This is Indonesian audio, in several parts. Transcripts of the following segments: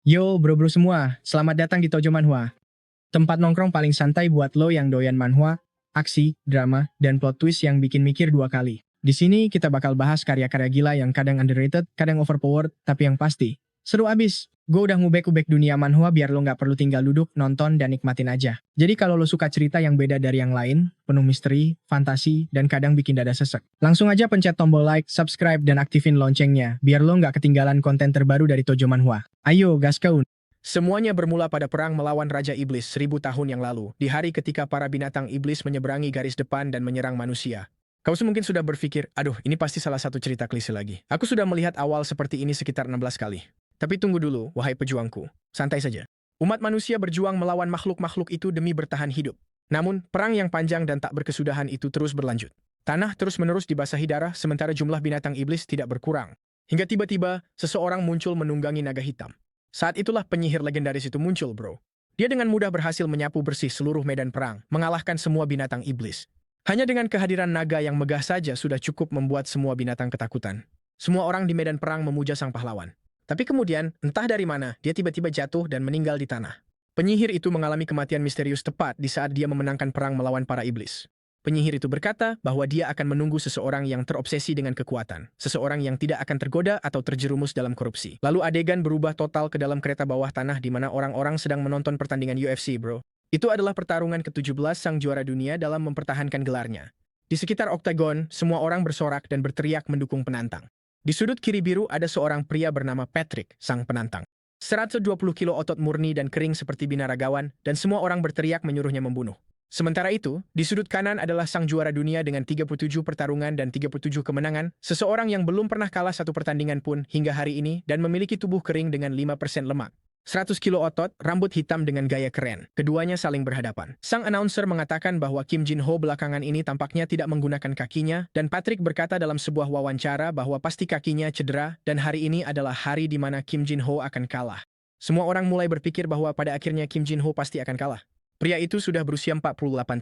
Yo bro-bro semua, selamat datang di Tojo Manhwa. Tempat nongkrong paling santai buat lo yang doyan manhwa, aksi, drama, dan plot twist yang bikin mikir dua kali. Di sini kita bakal bahas karya-karya gila yang kadang underrated, kadang overpowered, tapi yang pasti seru abis. Gue udah ngubek-ubek dunia manhwa biar lo nggak perlu tinggal duduk, nonton, dan nikmatin aja. Jadi kalau lo suka cerita yang beda dari yang lain, penuh misteri, fantasi, dan kadang bikin dada sesek, langsung aja pencet tombol like, subscribe, dan aktifin loncengnya, biar lo nggak ketinggalan konten terbaru dari Tojo Manhwa. Ayo, gaskau! Semuanya bermula pada perang melawan Raja Iblis 1000 tahun yang lalu, di hari ketika para binatang iblis menyeberangi garis depan dan menyerang manusia. Kau mungkin sudah berpikir, aduh ini pasti salah satu cerita klise lagi. Aku sudah melihat awal seperti ini sekitar 16 kali. Tapi tunggu dulu, wahai pejuangku. Santai saja. Umat manusia berjuang melawan makhluk-makhluk itu demi bertahan hidup. Namun, perang yang panjang dan tak berkesudahan itu terus berlanjut. Tanah terus-menerus dibasahi darah, sementara jumlah binatang iblis tidak berkurang. Hingga tiba-tiba, seseorang muncul menunggangi naga hitam. Saat itulah penyihir legendaris itu muncul, bro. Dia dengan mudah berhasil menyapu bersih seluruh medan perang, mengalahkan semua binatang iblis. Hanya dengan kehadiran naga yang megah saja sudah cukup membuat semua binatang ketakutan. Semua orang di medan perang memuja sang pahlawan. Tapi kemudian, entah dari mana, dia tiba-tiba jatuh dan meninggal di tanah. Penyihir itu mengalami kematian misterius tepat di saat dia memenangkan perang melawan para iblis. Penyihir itu berkata bahwa dia akan menunggu seseorang yang terobsesi dengan kekuatan, seseorang yang tidak akan tergoda atau terjerumus dalam korupsi. Lalu adegan berubah total ke dalam kereta bawah tanah di mana orang-orang sedang menonton pertandingan UFC, bro. Itu adalah pertarungan ke-17 sang juara dunia dalam mempertahankan gelarnya. Di sekitar oktagon, semua orang bersorak dan berteriak mendukung penantang. Di sudut kiri biru ada seorang pria bernama Patrick, sang penantang. 120 kilo otot murni dan kering seperti binaragawan, dan semua orang berteriak menyuruhnya membunuh. Sementara itu, di sudut kanan adalah sang juara dunia dengan 37 pertarungan dan 37 kemenangan, seseorang yang belum pernah kalah satu pertandingan pun hingga hari ini dan memiliki tubuh kering dengan 5% lemak. 100 kilo otot, rambut hitam dengan gaya keren. Keduanya saling berhadapan. Sang announcer mengatakan bahwa Kim Jin-ho belakangan ini tampaknya tidak menggunakan kakinya, dan Patrick berkata dalam sebuah wawancara bahwa pasti kakinya cedera, dan hari ini adalah hari di mana Kim Jin-ho akan kalah. Semua orang mulai berpikir bahwa pada akhirnya Kim Jin-ho pasti akan kalah. Pria itu sudah berusia 48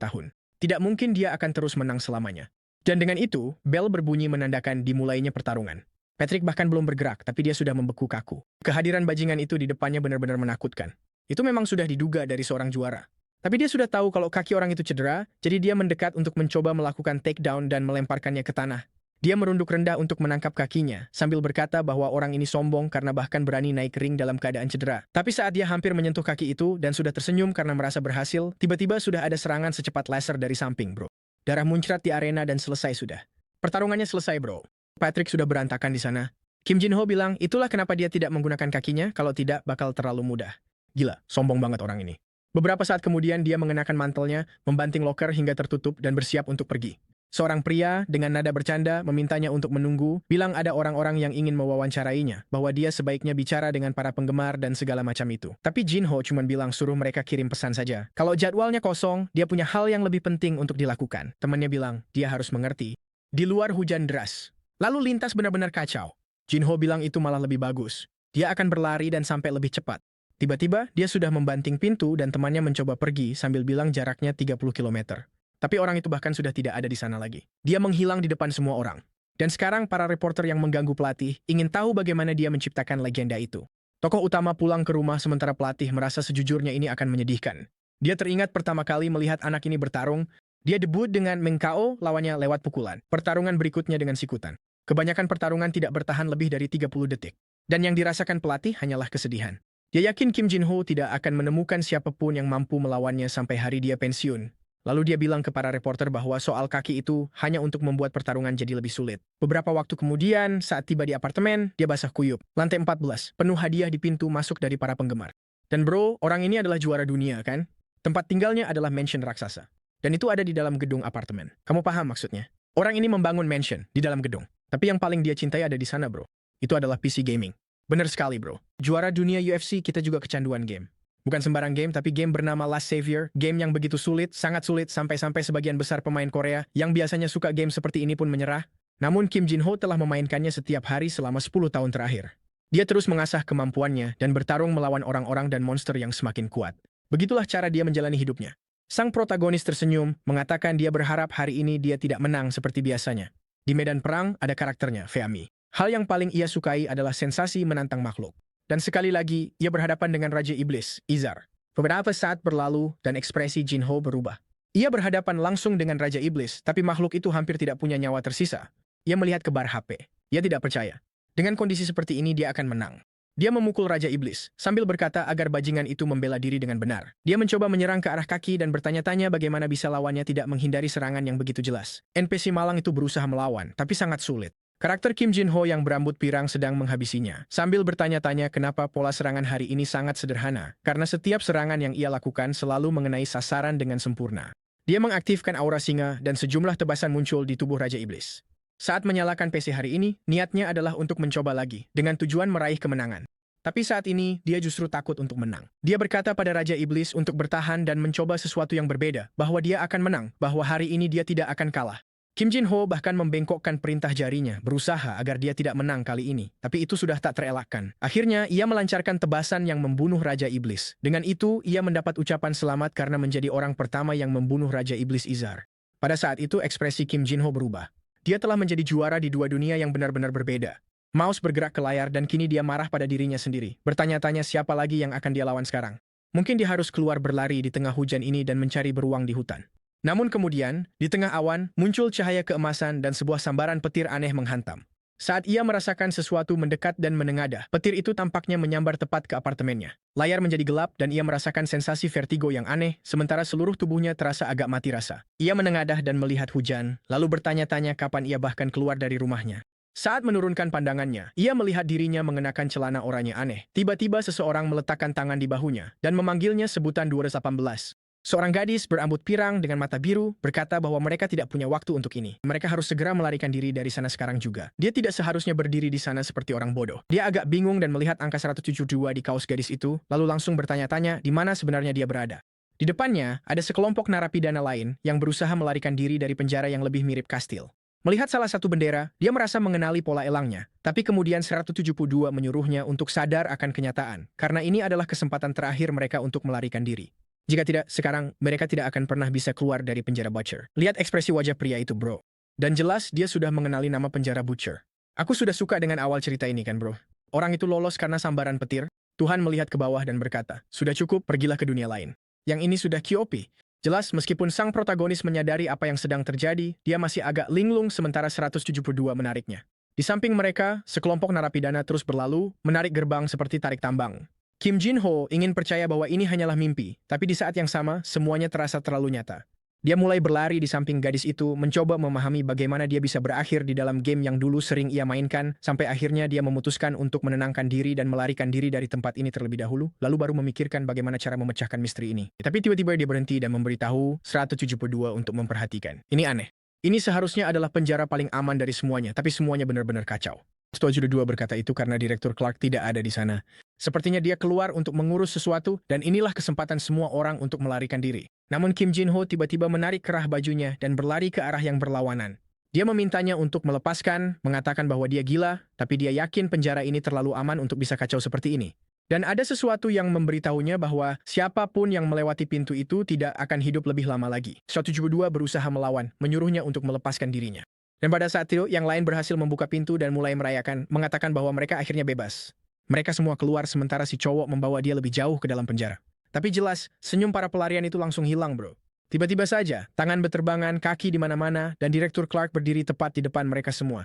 tahun. Tidak mungkin dia akan terus menang selamanya. Dan dengan itu, bel berbunyi menandakan dimulainya pertarungan. Patrick bahkan belum bergerak, tapi dia sudah membeku kaku. Kehadiran bajingan itu di depannya benar-benar menakutkan. Itu memang sudah diduga dari seorang juara. Tapi dia sudah tahu kalau kaki orang itu cedera, jadi dia mendekat untuk mencoba melakukan takedown dan melemparkannya ke tanah. Dia merunduk rendah untuk menangkap kakinya, sambil berkata bahwa orang ini sombong karena bahkan berani naik ring dalam keadaan cedera. Tapi saat dia hampir menyentuh kaki itu dan sudah tersenyum karena merasa berhasil, tiba-tiba sudah ada serangan secepat laser dari samping, bro. Darah muncrat di arena dan selesai sudah. Pertarungannya selesai, bro. Patrick sudah berantakan di sana. Kim Jin-ho bilang, itulah kenapa dia tidak menggunakan kakinya, kalau tidak bakal terlalu mudah. Gila, sombong banget orang ini. Beberapa saat kemudian dia mengenakan mantelnya, membanting loker hingga tertutup dan bersiap untuk pergi. Seorang pria dengan nada bercanda memintanya untuk menunggu, bilang ada orang-orang yang ingin mewawancarainya, bahwa dia sebaiknya bicara dengan para penggemar dan segala macam itu. Tapi Jin-ho cuma bilang suruh mereka kirim pesan saja. Kalau jadwalnya kosong, dia punya hal yang lebih penting untuk dilakukan. Temannya bilang, dia harus mengerti. Di luar hujan deras. Lalu lintas benar-benar kacau. Jin-ho bilang itu malah lebih bagus. Dia akan berlari dan sampai lebih cepat. Tiba-tiba, dia sudah membanting pintu dan temannya mencoba pergi sambil bilang jaraknya 30 km. Tapi orang itu bahkan sudah tidak ada di sana lagi. Dia menghilang di depan semua orang. Dan sekarang para reporter yang mengganggu pelatih ingin tahu bagaimana dia menciptakan legenda itu. Tokoh utama pulang ke rumah sementara pelatih merasa sejujurnya ini akan menyedihkan. Dia teringat pertama kali melihat anak ini bertarung. Dia debut dengan Meng-KO lawannya lewat pukulan. Pertarungan berikutnya dengan sikutan. Kebanyakan pertarungan tidak bertahan lebih dari 30 detik. Dan yang dirasakan pelatih hanyalah kesedihan. Dia yakin Kim Jin-ho tidak akan menemukan siapapun yang mampu melawannya sampai hari dia pensiun. Lalu dia bilang ke para reporter bahwa soal kaki itu hanya untuk membuat pertarungan jadi lebih sulit. Beberapa waktu kemudian, saat tiba di apartemen, dia basah kuyup. Lantai 14, penuh hadiah di pintu masuk dari para penggemar. Dan bro, orang ini adalah juara dunia, kan? Tempat tinggalnya adalah mansion raksasa. Dan itu ada di dalam gedung apartemen. Kamu paham maksudnya? Orang ini membangun mansion di dalam gedung. Tapi yang paling dia cintai ada di sana, bro. Itu adalah PC gaming. Bener sekali, bro. Juara dunia UFC, kita juga kecanduan game. Bukan sembarang game, tapi game bernama Last Savior. Game yang begitu sulit, sangat sulit, sampai-sampai sebagian besar pemain Korea yang biasanya suka game seperti ini pun menyerah. Namun Kim Jin-ho telah memainkannya setiap hari selama 10 tahun terakhir. Dia terus mengasah kemampuannya dan bertarung melawan orang-orang dan monster yang semakin kuat. Begitulah cara dia menjalani hidupnya. Sang protagonis tersenyum, mengatakan dia berharap hari ini dia tidak menang seperti biasanya. Di medan perang ada karakternya, Feami. Hal yang paling ia sukai adalah sensasi menantang makhluk. Dan sekali lagi, ia berhadapan dengan Raja Iblis, Izar. Beberapa saat berlalu dan ekspresi Jinho berubah. Ia berhadapan langsung dengan Raja Iblis, tapi makhluk itu hampir tidak punya nyawa tersisa. Ia melihat ke bar HP. Ia tidak percaya. Dengan kondisi seperti ini dia akan menang. Dia memukul Raja Iblis, sambil berkata agar bajingan itu membela diri dengan benar. Dia mencoba menyerang ke arah kaki dan bertanya-tanya bagaimana bisa lawannya tidak menghindari serangan yang begitu jelas. NPC malang itu berusaha melawan, tapi sangat sulit. Karakter Kim Jin-ho yang berambut pirang sedang menghabisinya, sambil bertanya-tanya kenapa pola serangan hari ini sangat sederhana, karena setiap serangan yang ia lakukan selalu mengenai sasaran dengan sempurna. Dia mengaktifkan aura singa dan sejumlah tebasan muncul di tubuh Raja Iblis. Saat menyalakan PC hari ini, niatnya adalah untuk mencoba lagi, dengan tujuan meraih kemenangan. Tapi saat ini, dia justru takut untuk menang. Dia berkata pada Raja Iblis untuk bertahan dan mencoba sesuatu yang berbeda, bahwa dia akan menang, bahwa hari ini dia tidak akan kalah. Kim Jin-ho bahkan membengkokkan perintah jarinya, berusaha agar dia tidak menang kali ini, tapi itu sudah tak terelakkan. Akhirnya, ia melancarkan tebasan yang membunuh Raja Iblis. Dengan itu, ia mendapat ucapan selamat karena menjadi orang pertama yang membunuh Raja Iblis Izar. Pada saat itu, ekspresi Kim Jin-ho berubah. Dia telah menjadi juara di dua dunia yang benar-benar berbeda. Mouse bergerak ke layar dan kini dia marah pada dirinya sendiri. Bertanya-tanya siapa lagi yang akan dia lawan sekarang. Mungkin dia harus keluar berlari di tengah hujan ini dan mencari beruang di hutan. Namun kemudian, di tengah awan, muncul cahaya keemasan dan sebuah sambaran petir aneh menghantam. Saat ia merasakan sesuatu mendekat dan menengadah, petir itu tampaknya menyambar tepat ke apartemennya. Layar menjadi gelap dan ia merasakan sensasi vertigo yang aneh, sementara seluruh tubuhnya terasa agak mati rasa. Ia menengadah dan melihat hujan, lalu bertanya-tanya kapan ia bahkan keluar dari rumahnya. Saat menurunkan pandangannya, ia melihat dirinya mengenakan celana oranye aneh. Tiba-tiba seseorang meletakkan tangan di bahunya dan memanggilnya sebutan 218. Seorang gadis berambut pirang dengan mata biru berkata bahwa mereka tidak punya waktu untuk ini. Mereka harus segera melarikan diri dari sana sekarang juga. Dia tidak seharusnya berdiri di sana seperti orang bodoh. Dia agak bingung dan melihat angka 172 di kaos gadis itu, lalu langsung bertanya-tanya di mana sebenarnya dia berada. Di depannya, ada sekelompok narapidana lain yang berusaha melarikan diri dari penjara yang lebih mirip kastil. Melihat salah satu bendera, dia merasa mengenali pola elangnya, tapi kemudian 172 menyuruhnya untuk sadar akan kenyataan, karena ini adalah kesempatan terakhir mereka untuk melarikan diri. Jika tidak, sekarang mereka tidak akan pernah bisa keluar dari penjara Butcher. Lihat ekspresi wajah pria itu, bro. Dan jelas dia sudah mengenali nama penjara Butcher. Aku sudah suka dengan awal cerita ini kan, bro. Orang itu lolos karena sambaran petir. Tuhan melihat ke bawah dan berkata, sudah cukup, pergilah ke dunia lain. Yang ini sudah QOP. Jelas, meskipun sang protagonis menyadari apa yang sedang terjadi, dia masih agak linglung sementara 172 menariknya. Di samping mereka, sekelompok narapidana terus berlalu, menarik gerbang seperti tarik tambang. Kim Jin-ho ingin percaya bahwa ini hanyalah mimpi, tapi di saat yang sama, semuanya terasa terlalu nyata. Dia mulai berlari di samping gadis itu, mencoba memahami bagaimana dia bisa berakhir di dalam game yang dulu sering ia mainkan, sampai akhirnya dia memutuskan untuk menenangkan diri dan melarikan diri dari tempat ini terlebih dahulu, lalu baru memikirkan bagaimana cara memecahkan misteri ini. Tapi tiba-tiba dia berhenti dan memberitahu 172 untuk memperhatikan. Ini aneh. Ini seharusnya adalah penjara paling aman dari semuanya, tapi semuanya benar-benar kacau. 172 berkata itu karena Direktur Clark tidak ada di sana. Sepertinya dia keluar untuk mengurus sesuatu dan inilah kesempatan semua orang untuk melarikan diri. Namun Kim Jin-ho tiba-tiba menarik kerah bajunya dan berlari ke arah yang berlawanan. Dia memintanya untuk melepaskan, mengatakan bahwa dia gila, tapi dia yakin penjara ini terlalu aman untuk bisa kacau seperti ini. Dan ada sesuatu yang memberitahunya bahwa siapapun yang melewati pintu itu tidak akan hidup lebih lama lagi. 172 berusaha melawan, menyuruhnya untuk melepaskan dirinya. Dan pada saat itu, yang lain berhasil membuka pintu dan mulai merayakan, mengatakan bahwa mereka akhirnya bebas. Mereka semua keluar sementara si cowok membawa dia lebih jauh ke dalam penjara. Tapi jelas, senyum para pelarian itu langsung hilang, bro. Tiba-tiba saja, tangan berterbangan, kaki di mana-mana, dan Direktur Clark berdiri tepat di depan mereka semua.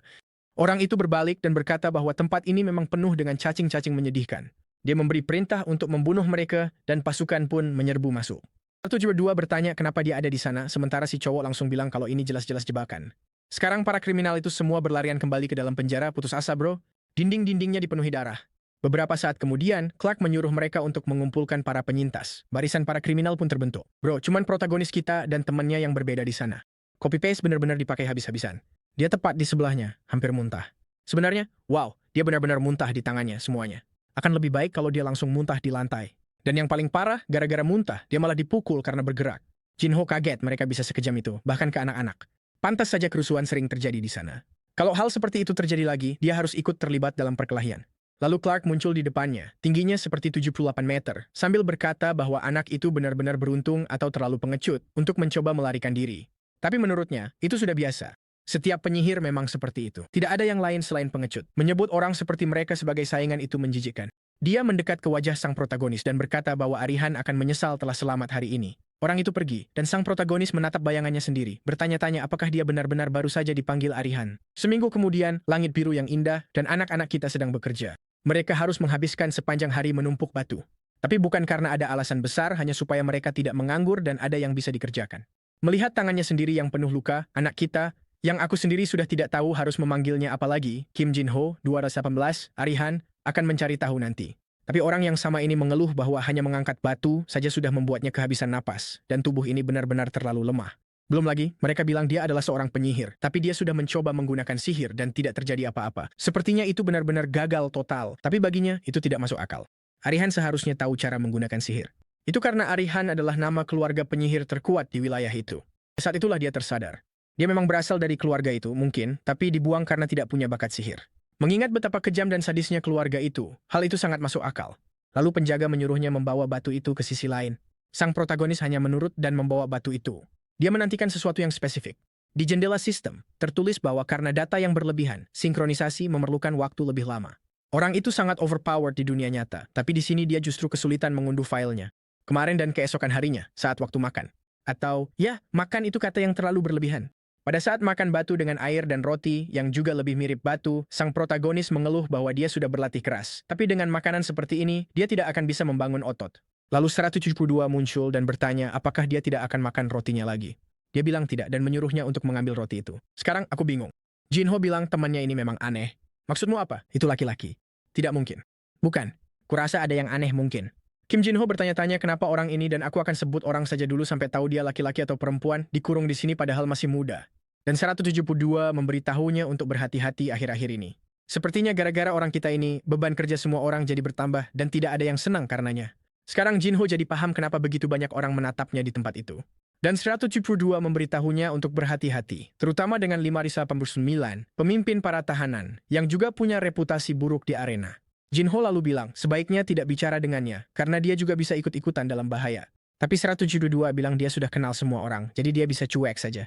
Orang itu berbalik dan berkata bahwa tempat ini memang penuh dengan cacing-cacing menyedihkan. Dia memberi perintah untuk membunuh mereka, dan pasukan pun menyerbu masuk. 172 bertanya kenapa dia ada di sana, sementara si cowok langsung bilang kalau ini jelas-jelas jebakan. Sekarang para kriminal itu semua berlarian kembali ke dalam penjara, putus asa, bro. Dinding-dindingnya dipenuhi darah. Beberapa saat kemudian, Clark menyuruh mereka untuk mengumpulkan para penyintas. Barisan para kriminal pun terbentuk. Bro, cuman protagonis kita dan temannya yang berbeda di sana. Copy-paste benar-benar dipakai habis-habisan. Dia tepat di sebelahnya, hampir muntah. Sebenarnya, wow, dia benar-benar muntah di tangannya semuanya. Akan lebih baik kalau dia langsung muntah di lantai. Dan yang paling parah, gara-gara muntah, dia malah dipukul karena bergerak. Jin-ho kaget mereka bisa sekejam itu, bahkan ke anak-anak. Pantas saja kerusuhan sering terjadi di sana. Kalau hal seperti itu terjadi lagi, dia harus ikut terlibat dalam perkelahian. Lalu Clark muncul di depannya, tingginya seperti 78 meter, sambil berkata bahwa anak itu benar-benar beruntung atau terlalu pengecut untuk mencoba melarikan diri. Tapi menurutnya, itu sudah biasa. Setiap penyihir memang seperti itu. Tidak ada yang lain selain pengecut. Menyebut orang seperti mereka sebagai saingan itu menjijikkan. Dia mendekat ke wajah sang protagonis dan berkata bahwa Arihan akan menyesal telah selamat hari ini. Orang itu pergi, dan sang protagonis menatap bayangannya sendiri, bertanya-tanya apakah dia benar-benar baru saja dipanggil Arihan. Seminggu kemudian, langit biru yang indah, dan anak-anak kita sedang bekerja. Mereka harus menghabiskan sepanjang hari menumpuk batu. Tapi bukan karena ada alasan besar, hanya supaya mereka tidak menganggur dan ada yang bisa dikerjakan. Melihat tangannya sendiri yang penuh luka, anak kita, yang aku sendiri sudah tidak tahu harus memanggilnya apa lagi, Kim Jin-ho, 218, Arihan, akan mencari tahu nanti. Tapi orang yang sama ini mengeluh bahwa hanya mengangkat batu saja sudah membuatnya kehabisan napas, dan tubuh ini benar-benar terlalu lemah. Belum lagi, mereka bilang dia adalah seorang penyihir, tapi dia sudah mencoba menggunakan sihir dan tidak terjadi apa-apa. Sepertinya itu benar-benar gagal total, tapi baginya itu tidak masuk akal. Arihan seharusnya tahu cara menggunakan sihir. Itu karena Arihan adalah nama keluarga penyihir terkuat di wilayah itu. Saat itulah dia tersadar. Dia memang berasal dari keluarga itu, mungkin, tapi dibuang karena tidak punya bakat sihir. Mengingat betapa kejam dan sadisnya keluarga itu, hal itu sangat masuk akal. Lalu penjaga menyuruhnya membawa batu itu ke sisi lain. Sang protagonis hanya menurut dan membawa batu itu. Dia menantikan sesuatu yang spesifik. Di jendela sistem, tertulis bahwa karena data yang berlebihan, sinkronisasi memerlukan waktu lebih lama. Orang itu sangat overpowered di dunia nyata, tapi di sini dia justru kesulitan mengunduh filenya. Kemarin dan keesokan harinya, saat waktu makan. Atau, ya, makan itu kata yang terlalu berlebihan. Pada saat makan batu dengan air dan roti yang juga lebih mirip batu, sang protagonis mengeluh bahwa dia sudah berlatih keras. Tapi dengan makanan seperti ini, dia tidak akan bisa membangun otot. Lalu 172 muncul dan bertanya apakah dia tidak akan makan rotinya lagi. Dia bilang tidak dan menyuruhnya untuk mengambil roti itu. Sekarang aku bingung. Jin-ho bilang temannya ini memang aneh. Maksudmu apa? Itu laki-laki. Tidak mungkin. Bukan. Kurasa ada yang aneh mungkin. Kim Jin-ho bertanya-tanya kenapa orang ini dan aku akan sebut orang saja dulu sampai tahu dia laki-laki atau perempuan dikurung di sini padahal masih muda. Dan 172 memberitahunya untuk berhati-hati akhir-akhir ini. Sepertinya gara-gara orang kita ini, beban kerja semua orang jadi bertambah dan tidak ada yang senang karenanya. Sekarang Jin-ho jadi paham kenapa begitu banyak orang menatapnya di tempat itu. Dan 172 memberitahunya untuk berhati-hati, terutama dengan 5-9, pemimpin para tahanan, yang juga punya reputasi buruk di arena. Jin-ho lalu bilang, sebaiknya tidak bicara dengannya, karena dia juga bisa ikut-ikutan dalam bahaya. Tapi 172 bilang dia sudah kenal semua orang, jadi dia bisa cuek saja.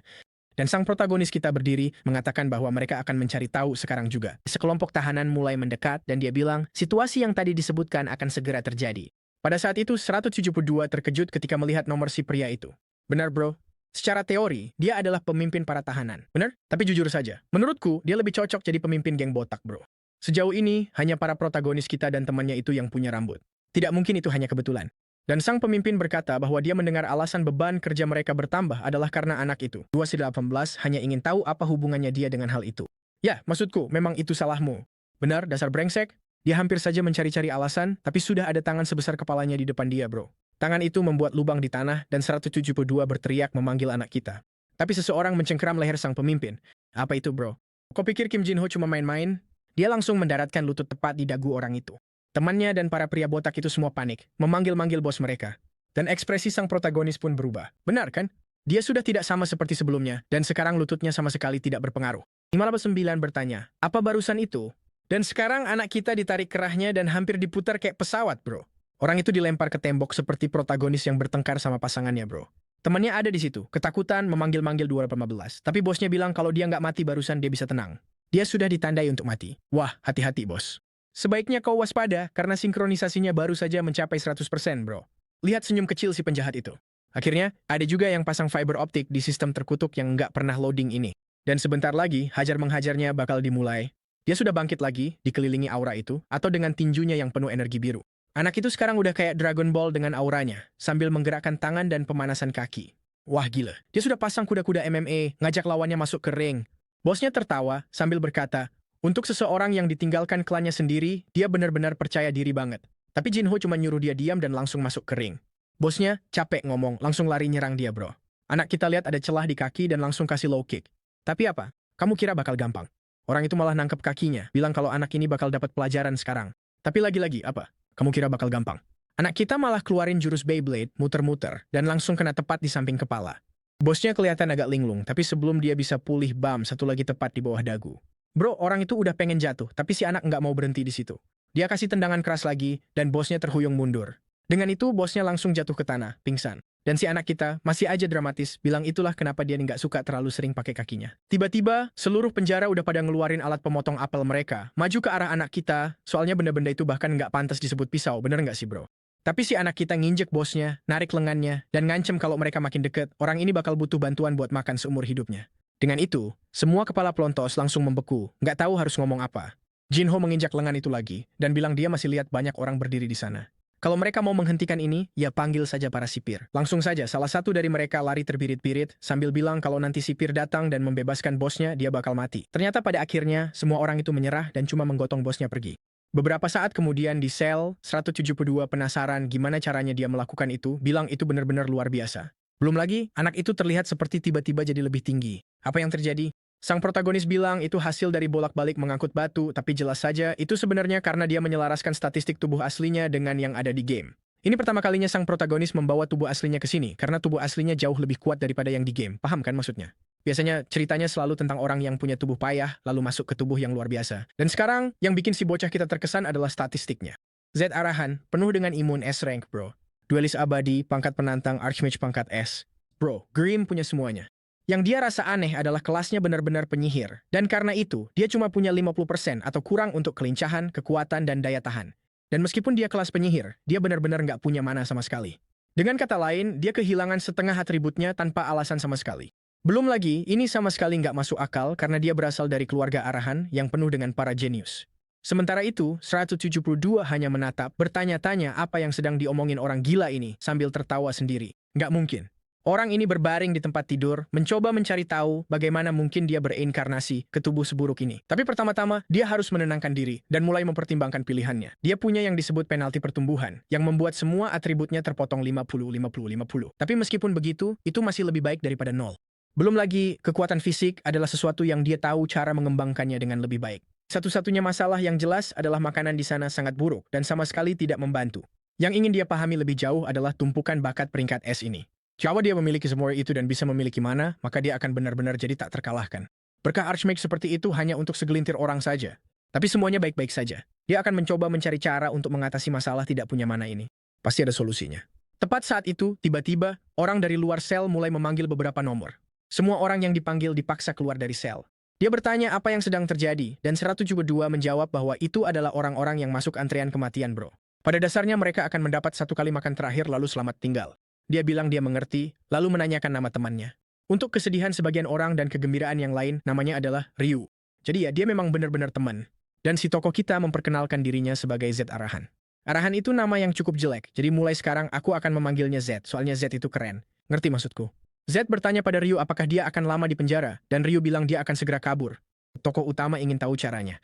Dan sang protagonis kita berdiri mengatakan bahwa mereka akan mencari tahu sekarang juga. Sekelompok tahanan mulai mendekat dan dia bilang, situasi yang tadi disebutkan akan segera terjadi. Pada saat itu 172 terkejut ketika melihat nomor si pria itu. Benar bro? Secara teori, dia adalah pemimpin para tahanan. Benar? Tapi jujur saja, menurutku dia lebih cocok jadi pemimpin geng botak bro. Sejauh ini, hanya para protagonis kita dan temannya itu yang punya rambut. Tidak mungkin itu hanya kebetulan. Dan sang pemimpin berkata bahwa dia mendengar alasan beban kerja mereka bertambah adalah karena anak itu. 218 hanya ingin tahu apa hubungannya dia dengan hal itu. Ya, maksudku, memang itu salahmu. Benar, dasar brengsek. Dia hampir saja mencari-cari alasan, tapi sudah ada tangan sebesar kepalanya di depan dia, bro. Tangan itu membuat lubang di tanah dan 172 berteriak memanggil anak kita. Tapi seseorang mencengkeram leher sang pemimpin. Apa itu, bro? Kau pikir Kim Jin-ho cuma main-main? Dia langsung mendaratkan lutut tepat di dagu orang itu. Temannya dan para pria botak itu semua panik, memanggil-manggil bos mereka. Dan ekspresi sang protagonis pun berubah. Benar kan? Dia sudah tidak sama seperti sebelumnya, dan sekarang lututnya sama sekali tidak berpengaruh. 589 bertanya, apa barusan itu? Dan sekarang anak kita ditarik kerahnya dan hampir diputar kayak pesawat, bro. Orang itu dilempar ke tembok seperti protagonis yang bertengkar sama pasangannya, bro. Temannya ada di situ, ketakutan memanggil-manggil 215. Tapi bosnya bilang kalau dia nggak mati barusan dia bisa tenang. Dia sudah ditandai untuk mati. Wah, hati-hati, bos. Sebaiknya kau waspada, karena sinkronisasinya baru saja mencapai 100%, bro. Lihat senyum kecil si penjahat itu. Akhirnya, ada juga yang pasang fiber optik di sistem terkutuk yang nggak pernah loading ini. Dan sebentar lagi, hajar-menghajarnya bakal dimulai. Dia sudah bangkit lagi, dikelilingi aura itu, atau dengan tinjunya yang penuh energi biru. Anak itu sekarang udah kayak Dragon Ball dengan auranya, sambil menggerakkan tangan dan pemanasan kaki. Wah gila, dia sudah pasang kuda-kuda MMA, ngajak lawannya masuk ke ring. Bosnya tertawa, sambil berkata, untuk seseorang yang ditinggalkan klannya sendiri, dia benar-benar percaya diri banget. Tapi Jin-ho cuma nyuruh dia diam dan langsung masuk ke ring. Bosnya capek ngomong, langsung lari nyerang dia, bro. Anak kita lihat ada celah di kaki dan langsung kasih low kick. Tapi apa? Kamu kira bakal gampang? Orang itu malah nangkep kakinya, bilang kalau anak ini bakal dapat pelajaran sekarang. Tapi lagi-lagi, apa? Kamu kira bakal gampang? Anak kita malah keluarin jurus Beyblade, muter-muter, dan langsung kena tepat di samping kepala. Bosnya kelihatan agak linglung, tapi sebelum dia bisa pulih, bam, satu lagi tepat di bawah dagu. Bro, orang itu udah pengen jatuh, tapi si anak nggak mau berhenti di situ. Dia kasih tendangan keras lagi, dan bosnya terhuyung mundur. Dengan itu, bosnya langsung jatuh ke tanah, pingsan. Dan si anak kita masih aja dramatis, bilang itulah kenapa dia nggak suka terlalu sering pakai kakinya. Tiba-tiba, seluruh penjara udah pada ngeluarin alat pemotong apel mereka, maju ke arah anak kita, soalnya benda-benda itu bahkan nggak pantas disebut pisau, bener nggak sih bro? Tapi si anak kita nginjek bosnya, narik lengannya, dan ngancem kalau mereka makin deket, orang ini bakal butuh bantuan buat makan seumur hidupnya. Dengan itu, semua kepala pelontos langsung membeku, nggak tahu harus ngomong apa. Jinho menginjak lengan itu lagi, dan bilang dia masih lihat banyak orang berdiri di sana. Kalau mereka mau menghentikan ini, ya panggil saja para sipir. Langsung saja, salah satu dari mereka lari terbirit-birit, sambil bilang kalau nanti sipir datang dan membebaskan bosnya, dia bakal mati. Ternyata pada akhirnya, semua orang itu menyerah dan cuma menggotong bosnya pergi. Beberapa saat kemudian di sel, 172 penasaran gimana caranya dia melakukan itu, bilang itu benar-benar luar biasa. Belum lagi, anak itu terlihat seperti tiba-tiba jadi lebih tinggi. Apa yang terjadi? Sang protagonis bilang itu hasil dari bolak-balik mengangkut batu, tapi jelas saja itu sebenarnya karena dia menyelaraskan statistik tubuh aslinya dengan yang ada di game. Ini pertama kalinya sang protagonis membawa tubuh aslinya ke sini, karena tubuh aslinya jauh lebih kuat daripada yang di game. Paham kan maksudnya? Biasanya ceritanya selalu tentang orang yang punya tubuh payah, lalu masuk ke tubuh yang luar biasa. Dan sekarang, yang bikin si bocah kita terkesan adalah statistiknya. Z Arahan, penuh dengan imun S-rank bro. Duelis abadi, pangkat penantang, Archmage pangkat S. Bro, Grim punya semuanya. Yang dia rasa aneh adalah kelasnya benar-benar penyihir. Dan karena itu, dia cuma punya 50% atau kurang untuk kelincahan, kekuatan, dan daya tahan. Dan meskipun dia kelas penyihir, dia benar-benar nggak punya mana sama sekali. Dengan kata lain, dia kehilangan setengah atributnya tanpa alasan sama sekali. Belum lagi, ini sama sekali nggak masuk akal karena dia berasal dari keluarga arahan yang penuh dengan para jenius. Sementara itu, 172 hanya menatap, bertanya-tanya apa yang sedang diomongin orang gila ini sambil tertawa sendiri. Nggak mungkin. Orang ini berbaring di tempat tidur, mencoba mencari tahu bagaimana mungkin dia bereinkarnasi ke tubuh seburuk ini. Tapi pertama-tama, dia harus menenangkan diri dan mulai mempertimbangkan pilihannya. Dia punya yang disebut penalti pertumbuhan, yang membuat semua atributnya terpotong 50-50-50. Tapi meskipun begitu, itu masih lebih baik daripada nol. Belum lagi, kekuatan fisik adalah sesuatu yang dia tahu cara mengembangkannya dengan lebih baik. Satu-satunya masalah yang jelas adalah makanan di sana sangat buruk dan sama sekali tidak membantu. Yang ingin dia pahami lebih jauh adalah tumpukan bakat peringkat S ini. Jika dia memiliki semua itu dan bisa memiliki mana, maka dia akan benar-benar jadi tak terkalahkan. Berkah Archmage seperti itu hanya untuk segelintir orang saja. Tapi semuanya baik-baik saja. Dia akan mencoba mencari cara untuk mengatasi masalah tidak punya mana ini. Pasti ada solusinya. Tepat saat itu, tiba-tiba, orang dari luar sel mulai memanggil beberapa nomor. Semua orang yang dipanggil dipaksa keluar dari sel. Dia bertanya apa yang sedang terjadi, dan 172 menjawab bahwa itu adalah orang-orang yang masuk antrean kematian bro. Pada dasarnya mereka akan mendapat satu kali makan terakhir lalu selamat tinggal. Dia bilang dia mengerti, lalu menanyakan nama temannya. Untuk kesedihan sebagian orang dan kegembiraan yang lain, namanya adalah Ryu. Jadi ya, dia memang benar-benar teman. Dan si tokoh kita memperkenalkan dirinya sebagai Z Arahan. Arahan itu nama yang cukup jelek, jadi mulai sekarang aku akan memanggilnya Z, soalnya Z itu keren. Ngerti maksudku? Z bertanya pada Ryu apakah dia akan lama di penjara, dan Ryu bilang dia akan segera kabur. Tokoh utama ingin tahu caranya.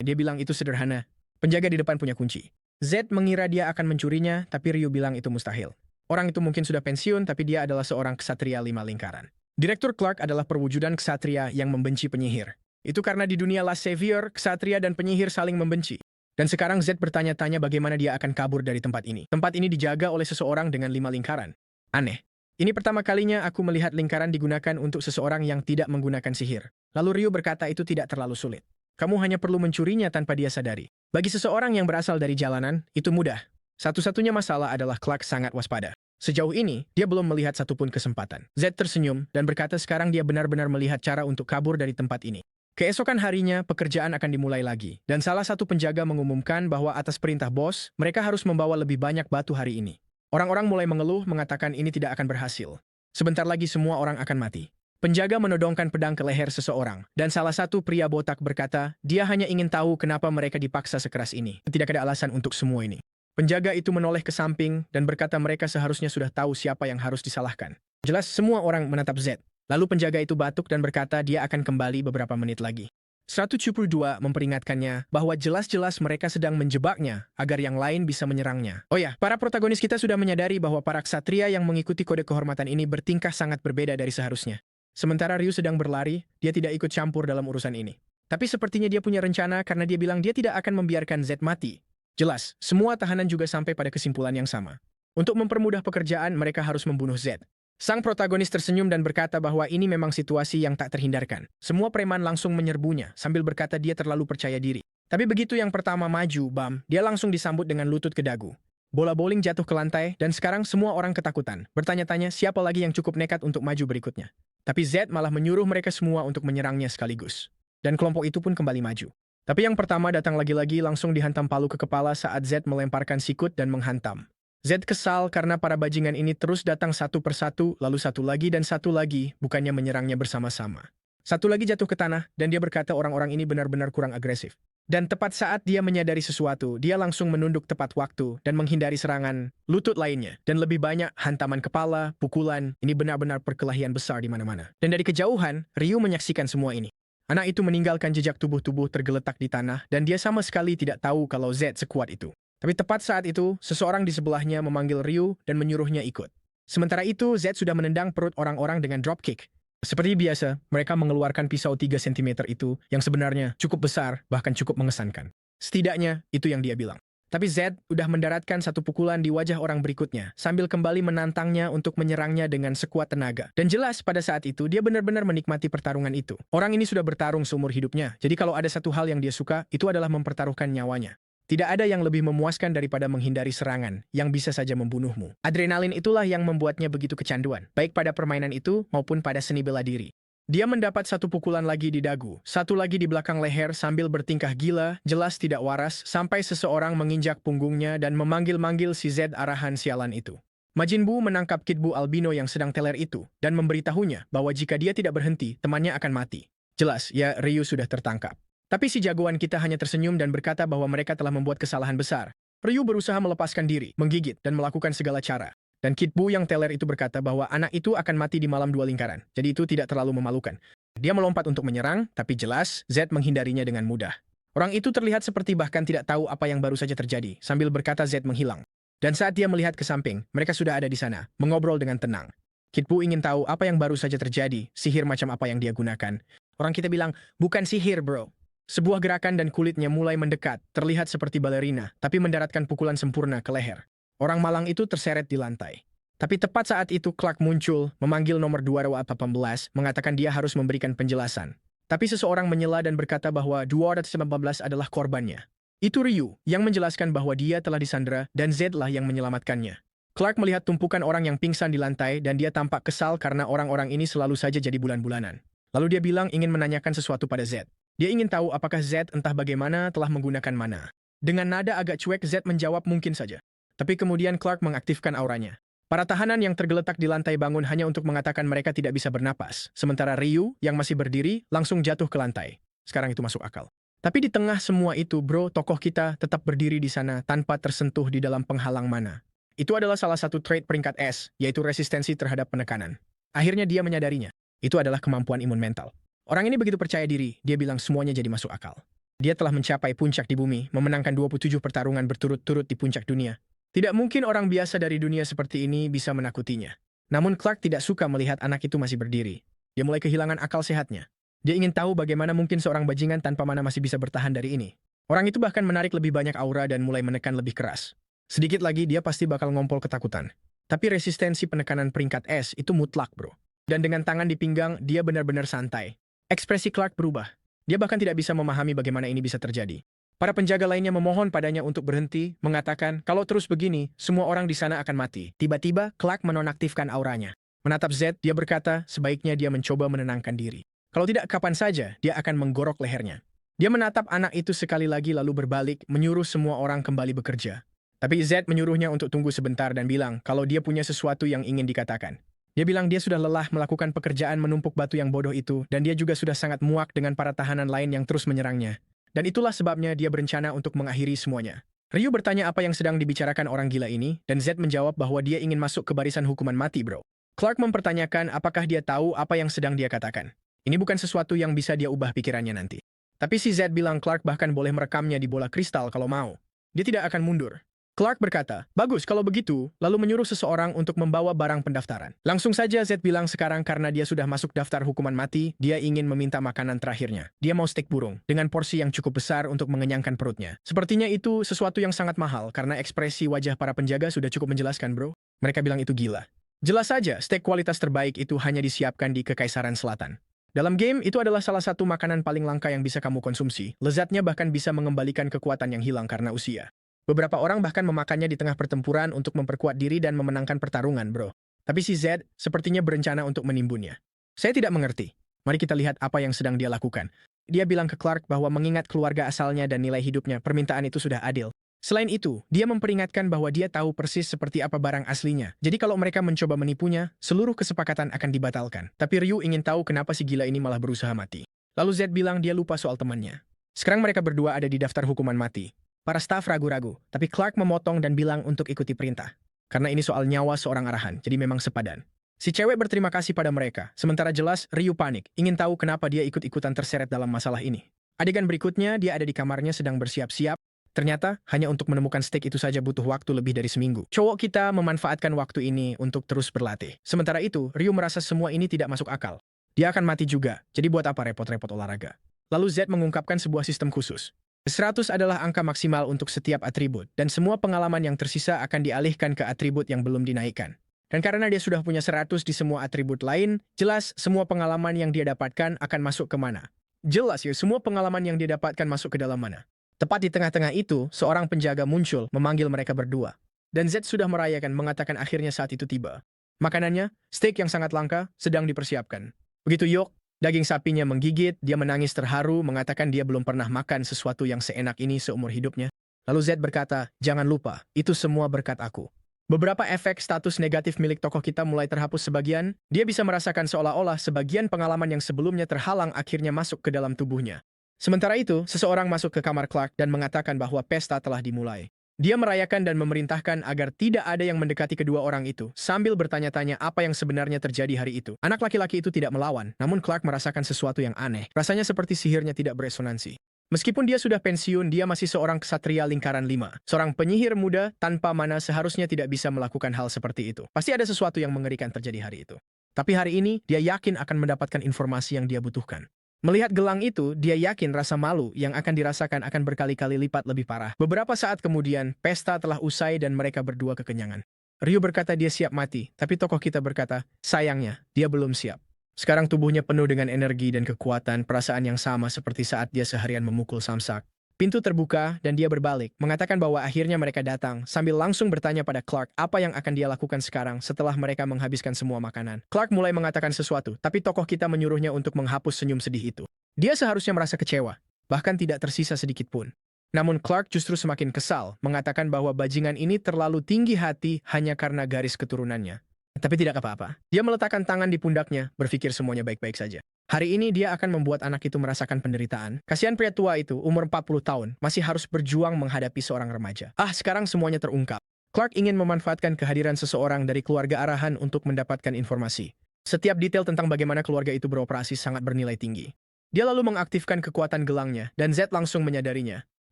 Dia bilang itu sederhana. Penjaga di depan punya kunci. Z mengira dia akan mencurinya, tapi Ryu bilang itu mustahil. Orang itu mungkin sudah pensiun, tapi dia adalah seorang ksatria 5 lingkaran. Direktur Clark adalah perwujudan ksatria yang membenci penyihir. Itu karena di dunia Last Savior, ksatria dan penyihir saling membenci. Dan sekarang Z bertanya-tanya bagaimana dia akan kabur dari tempat ini. Tempat ini dijaga oleh seseorang dengan 5 lingkaran. Aneh. Ini pertama kalinya aku melihat lingkaran digunakan untuk seseorang yang tidak menggunakan sihir. Lalu Ryu berkata itu tidak terlalu sulit. Kamu hanya perlu mencurinya tanpa dia sadari. Bagi seseorang yang berasal dari jalanan, itu mudah. Satu-satunya masalah adalah Clark sangat waspada. Sejauh ini, dia belum melihat satupun kesempatan. Z tersenyum dan berkata sekarang dia benar-benar melihat cara untuk kabur dari tempat ini. Keesokan harinya, pekerjaan akan dimulai lagi. Dan salah satu penjaga mengumumkan bahwa atas perintah bos, mereka harus membawa lebih banyak batu hari ini. Orang-orang mulai mengeluh mengatakan ini tidak akan berhasil. Sebentar lagi semua orang akan mati. Penjaga menodongkan pedang ke leher seseorang, dan salah satu pria botak berkata, dia hanya ingin tahu kenapa mereka dipaksa sekeras ini. Tidak ada alasan untuk semua ini. Penjaga itu menoleh ke samping dan berkata mereka seharusnya sudah tahu siapa yang harus disalahkan. Jelas semua orang menatap Z. Lalu penjaga itu batuk dan berkata dia akan kembali beberapa menit lagi. 172 memperingatkannya bahwa jelas-jelas mereka sedang menjebaknya agar yang lain bisa menyerangnya. Oh ya, para protagonis kita sudah menyadari bahwa para ksatria yang mengikuti kode kehormatan ini bertingkah sangat berbeda dari seharusnya. Sementara Ryu sedang berlari, dia tidak ikut campur dalam urusan ini. Tapi sepertinya dia punya rencana karena dia bilang dia tidak akan membiarkan Z mati. Jelas, semua tahanan juga sampai pada kesimpulan yang sama. Untuk mempermudah pekerjaan, mereka harus membunuh Z. Sang protagonis tersenyum dan berkata bahwa ini memang situasi yang tak terhindarkan. Semua preman langsung menyerbunya, sambil berkata dia terlalu percaya diri. Tapi begitu yang pertama maju, dia langsung disambut dengan lutut ke dagu. Bola bowling jatuh ke lantai, dan sekarang semua orang ketakutan. Bertanya-tanya siapa lagi yang cukup nekat untuk maju berikutnya. Tapi Z malah menyuruh mereka semua untuk menyerangnya sekaligus. Dan kelompok itu pun kembali maju. Tapi yang pertama datang lagi-lagi langsung dihantam palu ke kepala saat Z melemparkan sikut dan menghantam. Z kesal karena para bajingan ini terus datang satu persatu, lalu satu lagi dan satu lagi, bukannya menyerangnya bersama-sama. Satu lagi jatuh ke tanah, dan dia berkata orang-orang ini benar-benar kurang agresif. Dan tepat saat dia menyadari sesuatu, dia langsung menunduk tepat waktu dan menghindari serangan lutut lainnya. Dan lebih banyak hantaman kepala, pukulan, ini benar-benar perkelahian besar di mana-mana. Dan dari kejauhan, Ryu menyaksikan semua ini. Anak itu meninggalkan jejak tubuh-tubuh tergeletak di tanah, dan dia sama sekali tidak tahu kalau Z sekuat itu. Tapi tepat saat itu, seseorang di sebelahnya memanggil Ryu dan menyuruhnya ikut. Sementara itu, Z sudah menendang perut orang-orang dengan dropkick. Seperti biasa, mereka mengeluarkan pisau 3 cm itu yang sebenarnya cukup besar, bahkan cukup mengesankan. Setidaknya, itu yang dia bilang. Tapi Z udah mendaratkan satu pukulan di wajah orang berikutnya, sambil kembali menantangnya untuk menyerangnya dengan sekuat tenaga. Dan jelas pada saat itu, dia benar-benar menikmati pertarungan itu. Orang ini sudah bertarung seumur hidupnya, jadi kalau ada satu hal yang dia suka, itu adalah mempertaruhkan nyawanya. Tidak ada yang lebih memuaskan daripada menghindari serangan yang bisa saja membunuhmu. Adrenalin itulah yang membuatnya begitu kecanduan, baik pada permainan itu maupun pada seni bela diri. Dia mendapat satu pukulan lagi di dagu, satu lagi di belakang leher sambil bertingkah gila, jelas tidak waras, sampai seseorang menginjak punggungnya dan memanggil-manggil si Z arahan sialan itu. Majin Buu menangkap Kid Buu albino yang sedang teler itu dan memberitahunya bahwa jika dia tidak berhenti, temannya akan mati. Jelas, ya Ryu sudah tertangkap. Tapi si jagoan kita hanya tersenyum dan berkata bahwa mereka telah membuat kesalahan besar. Ryu berusaha melepaskan diri, menggigit, dan melakukan segala cara. Dan Kid Buu yang teler itu berkata bahwa anak itu akan mati di malam 2 lingkaran, jadi itu tidak terlalu memalukan. Dia melompat untuk menyerang, tapi jelas, Z menghindarinya dengan mudah. Orang itu terlihat seperti bahkan tidak tahu apa yang baru saja terjadi, sambil berkata Z menghilang. Dan saat dia melihat ke samping, mereka sudah ada di sana, mengobrol dengan tenang. Kid Buu ingin tahu apa yang baru saja terjadi, sihir macam apa yang dia gunakan. Orang kita bilang, bukan sihir bro. Sebuah gerakan dan kulitnya mulai mendekat, terlihat seperti balerina, tapi mendaratkan pukulan sempurna ke leher. Orang malang itu terseret di lantai. Tapi tepat saat itu Clark muncul, memanggil nomor 218, mengatakan dia harus memberikan penjelasan. Tapi seseorang menyela dan berkata bahwa 218 adalah korbannya. Itu Ryu, yang menjelaskan bahwa dia telah disandera dan Z lah yang menyelamatkannya. Clark melihat tumpukan orang yang pingsan di lantai dan dia tampak kesal karena orang-orang ini selalu saja jadi bulan-bulanan. Lalu dia bilang ingin menanyakan sesuatu pada Z. Dia ingin tahu apakah Z entah bagaimana telah menggunakan mana. Dengan nada agak cuek Z menjawab mungkin saja. Tapi kemudian Clark mengaktifkan auranya. Para tahanan yang tergeletak di lantai bangun hanya untuk mengatakan mereka tidak bisa bernapas. Sementara Ryu yang masih berdiri langsung jatuh ke lantai. Sekarang itu masuk akal. Tapi di tengah semua itu bro, tokoh kita tetap berdiri di sana tanpa tersentuh di dalam penghalang mana. Itu adalah salah satu trait peringkat S, yaitu resistensi terhadap penekanan. Akhirnya dia menyadarinya. Itu adalah kemampuan imun mental. Orang ini begitu percaya diri, dia bilang semuanya jadi masuk akal. Dia telah mencapai puncak di bumi, memenangkan 27 pertarungan berturut-turut di puncak dunia. Tidak mungkin orang biasa dari dunia seperti ini bisa menakutinya. Namun Clark tidak suka melihat anak itu masih berdiri. Dia mulai kehilangan akal sehatnya. Dia ingin tahu bagaimana mungkin seorang bajingan tanpa mana masih bisa bertahan dari ini. Orang itu bahkan menarik lebih banyak aura dan mulai menekan lebih keras. Sedikit lagi dia pasti bakal ngompol ketakutan. Tapi resistensi penekanan peringkat S itu mutlak bro. Dan dengan tangan di pinggang, dia benar-benar santai. Ekspresi Clark berubah. Dia bahkan tidak bisa memahami bagaimana ini bisa terjadi. Para penjaga lainnya memohon padanya untuk berhenti, mengatakan kalau terus begini, semua orang di sana akan mati. Tiba-tiba, Clark menonaktifkan auranya. Menatap Z, dia berkata sebaiknya dia mencoba menenangkan diri. Kalau tidak, kapan saja dia akan menggorok lehernya. Dia menatap anak itu sekali lagi lalu berbalik, menyuruh semua orang kembali bekerja. Tapi Z menyuruhnya untuk tunggu sebentar dan bilang kalau dia punya sesuatu yang ingin dikatakan. Dia bilang dia sudah lelah melakukan pekerjaan menumpuk batu yang bodoh itu, dan dia juga sudah sangat muak dengan para tahanan lain yang terus menyerangnya. Dan itulah sebabnya dia berencana untuk mengakhiri semuanya. Ryu bertanya apa yang sedang dibicarakan orang gila ini, dan Z menjawab bahwa dia ingin masuk ke barisan hukuman mati bro. Clark mempertanyakan apakah dia tahu apa yang sedang dia katakan. Ini bukan sesuatu yang bisa dia ubah pikirannya nanti. Tapi si Z bilang Clark bahkan boleh merekamnya di bola kristal kalau mau. Dia tidak akan mundur. Clark berkata, bagus kalau begitu, lalu menyuruh seseorang untuk membawa barang pendaftaran. Langsung saja Z bilang sekarang karena dia sudah masuk daftar hukuman mati, dia ingin meminta makanan terakhirnya. Dia mau steak burung, dengan porsi yang cukup besar untuk mengenyangkan perutnya. Sepertinya itu sesuatu yang sangat mahal, karena ekspresi wajah para penjaga sudah cukup menjelaskan bro. Mereka bilang itu gila. Jelas saja, steak kualitas terbaik itu hanya disiapkan di Kekaisaran Selatan. Dalam game, itu adalah salah satu makanan paling langka yang bisa kamu konsumsi. Lezatnya bahkan bisa mengembalikan kekuatan yang hilang karena usia. Beberapa orang bahkan memakannya di tengah pertempuran untuk memperkuat diri dan memenangkan pertarungan, bro. Tapi si Z sepertinya berencana untuk menimbunnya. Saya tidak mengerti. Mari kita lihat apa yang sedang dia lakukan. Dia bilang ke Clark bahwa mengingat keluarga asalnya dan nilai hidupnya, permintaan itu sudah adil. Selain itu, dia memperingatkan bahwa dia tahu persis seperti apa barang aslinya. Jadi kalau mereka mencoba menipunya, seluruh kesepakatan akan dibatalkan. Tapi Ryu ingin tahu kenapa si gila ini malah berusaha mati. Lalu Z bilang dia lupa soal temannya. Sekarang mereka berdua ada di daftar hukuman mati. Para staf ragu-ragu, tapi Clark memotong dan bilang untuk ikuti perintah. Karena ini soal nyawa seorang arahan, jadi memang sepadan. Si cewek berterima kasih pada mereka, sementara jelas Ryu panik, ingin tahu kenapa dia ikut-ikutan terseret dalam masalah ini. Adegan berikutnya, dia ada di kamarnya sedang bersiap-siap. Ternyata, hanya untuk menemukan steak itu saja butuh waktu lebih dari seminggu. Cowok kita memanfaatkan waktu ini untuk terus berlatih. Sementara itu, Ryu merasa semua ini tidak masuk akal. Dia akan mati juga, jadi buat apa repot-repot olahraga? Lalu Z mengungkapkan sebuah sistem khusus. 100 adalah angka maksimal untuk setiap atribut, dan semua pengalaman yang tersisa akan dialihkan ke atribut yang belum dinaikkan. Dan karena dia sudah punya 100 di semua atribut lain, jelas semua pengalaman yang dia dapatkan akan masuk ke mana. Jelas ya, semua pengalaman yang dia dapatkan masuk ke dalam mana. Tepat di tengah-tengah itu, seorang penjaga muncul memanggil mereka berdua. Dan Z sudah merayakan mengatakan akhirnya saat itu tiba. Makanannya, steak yang sangat langka, sedang dipersiapkan. Begitu Yok, daging sapinya menggigit, dia menangis terharu mengatakan dia belum pernah makan sesuatu yang seenak ini seumur hidupnya. Lalu Z berkata, jangan lupa, itu semua berkat aku. Beberapa efek status negatif milik tokoh kita mulai terhapus sebagian, dia bisa merasakan seolah-olah sebagian pengalaman yang sebelumnya terhalang akhirnya masuk ke dalam tubuhnya. Sementara itu, seseorang masuk ke kamar Clark dan mengatakan bahwa pesta telah dimulai. Dia merayakan dan memerintahkan agar tidak ada yang mendekati kedua orang itu, sambil bertanya-tanya apa yang sebenarnya terjadi hari itu. Anak laki-laki itu tidak melawan, namun Clark merasakan sesuatu yang aneh. Rasanya seperti sihirnya tidak beresonansi. Meskipun dia sudah pensiun, dia masih seorang ksatria lingkaran 5. Seorang penyihir muda tanpa mana seharusnya tidak bisa melakukan hal seperti itu. Pasti ada sesuatu yang mengerikan terjadi hari itu. Tapi hari ini, dia yakin akan mendapatkan informasi yang dia butuhkan. Melihat gelang itu, dia yakin rasa malu yang akan dirasakan akan berkali-kali lipat lebih parah. Beberapa saat kemudian, pesta telah usai dan mereka berdua kekenyangan. Ryu berkata dia siap mati, tapi tokoh kita berkata, sayangnya, dia belum siap. Sekarang tubuhnya penuh dengan energi dan kekuatan, perasaan yang sama seperti saat dia seharian memukul samsak. Pintu terbuka dan dia berbalik, mengatakan bahwa akhirnya mereka datang, sambil langsung bertanya pada Clark apa yang akan dia lakukan sekarang setelah mereka menghabiskan semua makanan. Clark mulai mengatakan sesuatu, tapi tokoh kita menyuruhnya untuk menghapus senyum sedih itu. Dia seharusnya merasa kecewa, bahkan tidak tersisa sedikit pun. Namun Clark justru semakin kesal, mengatakan bahwa bajingan ini terlalu tinggi hati hanya karena garis keturunannya. Tapi tidak apa-apa. Dia meletakkan tangan di pundaknya, berpikir semuanya baik-baik saja. Hari ini dia akan membuat anak itu merasakan penderitaan. Kasihan pria tua itu, umur 40 tahun, masih harus berjuang menghadapi seorang remaja. Sekarang semuanya terungkap. Clark ingin memanfaatkan kehadiran seseorang dari keluarga arahan untuk mendapatkan informasi. Setiap detail tentang bagaimana keluarga itu beroperasi sangat bernilai tinggi. Dia lalu mengaktifkan kekuatan gelangnya, dan Z langsung menyadarinya.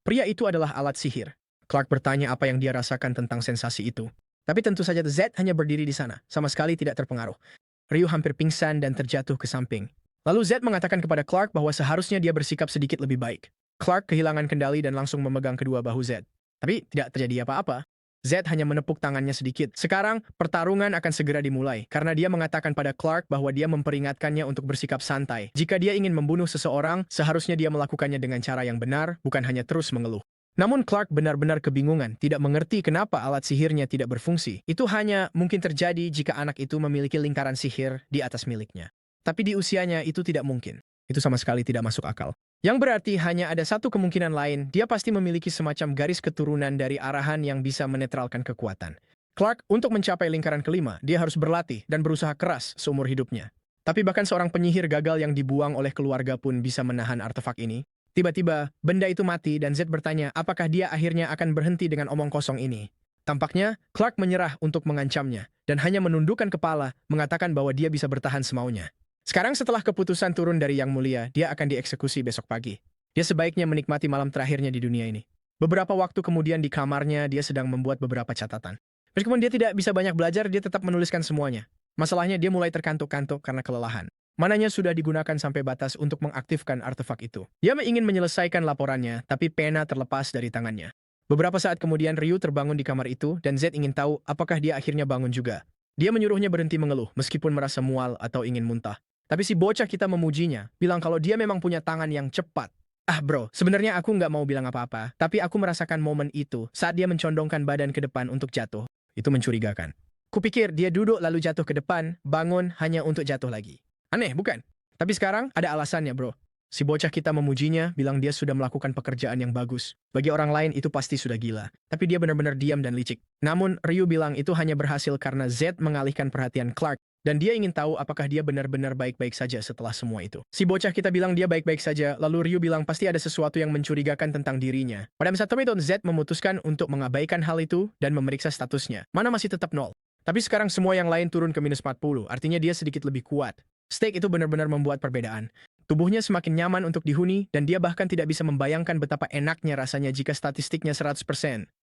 Pria itu adalah alat sihir. Clark bertanya apa yang dia rasakan tentang sensasi itu. Tapi tentu saja Z hanya berdiri di sana, sama sekali tidak terpengaruh. Ryu hampir pingsan dan terjatuh ke samping. Lalu Z mengatakan kepada Clark bahwa seharusnya dia bersikap sedikit lebih baik. Clark kehilangan kendali dan langsung memegang kedua bahu Z. Tapi tidak terjadi apa-apa. Z hanya menepuk tangannya sedikit. Sekarang, pertarungan akan segera dimulai, karena dia mengatakan pada Clark bahwa dia memperingatkannya untuk bersikap santai. Jika dia ingin membunuh seseorang, seharusnya dia melakukannya dengan cara yang benar, bukan hanya terus mengeluh. Namun Clark benar-benar kebingungan, tidak mengerti kenapa alat sihirnya tidak berfungsi. Itu hanya mungkin terjadi jika anak itu memiliki lingkaran sihir di atas miliknya. Tapi di usianya itu tidak mungkin. Itu sama sekali tidak masuk akal. Yang berarti hanya ada satu kemungkinan lain, dia pasti memiliki semacam garis keturunan dari arahan yang bisa menetralkan kekuatan. Clark, untuk mencapai lingkaran kelima, dia harus berlatih dan berusaha keras seumur hidupnya. Tapi bahkan seorang penyihir gagal yang dibuang oleh keluarga pun bisa menahan artefak ini. Tiba-tiba, benda itu mati dan Z bertanya apakah dia akhirnya akan berhenti dengan omong kosong ini. Tampaknya, Clark menyerah untuk mengancamnya, dan hanya menundukkan kepala, mengatakan bahwa dia bisa bertahan semaunya. Sekarang setelah keputusan turun dari Yang Mulia, dia akan dieksekusi besok pagi. Dia sebaiknya menikmati malam terakhirnya di dunia ini. Beberapa waktu kemudian di kamarnya, dia sedang membuat beberapa catatan. Meskipun dia tidak bisa banyak belajar, dia tetap menuliskan semuanya. Masalahnya dia mulai terkantuk-kantuk karena kelelahan. Mananya sudah digunakan sampai batas untuk mengaktifkan artefak itu. Dia ingin menyelesaikan laporannya, tapi pena terlepas dari tangannya. Beberapa saat kemudian Ryu terbangun di kamar itu, dan Z ingin tahu apakah dia akhirnya bangun juga. Dia menyuruhnya berhenti mengeluh, meskipun merasa mual atau ingin muntah. Tapi si bocah kita memujinya, bilang kalau dia memang punya tangan yang cepat. Ah bro, sebenarnya aku nggak mau bilang apa-apa, tapi aku merasakan momen itu saat dia mencondongkan badan ke depan untuk jatuh. Itu mencurigakan. Kupikir dia duduk lalu jatuh ke depan, bangun hanya untuk jatuh lagi. Aneh, bukan? Tapi sekarang ada alasannya bro. Si bocah kita memujinya, bilang dia sudah melakukan pekerjaan yang bagus. Bagi orang lain itu pasti sudah gila. Tapi dia benar-benar diam dan licik. Namun, Ryu bilang itu hanya berhasil karena Z mengalihkan perhatian Clark. Dan dia ingin tahu apakah dia benar-benar baik-baik saja setelah semua itu. Si bocah kita bilang dia baik-baik saja, lalu Ryu bilang pasti ada sesuatu yang mencurigakan tentang dirinya. Pada saat itu Z memutuskan untuk mengabaikan hal itu dan memeriksa statusnya. Mana masih tetap nol. Tapi sekarang semua yang lain turun ke minus 40, artinya dia sedikit lebih kuat. Steak itu benar-benar membuat perbedaan. Tubuhnya semakin nyaman untuk dihuni, dan dia bahkan tidak bisa membayangkan betapa enaknya rasanya jika statistiknya 100%.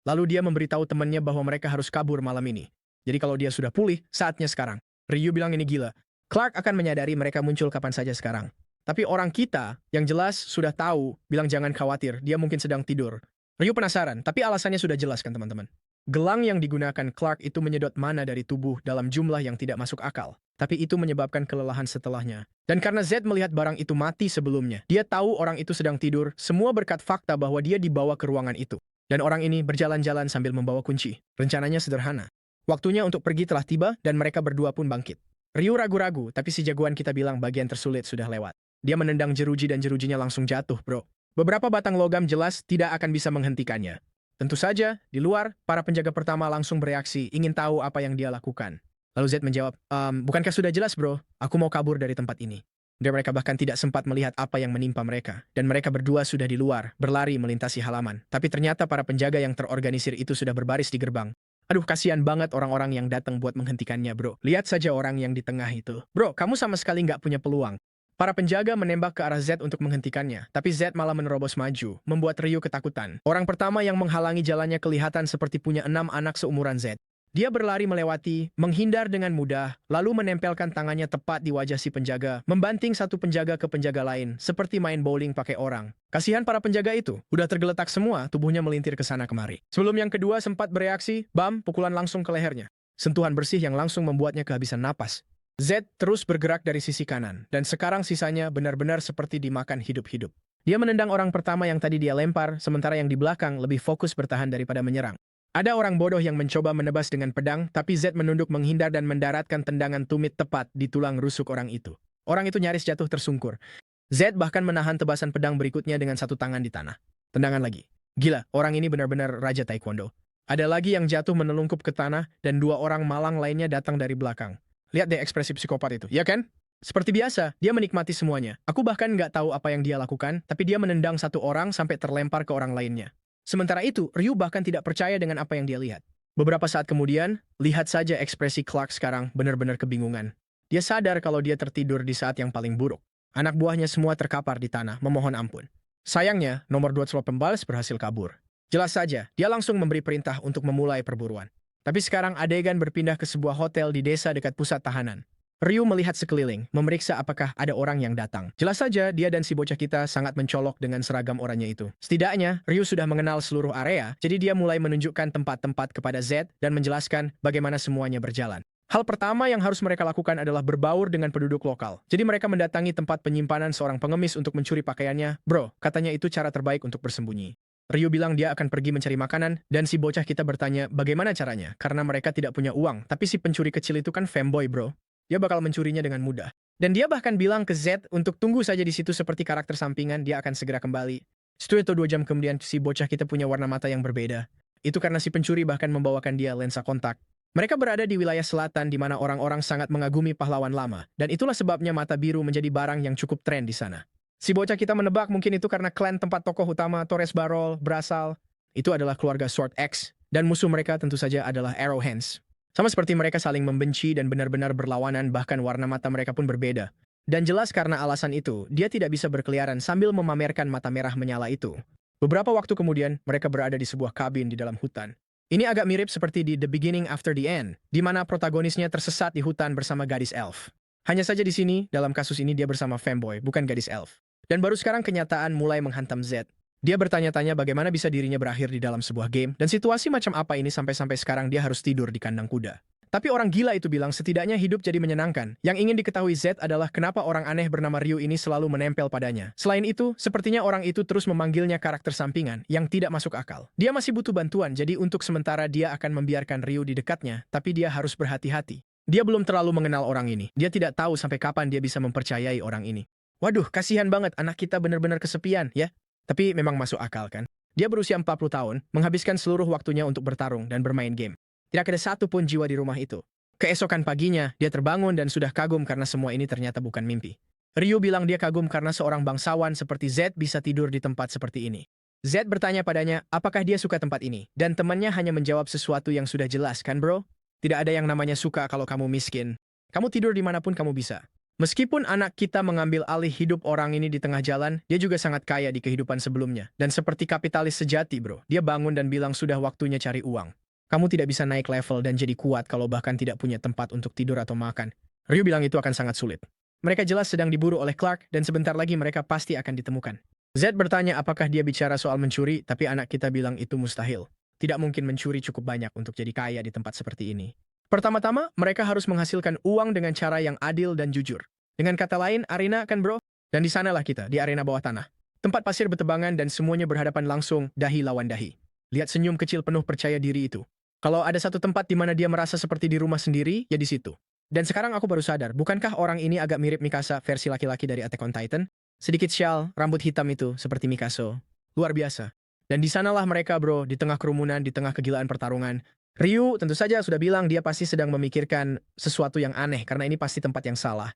Lalu dia memberitahu temannya bahwa mereka harus kabur malam ini. Jadi kalau dia sudah pulih, saatnya sekarang. Ryu bilang ini gila. Clark akan menyadari mereka muncul kapan saja sekarang. Tapi orang kita, yang jelas sudah tahu, bilang jangan khawatir, dia mungkin sedang tidur. Ryu penasaran, tapi alasannya sudah jelas kan teman-teman. Gelang yang digunakan Clark itu menyedot mana dari tubuh dalam jumlah yang tidak masuk akal. Tapi itu menyebabkan kelelahan setelahnya. Dan karena Z melihat barang itu mati sebelumnya, dia tahu orang itu sedang tidur, semua berkat fakta bahwa dia dibawa ke ruangan itu. Dan orang ini berjalan-jalan sambil membawa kunci. Rencananya sederhana. Waktunya untuk pergi telah tiba dan mereka berdua pun bangkit. Ryu ragu-ragu, tapi si jagoan kita bilang bagian tersulit sudah lewat. Dia menendang jeruji dan jerujinya langsung jatuh, bro. Beberapa batang logam jelas tidak akan bisa menghentikannya. Tentu saja, di luar, para penjaga pertama langsung bereaksi, ingin tahu apa yang dia lakukan. Lalu Z menjawab, bukankah sudah jelas bro, aku mau kabur dari tempat ini. Dan mereka bahkan tidak sempat melihat apa yang menimpa mereka. Dan mereka berdua sudah di luar, berlari melintasi halaman. Tapi ternyata para penjaga yang terorganisir itu sudah berbaris di gerbang. Aduh, kasihan banget orang-orang yang datang buat menghentikannya, bro. Lihat saja orang yang di tengah itu. Bro, kamu sama sekali nggak punya peluang. Para penjaga menembak ke arah Z untuk menghentikannya, tapi Z malah menerobos maju, membuat Ryu ketakutan. Orang pertama yang menghalangi jalannya kelihatan seperti punya 6 anak seumuran Z. Dia berlari melewati, menghindar dengan mudah, lalu menempelkan tangannya tepat di wajah si penjaga, membanting satu penjaga ke penjaga lain, seperti main bowling pakai orang. Kasihan para penjaga itu, udah tergeletak semua, tubuhnya melintir ke sana kemari. Sebelum yang kedua sempat bereaksi, bam, pukulan langsung ke lehernya. Sentuhan bersih yang langsung membuatnya kehabisan napas. Z terus bergerak dari sisi kanan, dan sekarang sisanya benar-benar seperti dimakan hidup-hidup. Dia menendang orang pertama yang tadi dia lempar, sementara yang di belakang lebih fokus bertahan daripada menyerang. Ada orang bodoh yang mencoba menebas dengan pedang, tapi Z menunduk menghindar dan mendaratkan tendangan tumit tepat di tulang rusuk orang itu. Orang itu nyaris jatuh tersungkur. Z bahkan menahan tebasan pedang berikutnya dengan satu tangan di tanah. Tendangan lagi. Gila, orang ini benar-benar raja taekwondo. Ada lagi yang jatuh menelungkup ke tanah, dan 2 orang malang lainnya datang dari belakang. Lihat deh ekspresi psikopat itu, ya kan? Seperti biasa, dia menikmati semuanya. Aku bahkan nggak tahu apa yang dia lakukan, tapi dia menendang satu orang sampai terlempar ke orang lainnya. Sementara itu, Ryu bahkan tidak percaya dengan apa yang dia lihat. Beberapa saat kemudian, lihat saja ekspresi Clark sekarang benar-benar kebingungan. Dia sadar kalau dia tertidur di saat yang paling buruk. Anak buahnya semua terkapar di tanah, memohon ampun. Sayangnya, nomor 2 slot pembalas berhasil kabur. Jelas saja, dia langsung memberi perintah untuk memulai perburuan. Tapi sekarang adegan berpindah ke sebuah hotel di desa dekat pusat tahanan. Ryu melihat sekeliling, memeriksa apakah ada orang yang datang. Jelas saja, dia dan si bocah kita sangat mencolok dengan seragam oranye itu. Setidaknya, Ryu sudah mengenal seluruh area, jadi dia mulai menunjukkan tempat-tempat kepada Z dan menjelaskan bagaimana semuanya berjalan. Hal pertama yang harus mereka lakukan adalah berbaur dengan penduduk lokal. Jadi mereka mendatangi tempat penyimpanan seorang pengemis untuk mencuri pakaiannya. Bro, katanya itu cara terbaik untuk bersembunyi. Ryu bilang dia akan pergi mencari makanan, dan si bocah kita bertanya bagaimana caranya, karena mereka tidak punya uang, tapi si pencuri kecil itu kan fanboy, bro. Dia bakal mencurinya dengan mudah. Dan dia bahkan bilang ke Z untuk tunggu saja di situ seperti karakter sampingan, dia akan segera kembali. Setelah itu 2 jam kemudian, si bocah kita punya warna mata yang berbeda. Itu karena si pencuri bahkan membawakan dia lensa kontak. Mereka berada di wilayah selatan di mana orang-orang sangat mengagumi pahlawan lama, dan itulah sebabnya mata biru menjadi barang yang cukup tren di sana. Si bocah kita menebak mungkin itu karena klan tempat tokoh utama Torres Barol berasal. Itu adalah keluarga Sword X, dan musuh mereka tentu saja adalah Arrowhands. Sama seperti mereka saling membenci dan benar-benar berlawanan, bahkan warna mata mereka pun berbeda. Dan jelas karena alasan itu, dia tidak bisa berkeliaran sambil memamerkan mata merah menyala itu. Beberapa waktu kemudian, mereka berada di sebuah kabin di dalam hutan. Ini agak mirip seperti di The Beginning After the End, di mana protagonisnya tersesat di hutan bersama gadis elf. Hanya saja di sini, dalam kasus ini dia bersama fanboy, bukan gadis elf. Dan baru sekarang kenyataan mulai menghantam Z. Dia bertanya-tanya bagaimana bisa dirinya berakhir di dalam sebuah game, dan situasi macam apa ini sampai-sampai sekarang dia harus tidur di kandang kuda. Tapi orang gila itu bilang setidaknya hidup jadi menyenangkan. Yang ingin diketahui Z adalah kenapa orang aneh bernama Ryu ini selalu menempel padanya. Selain itu, sepertinya orang itu terus memanggilnya karakter sampingan yang tidak masuk akal. Dia masih butuh bantuan, jadi untuk sementara dia akan membiarkan Ryu di dekatnya, tapi dia harus berhati-hati. Dia belum terlalu mengenal orang ini. Dia tidak tahu sampai kapan dia bisa mempercayai orang ini. Waduh, kasihan banget anak kita benar-benar kesepian, ya. Tapi memang masuk akal kan? Dia berusia 40 tahun, menghabiskan seluruh waktunya untuk bertarung dan bermain game. Tidak ada satu pun jiwa di rumah itu. Keesokan paginya, dia terbangun dan sudah kagum karena semua ini ternyata bukan mimpi. Ryu bilang dia kagum karena seorang bangsawan seperti Z bisa tidur di tempat seperti ini. Z bertanya padanya, apakah dia suka tempat ini? Dan temannya hanya menjawab sesuatu yang sudah jelas, kan bro? Tidak ada yang namanya suka kalau kamu miskin. Kamu tidur dimanapun kamu bisa. Meskipun anak kita mengambil alih hidup orang ini di tengah jalan, dia juga sangat kaya di kehidupan sebelumnya. Dan seperti kapitalis sejati bro, dia bangun dan bilang sudah waktunya cari uang. Kamu tidak bisa naik level dan jadi kuat kalau bahkan tidak punya tempat untuk tidur atau makan. Ryu bilang itu akan sangat sulit. Mereka jelas sedang diburu oleh Clark dan sebentar lagi mereka pasti akan ditemukan. Z bertanya apakah dia bicara soal mencuri, tapi anak kita bilang itu mustahil. Tidak mungkin mencuri cukup banyak untuk jadi kaya di tempat seperti ini. Pertama-tama, mereka harus menghasilkan uang dengan cara yang adil dan jujur. Dengan kata lain, arena kan bro? Dan di sanalah kita, di arena bawah tanah. Tempat pasir bertebangan dan semuanya berhadapan langsung, dahi lawan dahi. Lihat senyum kecil penuh percaya diri itu. Kalau ada satu tempat di mana dia merasa seperti di rumah sendiri, ya di situ. Dan sekarang aku baru sadar, bukankah orang ini agak mirip Mikasa versi laki-laki dari Attack on Titan? Sedikit syal, rambut hitam itu, seperti Mikaso. Luar biasa. Dan di sanalah mereka bro, di tengah kerumunan, di tengah kegilaan pertarungan. Ryu tentu saja sudah bilang dia pasti sedang memikirkan sesuatu yang aneh, karena ini pasti tempat yang salah.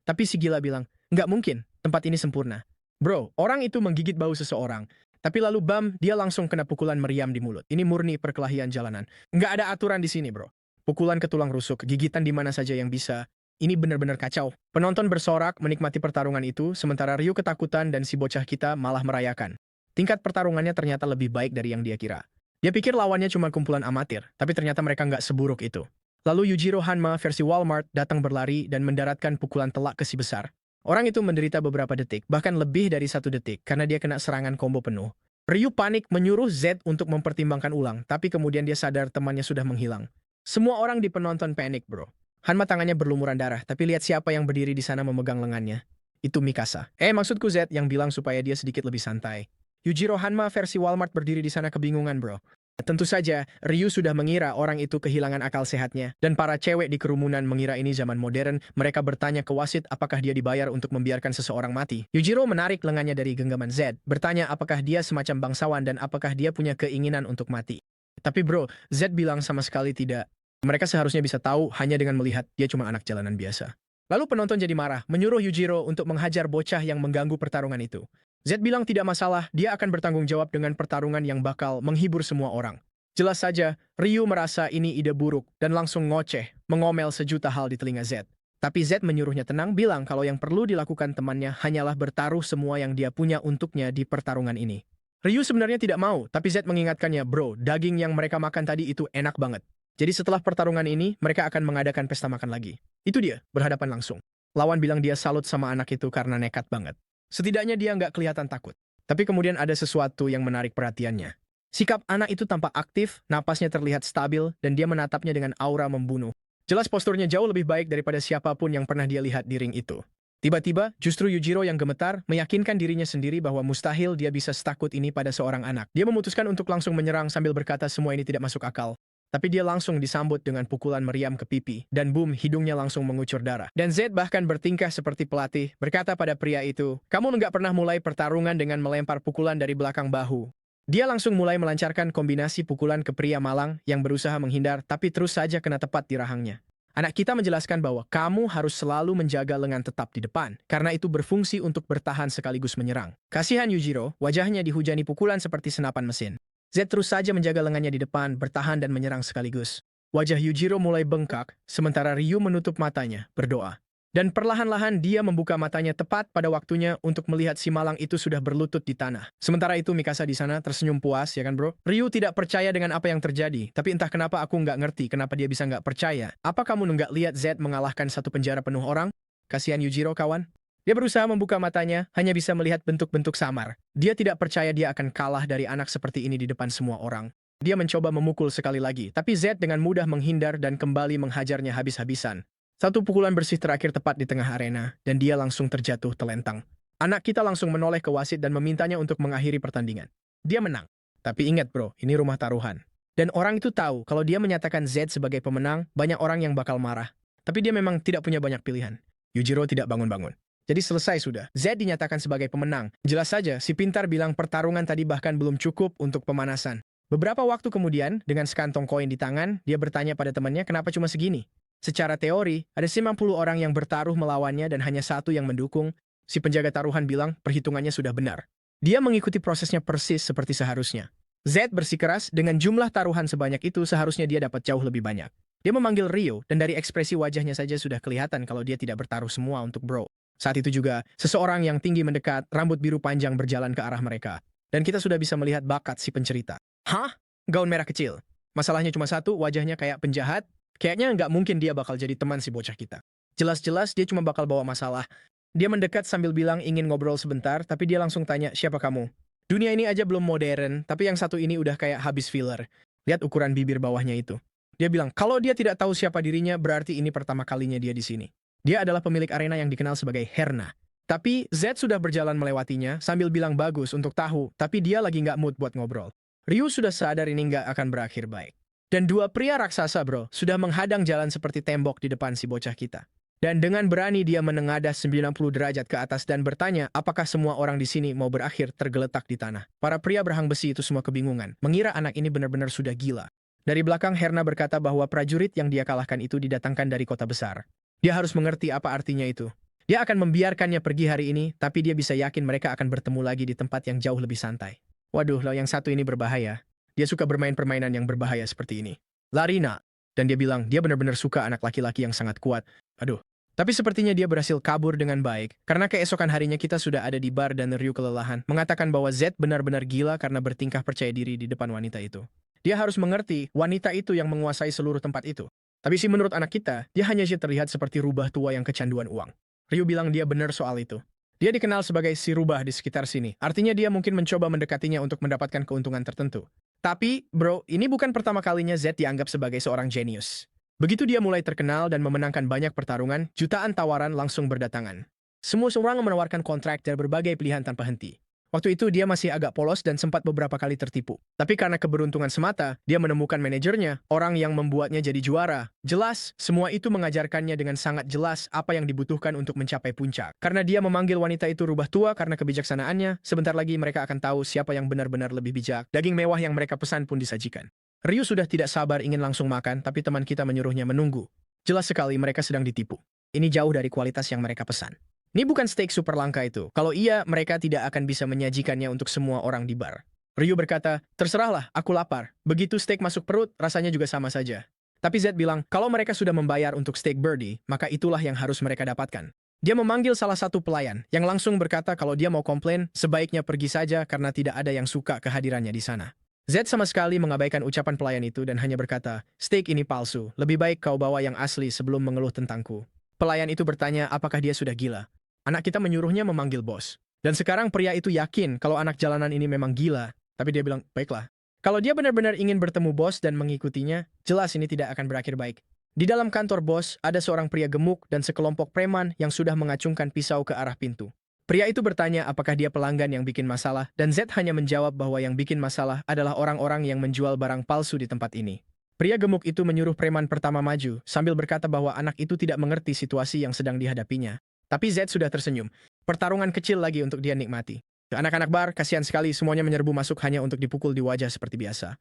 Tapi si gila bilang, nggak mungkin, tempat ini sempurna. Bro, orang itu menggigit bau seseorang. Tapi lalu bam, dia langsung kena pukulan meriam di mulut. Ini murni perkelahian jalanan. Nggak ada aturan di sini, bro. Pukulan ke tulang rusuk, gigitan di mana saja yang bisa. Ini benar-benar kacau. Penonton bersorak menikmati pertarungan itu, sementara Ryu ketakutan dan si bocah kita malah merayakan. Tingkat pertarungannya ternyata lebih baik dari yang dia kira. Dia pikir lawannya cuma kumpulan amatir, tapi ternyata mereka nggak seburuk itu. Lalu Yujiro Hanma versi Walmart datang berlari dan mendaratkan pukulan telak ke si besar. Orang itu menderita beberapa detik, bahkan lebih dari 1 detik, karena dia kena serangan combo penuh. Ryu panik menyuruh Z untuk mempertimbangkan ulang, tapi kemudian dia sadar temannya sudah menghilang. Semua orang di penonton panik, bro. Hanma tangannya berlumuran darah, tapi lihat siapa yang berdiri di sana memegang lengannya. Itu Mikasa. Maksudku Z yang bilang supaya dia sedikit lebih santai. Yujiro Hanma versi Walmart berdiri di sana kebingungan, bro. Tentu saja, Ryu sudah mengira orang itu kehilangan akal sehatnya, dan para cewek di kerumunan mengira ini zaman modern. Mereka bertanya ke wasit apakah dia dibayar untuk membiarkan seseorang mati. Yujiro menarik lengannya dari genggaman Z, bertanya apakah dia semacam bangsawan dan apakah dia punya keinginan untuk mati. Tapi bro, Z bilang sama sekali tidak. Mereka seharusnya bisa tahu hanya dengan melihat dia cuma anak jalanan biasa. Lalu penonton jadi marah, menyuruh Yujiro untuk menghajar bocah yang mengganggu pertarungan itu. Z bilang tidak masalah, dia akan bertanggung jawab dengan pertarungan yang bakal menghibur semua orang. Jelas saja, Ryu merasa ini ide buruk dan langsung ngoceh, mengomel sejuta hal di telinga Z. Tapi Z menyuruhnya tenang, bilang kalau yang perlu dilakukan temannya hanyalah bertaruh semua yang dia punya untuknya di pertarungan ini. Ryu sebenarnya tidak mau, tapi Z mengingatkannya, bro, daging yang mereka makan tadi itu enak banget. Jadi setelah pertarungan ini, mereka akan mengadakan pesta makan lagi. Itu dia, berhadapan langsung. Lawan bilang dia salut sama anak itu karena nekat banget. Setidaknya dia nggak kelihatan takut. Tapi kemudian ada sesuatu yang menarik perhatiannya. Sikap anak itu tampak aktif, napasnya terlihat stabil, dan dia menatapnya dengan aura membunuh. Jelas posturnya jauh lebih baik daripada siapapun yang pernah dia lihat di ring itu. Tiba-tiba, justru Yujiro yang gemetar, meyakinkan dirinya sendiri bahwa mustahil dia bisa setakut ini pada seorang anak. Dia memutuskan untuk langsung menyerang sambil berkata semua ini tidak masuk akal. Tapi dia langsung disambut dengan pukulan meriam ke pipi, dan boom, hidungnya langsung mengucur darah. Dan Z bahkan bertingkah seperti pelatih, berkata pada pria itu, kamu nggak pernah mulai pertarungan dengan melempar pukulan dari belakang bahu. Dia langsung mulai melancarkan kombinasi pukulan ke pria malang yang berusaha menghindar, tapi terus saja kena tepat di rahangnya. Anak kita menjelaskan bahwa kamu harus selalu menjaga lengan tetap di depan, karena itu berfungsi untuk bertahan sekaligus menyerang. Kasihan Yujiro, wajahnya dihujani pukulan seperti senapan mesin. Z terus saja menjaga lengannya di depan, bertahan dan menyerang sekaligus. Wajah Yujiro mulai bengkak, sementara Ryu menutup matanya, berdoa. Dan perlahan-lahan dia membuka matanya tepat pada waktunya untuk melihat si malang itu sudah berlutut di tanah. Sementara itu Mikasa di sana tersenyum puas, ya kan bro? Ryu tidak percaya dengan apa yang terjadi, tapi entah kenapa aku nggak ngerti kenapa dia bisa nggak percaya. Apa kamu nggak lihat Z mengalahkan satu penjara penuh orang? Kasihan Yujiro kawan. Dia berusaha membuka matanya, hanya bisa melihat bentuk-bentuk samar. Dia tidak percaya dia akan kalah dari anak seperti ini di depan semua orang. Dia mencoba memukul sekali lagi, tapi Z dengan mudah menghindar dan kembali menghajarnya habis-habisan. Satu pukulan bersih terakhir tepat di tengah arena, dan dia langsung terjatuh telentang. Anak kita langsung menoleh ke wasit dan memintanya untuk mengakhiri pertandingan. Dia menang. Tapi ingat bro, ini rumah taruhan. Dan orang itu tahu kalau dia menyatakan Z sebagai pemenang, banyak orang yang bakal marah. Tapi dia memang tidak punya banyak pilihan. Yujiro tidak bangun-bangun. Jadi selesai sudah. Z dinyatakan sebagai pemenang. Jelas saja, si pintar bilang pertarungan tadi bahkan belum cukup untuk pemanasan. Beberapa waktu kemudian, dengan sekantong koin di tangan, dia bertanya pada temannya kenapa cuma segini. Secara teori, ada 90 orang yang bertaruh melawannya dan hanya satu yang mendukung. Si penjaga taruhan bilang perhitungannya sudah benar. Dia mengikuti prosesnya persis seperti seharusnya. Z bersikeras dengan jumlah taruhan sebanyak itu seharusnya dia dapat jauh lebih banyak. Dia memanggil Ryo dan dari ekspresi wajahnya saja sudah kelihatan kalau dia tidak bertaruh semua untuk bro. Saat itu juga, seseorang yang tinggi mendekat, rambut biru panjang berjalan ke arah mereka. Dan kita sudah bisa melihat bakat si pencerita. Hah? Gaun merah kecil. Masalahnya cuma satu, wajahnya kayak penjahat. Kayaknya nggak mungkin dia bakal jadi teman si bocah kita. Jelas-jelas dia cuma bakal bawa masalah. Dia mendekat sambil bilang ingin ngobrol sebentar, tapi dia langsung tanya, siapa kamu? Dunia ini aja belum modern, tapi yang satu ini udah kayak habis filler. Lihat ukuran bibir bawahnya itu. Dia bilang, kalau dia tidak tahu siapa dirinya, berarti ini pertama kalinya dia di sini. Dia adalah pemilik arena yang dikenal sebagai Herna. Tapi Z sudah berjalan melewatinya sambil bilang bagus untuk tahu, tapi dia lagi nggak mood buat ngobrol. Ryu sudah sadar ini nggak akan berakhir baik. Dan dua pria raksasa bro, sudah menghadang jalan seperti tembok di depan si bocah kita. Dan dengan berani dia menengadah 90 derajat ke atas dan bertanya apakah semua orang di sini mau berakhir tergeletak di tanah. Para pria berhang besi itu semua kebingungan, mengira anak ini benar-benar sudah gila. Dari belakang Herna berkata bahwa prajurit yang dia kalahkan itu didatangkan dari kota besar. Dia harus mengerti apa artinya itu. Dia akan membiarkannya pergi hari ini, tapi dia bisa yakin mereka akan bertemu lagi di tempat yang jauh lebih santai. Waduh, lo yang satu ini berbahaya. Dia suka bermain permainan yang berbahaya seperti ini. Larina. Dan dia bilang dia benar-benar suka anak laki-laki yang sangat kuat. Aduh. Tapi sepertinya dia berhasil kabur dengan baik, karena keesokan harinya kita sudah ada di bar dan Ryu kelelahan, mengatakan bahwa Z benar-benar gila karena bertingkah percaya diri di depan wanita itu. Dia harus mengerti wanita itu yang menguasai seluruh tempat itu. Tapi sih menurut anak kita, dia hanya sih terlihat seperti rubah tua yang kecanduan uang. Ryu bilang dia benar soal itu. Dia dikenal sebagai si rubah di sekitar sini. Artinya dia mungkin mencoba mendekatinya untuk mendapatkan keuntungan tertentu. Tapi, bro, ini bukan pertama kalinya Z dianggap sebagai seorang jenius. Begitu dia mulai terkenal dan memenangkan banyak pertarungan, jutaan tawaran langsung berdatangan. Semua orang menawarkan kontrak dan berbagai pilihan tanpa henti. Waktu itu dia masih agak polos dan sempat beberapa kali tertipu. Tapi karena keberuntungan semata, dia menemukan manajernya, orang yang membuatnya jadi juara. Jelas, semua itu mengajarkannya dengan sangat jelas apa yang dibutuhkan untuk mencapai puncak. Karena dia memanggil wanita itu rubah tua karena kebijaksanaannya, sebentar lagi mereka akan tahu siapa yang benar-benar lebih bijak. Daging mewah yang mereka pesan pun disajikan. Ryu sudah tidak sabar ingin langsung makan, tapi teman kita menyuruhnya menunggu. Jelas sekali mereka sedang ditipu. Ini jauh dari kualitas yang mereka pesan. Ini bukan steak super langka itu. Kalau iya, mereka tidak akan bisa menyajikannya untuk semua orang di bar. Ryu berkata, terserahlah, aku lapar. Begitu steak masuk perut, rasanya juga sama saja. Tapi Z bilang, kalau mereka sudah membayar untuk steak birdie, maka itulah yang harus mereka dapatkan. Dia memanggil salah satu pelayan, yang langsung berkata kalau dia mau komplain, sebaiknya pergi saja karena tidak ada yang suka kehadirannya di sana. Z sama sekali mengabaikan ucapan pelayan itu dan hanya berkata, steak ini palsu, lebih baik kau bawa yang asli sebelum mengeluh tentangku. Pelayan itu bertanya apakah dia sudah gila. Anak kita menyuruhnya memanggil bos. Dan sekarang pria itu yakin kalau anak jalanan ini memang gila. Tapi dia bilang, baiklah. Kalau dia benar-benar ingin bertemu bos dan mengikutinya, jelas ini tidak akan berakhir baik. Di dalam kantor bos, ada seorang pria gemuk dan sekelompok preman yang sudah mengacungkan pisau ke arah pintu. Pria itu bertanya apakah dia pelanggan yang bikin masalah, dan Z hanya menjawab bahwa yang bikin masalah adalah orang-orang yang menjual barang palsu di tempat ini. Pria gemuk itu menyuruh preman pertama maju, sambil berkata bahwa anak itu tidak mengerti situasi yang sedang dihadapinya. Tapi Z sudah tersenyum. Pertarungan kecil lagi untuk dia nikmati. Anak-anak bar, kasihan sekali semuanya menyerbu masuk hanya untuk dipukul di wajah seperti biasa.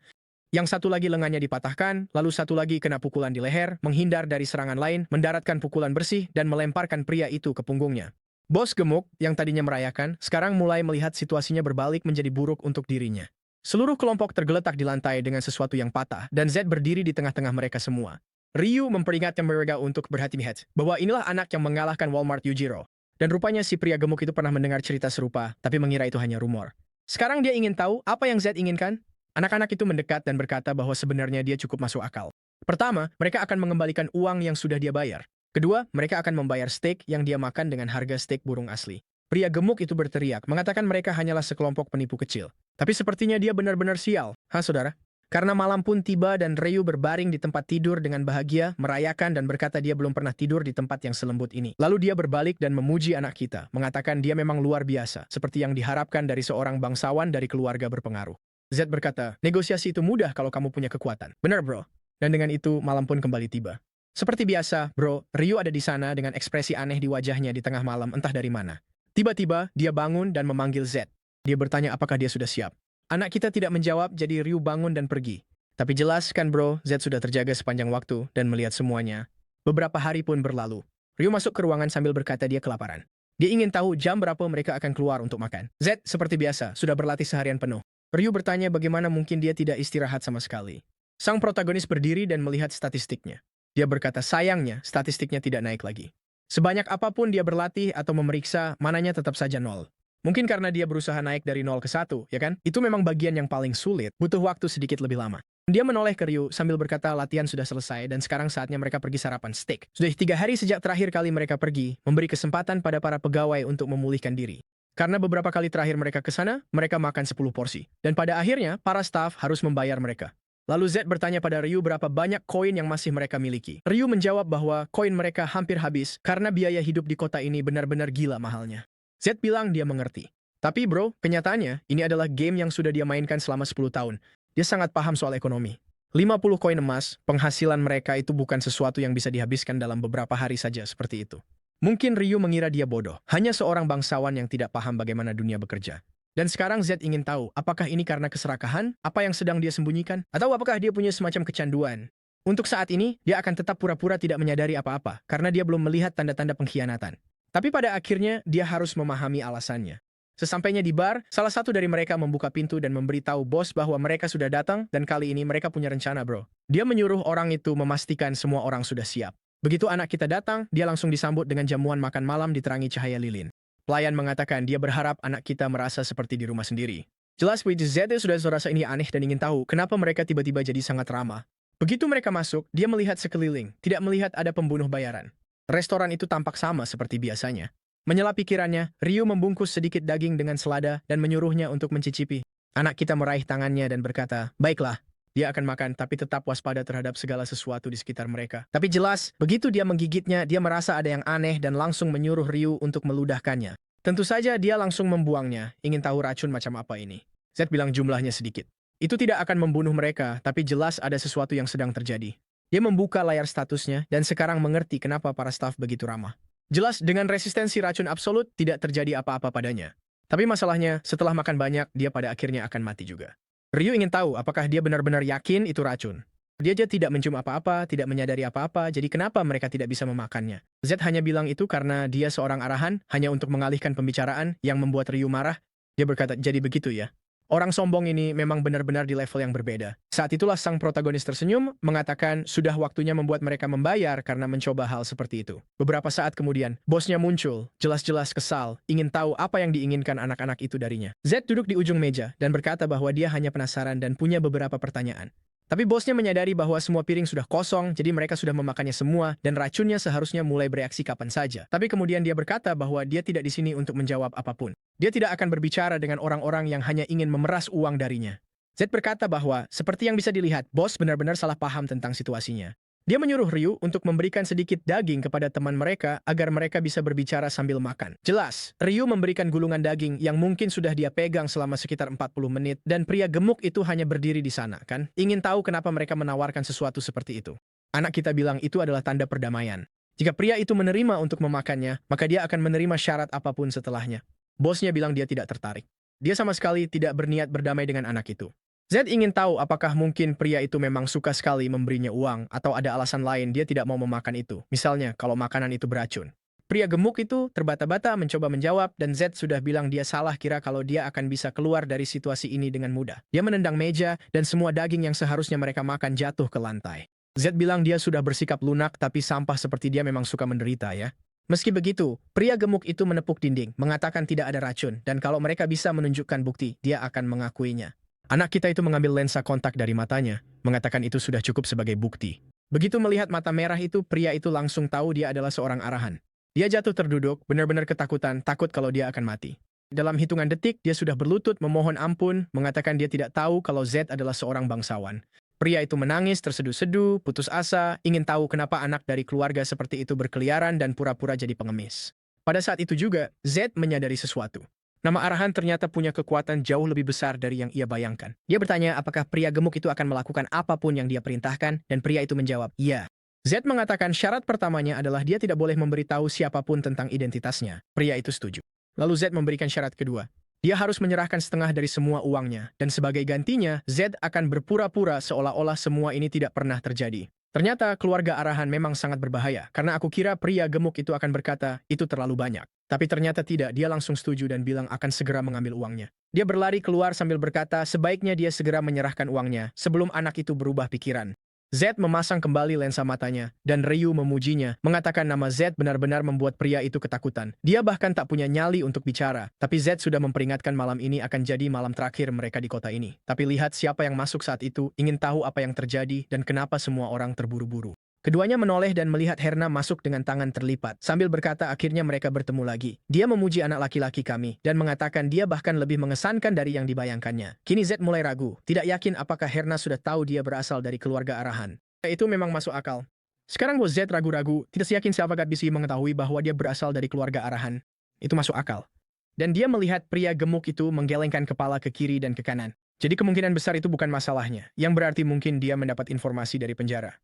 Yang satu lagi lengannya dipatahkan, lalu satu lagi kena pukulan di leher, menghindar dari serangan lain, mendaratkan pukulan bersih, dan melemparkan pria itu ke punggungnya. Bos gemuk, yang tadinya merayakan, sekarang mulai melihat situasinya berbalik menjadi buruk untuk dirinya. Seluruh kelompok tergeletak di lantai dengan sesuatu yang patah, dan Z berdiri di tengah-tengah mereka semua. Ryu memperingatkan mereka untuk berhati-hati bahwa inilah anak yang mengalahkan Walmart Yujiro. Dan rupanya si pria gemuk itu pernah mendengar cerita serupa, tapi mengira itu hanya rumor. Sekarang dia ingin tahu apa yang Z inginkan. Anak-anak itu mendekat dan berkata bahwa sebenarnya dia cukup masuk akal. Pertama, mereka akan mengembalikan uang yang sudah dia bayar. Kedua, mereka akan membayar steak yang dia makan dengan harga steak burung asli. Pria gemuk itu berteriak, mengatakan mereka hanyalah sekelompok penipu kecil. Tapi sepertinya dia benar-benar sial. Hah, saudara? Karena malam pun tiba dan Ryu berbaring di tempat tidur dengan bahagia, merayakan dan berkata dia belum pernah tidur di tempat yang selembut ini. Lalu dia berbalik dan memuji anak kita, mengatakan dia memang luar biasa, seperti yang diharapkan dari seorang bangsawan dari keluarga berpengaruh. Z berkata, negosiasi itu mudah kalau kamu punya kekuatan. Benar bro. Dan dengan itu malam pun kembali tiba. Seperti biasa, bro, Ryu ada di sana dengan ekspresi aneh di wajahnya di tengah malam entah dari mana. Tiba-tiba, dia bangun dan memanggil Z. Dia bertanya apakah dia sudah siap. Anak kita tidak menjawab, jadi Ryu bangun dan pergi. Tapi jelas kan bro, Z sudah terjaga sepanjang waktu dan melihat semuanya. Beberapa hari pun berlalu. Ryu masuk ke ruangan sambil berkata dia kelaparan. Dia ingin tahu jam berapa mereka akan keluar untuk makan. Z, seperti biasa, sudah berlatih seharian penuh. Ryu bertanya bagaimana mungkin dia tidak istirahat sama sekali. Sang protagonis berdiri dan melihat statistiknya. Dia berkata sayangnya, statistiknya tidak naik lagi. Sebanyak apapun dia berlatih atau memeriksa, mananya tetap saja nol. Mungkin karena dia berusaha naik dari 0 ke 1, ya kan? Itu memang bagian yang paling sulit, butuh waktu sedikit lebih lama. Dia menoleh ke Ryu sambil berkata latihan sudah selesai dan sekarang saatnya mereka pergi sarapan steak. Sudah 3 hari sejak terakhir kali mereka pergi, memberi kesempatan pada para pegawai untuk memulihkan diri. Karena beberapa kali terakhir mereka ke sana, mereka makan 10 porsi. Dan pada akhirnya, para staf harus membayar mereka. Lalu Z bertanya pada Ryu berapa banyak koin yang masih mereka miliki. Ryu menjawab bahwa koin mereka hampir habis karena biaya hidup di kota ini benar-benar gila mahalnya. Z bilang dia mengerti. Tapi bro, kenyataannya, ini adalah game yang sudah dia mainkan selama 10 tahun. Dia sangat paham soal ekonomi. 50 koin emas, penghasilan mereka itu bukan sesuatu yang bisa dihabiskan dalam beberapa hari saja seperti itu. Mungkin Ryu mengira dia bodoh. Hanya seorang bangsawan yang tidak paham bagaimana dunia bekerja. Dan sekarang Z ingin tahu, apakah ini karena keserakahan? Apa yang sedang dia sembunyikan? Atau apakah dia punya semacam kecanduan? Untuk saat ini, dia akan tetap pura-pura tidak menyadari apa-apa, karena dia belum melihat tanda-tanda pengkhianatan. Tapi pada akhirnya, dia harus memahami alasannya. Sesampainya di bar, salah satu dari mereka membuka pintu dan memberitahu bos bahwa mereka sudah datang dan kali ini mereka punya rencana bro. Dia menyuruh orang itu memastikan semua orang sudah siap. Begitu anak kita datang, dia langsung disambut dengan jamuan makan malam diterangi cahaya lilin. Pelayan mengatakan dia berharap anak kita merasa seperti di rumah sendiri. Jelas Z sudah merasa ini aneh dan ingin tahu kenapa mereka tiba-tiba jadi sangat ramah. Begitu mereka masuk, dia melihat sekeliling, tidak melihat ada pembunuh bayaran. Restoran itu tampak sama seperti biasanya. Menyela pikirannya, Ryu membungkus sedikit daging dengan selada dan menyuruhnya untuk mencicipi. Anak kita meraih tangannya dan berkata, baiklah, dia akan makan tapi tetap waspada terhadap segala sesuatu di sekitar mereka. Tapi jelas, begitu dia menggigitnya, dia merasa ada yang aneh dan langsung menyuruh Ryu untuk meludahkannya. Tentu saja dia langsung membuangnya, ingin tahu racun macam apa ini. Z bilang jumlahnya sedikit. Itu tidak akan membunuh mereka, tapi jelas ada sesuatu yang sedang terjadi. Dia membuka layar statusnya dan sekarang mengerti kenapa para staf begitu ramah. Jelas dengan resistensi racun absolut tidak terjadi apa-apa padanya. Tapi masalahnya setelah makan banyak dia pada akhirnya akan mati juga. Ryu ingin tahu apakah dia benar-benar yakin itu racun. Dia aja tidak mencium apa-apa, tidak menyadari apa-apa, jadi kenapa mereka tidak bisa memakannya? Z hanya bilang itu karena dia seorang arahan hanya untuk mengalihkan pembicaraan yang membuat Ryu marah. Dia berkata, jadi begitu ya. Orang sombong ini memang benar-benar di level yang berbeda. Saat itulah sang protagonis tersenyum, mengatakan sudah waktunya membuat mereka membayar karena mencoba hal seperti itu. Beberapa saat kemudian, bosnya muncul, jelas-jelas kesal, ingin tahu apa yang diinginkan anak-anak itu darinya. Z duduk di ujung meja dan berkata bahwa dia hanya penasaran dan punya beberapa pertanyaan. Tapi bosnya menyadari bahwa semua piring sudah kosong, jadi mereka sudah memakannya semua, dan racunnya seharusnya mulai bereaksi kapan saja. Tapi kemudian dia berkata bahwa dia tidak di sini untuk menjawab apapun. Dia tidak akan berbicara dengan orang-orang yang hanya ingin memeras uang darinya. Z berkata bahwa, seperti yang bisa dilihat, bos benar-benar salah paham tentang situasinya. Dia menyuruh Ryu untuk memberikan sedikit daging kepada teman mereka agar mereka bisa berbicara sambil makan. Jelas, Ryu memberikan gulungan daging yang mungkin sudah dia pegang selama sekitar 40 menit dan pria gemuk itu hanya berdiri di sana, kan? Ingin tahu kenapa mereka menawarkan sesuatu seperti itu. Anak kita bilang itu adalah tanda perdamaian. Jika pria itu menerima untuk memakannya, maka dia akan menerima syarat apapun setelahnya. Bosnya bilang dia tidak tertarik. Dia sama sekali tidak berniat berdamai dengan anak itu. Z ingin tahu apakah mungkin pria itu memang suka sekali memberinya uang atau ada alasan lain dia tidak mau memakan itu. Misalnya, kalau makanan itu beracun. Pria gemuk itu terbata-bata mencoba menjawab dan Z sudah bilang dia salah kira kalau dia akan bisa keluar dari situasi ini dengan mudah. Dia menendang meja dan semua daging yang seharusnya mereka makan jatuh ke lantai. Z bilang dia sudah bersikap lunak tapi sampah seperti dia memang suka menderita ya. Meski begitu, pria gemuk itu menepuk dinding, mengatakan tidak ada racun dan kalau mereka bisa menunjukkan bukti, dia akan mengakuinya. Anak kita itu mengambil lensa kontak dari matanya, mengatakan itu sudah cukup sebagai bukti. Begitu melihat mata merah itu, pria itu langsung tahu dia adalah seorang arahan. Dia jatuh terduduk, benar-benar ketakutan, takut kalau dia akan mati. Dalam hitungan detik, dia sudah berlutut memohon ampun, mengatakan dia tidak tahu kalau Z adalah seorang bangsawan. Pria itu menangis terseduh-seduh, putus asa, ingin tahu kenapa anak dari keluarga seperti itu berkeliaran dan pura-pura jadi pengemis. Pada saat itu juga, Z menyadari sesuatu. Nama Arahan ternyata punya kekuatan jauh lebih besar dari yang ia bayangkan. Dia bertanya apakah pria gemuk itu akan melakukan apapun yang dia perintahkan, dan pria itu menjawab, iya. Z mengatakan syarat pertamanya adalah dia tidak boleh memberitahu siapapun tentang identitasnya. Pria itu setuju. Lalu Z memberikan syarat kedua. Dia harus menyerahkan setengah dari semua uangnya, dan sebagai gantinya, Z akan berpura-pura seolah-olah semua ini tidak pernah terjadi. Ternyata keluarga Arahan memang sangat berbahaya, karena aku kira pria gemuk itu akan berkata, itu terlalu banyak. Tapi ternyata tidak, dia langsung setuju dan bilang akan segera mengambil uangnya. Dia berlari keluar sambil berkata, sebaiknya dia segera menyerahkan uangnya, sebelum anak itu berubah pikiran. Z memasang kembali lensa matanya, dan Ryu memujinya, mengatakan nama Z benar-benar membuat pria itu ketakutan. Dia bahkan tak punya nyali untuk bicara, tapi Z sudah memperingatkan malam ini akan jadi malam terakhir mereka di kota ini. Tapi lihat siapa yang masuk saat itu, ingin tahu apa yang terjadi dan kenapa semua orang terburu-buru. Keduanya menoleh dan melihat Herna masuk dengan tangan terlipat, sambil berkata akhirnya mereka bertemu lagi. Dia memuji anak laki-laki kami, dan mengatakan dia bahkan lebih mengesankan dari yang dibayangkannya. Kini Z mulai ragu, tidak yakin apakah Herna sudah tahu dia berasal dari keluarga Arahan. Itu memang masuk akal. Sekarang bos Z ragu-ragu, tidak yakin siapakah bisa mengetahui bahwa dia berasal dari keluarga Arahan. Itu masuk akal. Dan dia melihat pria gemuk itu menggelengkan kepala ke kiri dan ke kanan. Jadi kemungkinan besar itu bukan masalahnya, yang berarti mungkin dia mendapat informasi dari penjara.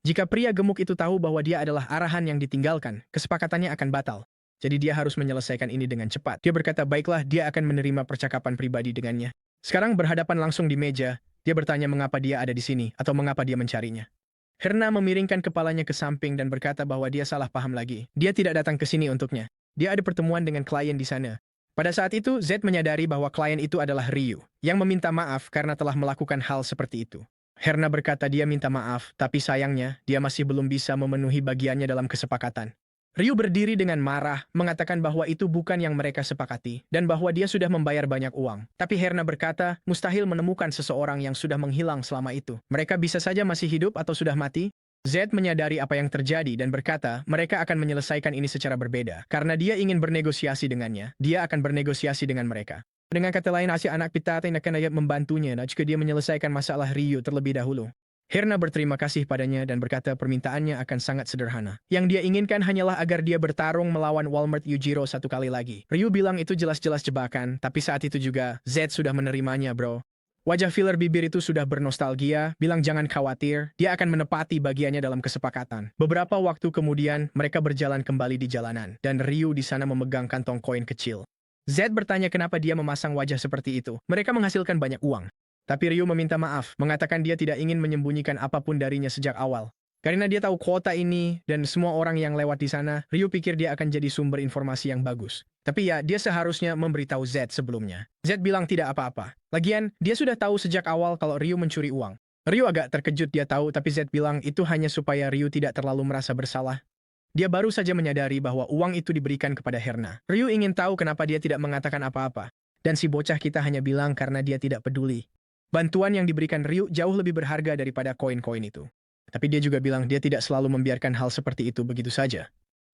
Jika pria gemuk itu tahu bahwa dia adalah Arahan yang ditinggalkan, kesepakatannya akan batal. Jadi dia harus menyelesaikan ini dengan cepat. Dia berkata baiklah dia akan menerima percakapan pribadi dengannya. Sekarang berhadapan langsung di meja, dia bertanya mengapa dia ada di sini atau mengapa dia mencarinya. Herna memiringkan kepalanya ke samping dan berkata bahwa dia salah paham lagi. Dia tidak datang ke sini untuknya. Dia ada pertemuan dengan klien di sana. Pada saat itu, Z menyadari bahwa klien itu adalah Ryu, yang meminta maaf karena telah melakukan hal seperti itu. Herna berkata dia minta maaf, tapi sayangnya dia masih belum bisa memenuhi bagiannya dalam kesepakatan. Ryu berdiri dengan marah, mengatakan bahwa itu bukan yang mereka sepakati, dan bahwa dia sudah membayar banyak uang. Tapi Herna berkata, mustahil menemukan seseorang yang sudah menghilang selama itu. Mereka bisa saja masih hidup atau sudah mati. Z menyadari apa yang terjadi dan berkata, mereka akan menyelesaikan ini secara berbeda. Karena dia ingin bernegosiasi dengannya, dia akan bernegosiasi dengan mereka. Dengan kata lain, si anak Pitate akan membantunya jika dia menyelesaikan masalah Ryu terlebih dahulu. Herna berterima kasih padanya dan berkata permintaannya akan sangat sederhana. Yang dia inginkan hanyalah agar dia bertarung melawan Walmart Yujiro satu kali lagi. Ryu bilang itu jelas-jelas jebakan, tapi saat itu juga, Z sudah menerimanya bro. Wajah filler bibir itu sudah bernostalgia, bilang jangan khawatir, dia akan menepati bagiannya dalam kesepakatan. Beberapa waktu kemudian, mereka berjalan kembali di jalanan, dan Ryu di sana memegang kantong koin kecil. Z bertanya kenapa dia memasang wajah seperti itu. Mereka menghasilkan banyak uang. Tapi Ryu meminta maaf, mengatakan dia tidak ingin menyembunyikan apapun darinya sejak awal. Karena dia tahu kota ini dan semua orang yang lewat di sana, Ryu pikir dia akan jadi sumber informasi yang bagus. Tapi ya, dia seharusnya memberitahu Z sebelumnya. Z bilang tidak apa-apa. Lagian, dia sudah tahu sejak awal kalau Ryu mencuri uang. Ryu agak terkejut dia tahu, tapi Z bilang itu hanya supaya Ryu tidak terlalu merasa bersalah. Dia baru saja menyadari bahwa uang itu diberikan kepada Herna. Ryu ingin tahu kenapa dia tidak mengatakan apa-apa. Dan si bocah kita hanya bilang karena dia tidak peduli. Bantuan yang diberikan Ryu jauh lebih berharga daripada koin-koin itu. Tapi dia juga bilang dia tidak selalu membiarkan hal seperti itu begitu saja.